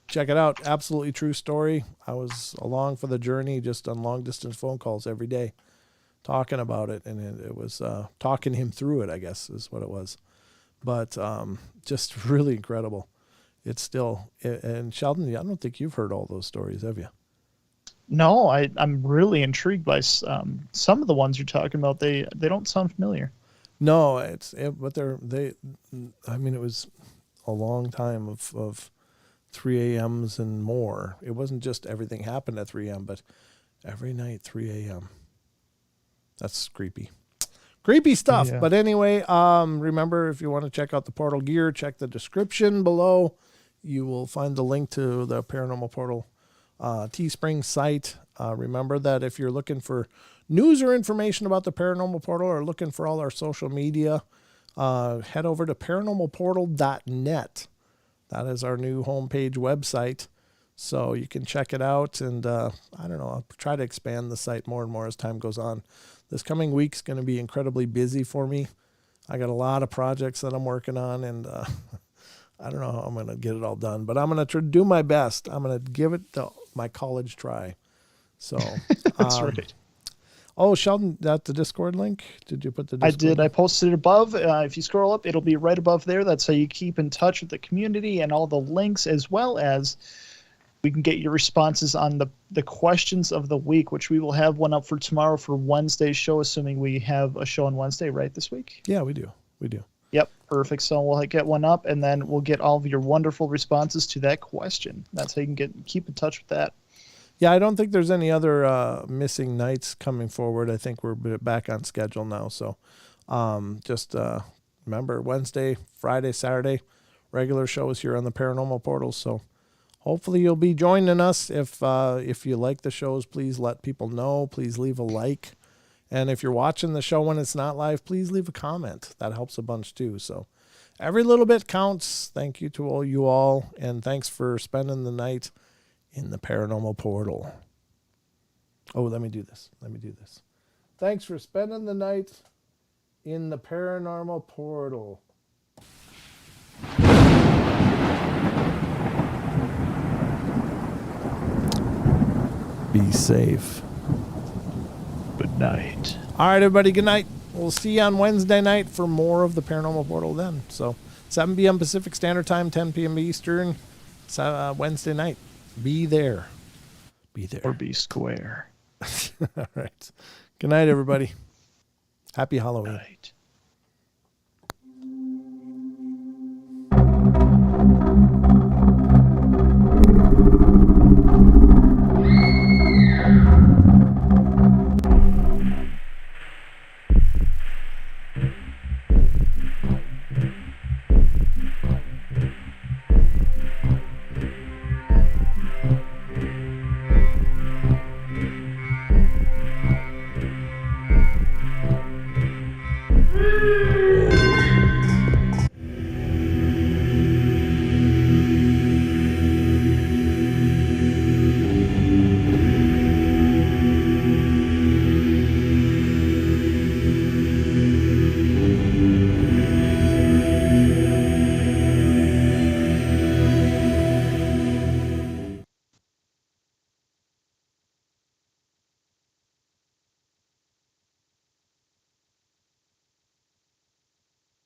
Check it out. Absolutely true story. I was along for the journey, just on long-distance phone calls every day, talking about it. And it was talking him through it, I guess, is what it was. But just really incredible. It's still, and Sheldon, I don't think you've heard all those stories, have you? No, I'm really intrigued by some of the ones you're talking about. They don't sound familiar. No, but it was a long time of 3 a.m.s and more. It wasn't just everything happened at 3 a.m., but every night 3 a.m. That's creepy. Creepy stuff. Yeah. But anyway, remember, if you want to check out the Portal gear, check the description below. You will find the link to the Paranormal Portal Teespring site. Remember that if you're looking for news or information about the Paranormal Portal or looking for all our social media, head over to paranormalportal.net. That is our new homepage website. So you can check it out. And I don't know, I'll try to expand the site more and more as time goes on. This coming week's going to be incredibly busy for me. I got a lot of projects that I'm working on, and I don't know how I'm going to get it all done, but I'm going to do my best. I'm going to give it my college try. So that's right. Oh, Sheldon, that the Discord link? Did you put the Discord I did. I posted it above. If you scroll up, it'll be right above there. That's how you keep in touch with the community and all the links, as well as we can get your responses on the questions of the week, which we will have one up for tomorrow for Wednesday's show, assuming we have a show on Wednesday, right, this week? Yeah, we do. Yep, perfect. So we'll get one up, and then we'll get all of your wonderful responses to that question. That's how you can keep in touch with that. Yeah, I don't think there's any other missing nights coming forward. I think we're back on schedule now. So just remember, Wednesday, Friday, Saturday, regular shows here on the Paranormal Portal. So hopefully you'll be joining us. If you like the shows, please let people know. Please leave a like. And if you're watching the show when it's not live, please leave a comment. That helps a bunch too. So every little bit counts. Thank you to all you all. And thanks for spending the night in the Paranormal Portal. Oh, let me do this. Thanks for spending the night in the paranormal portal. Be safe. Good night. All right, everybody, good night. We'll see you on Wednesday night for more of the Paranormal Portal then. So 7 p.m. Pacific Standard Time, 10 p.m. Eastern. It's Wednesday night. Be there. Be there. Or be square. All right. Good night, everybody. Happy Halloween. Night.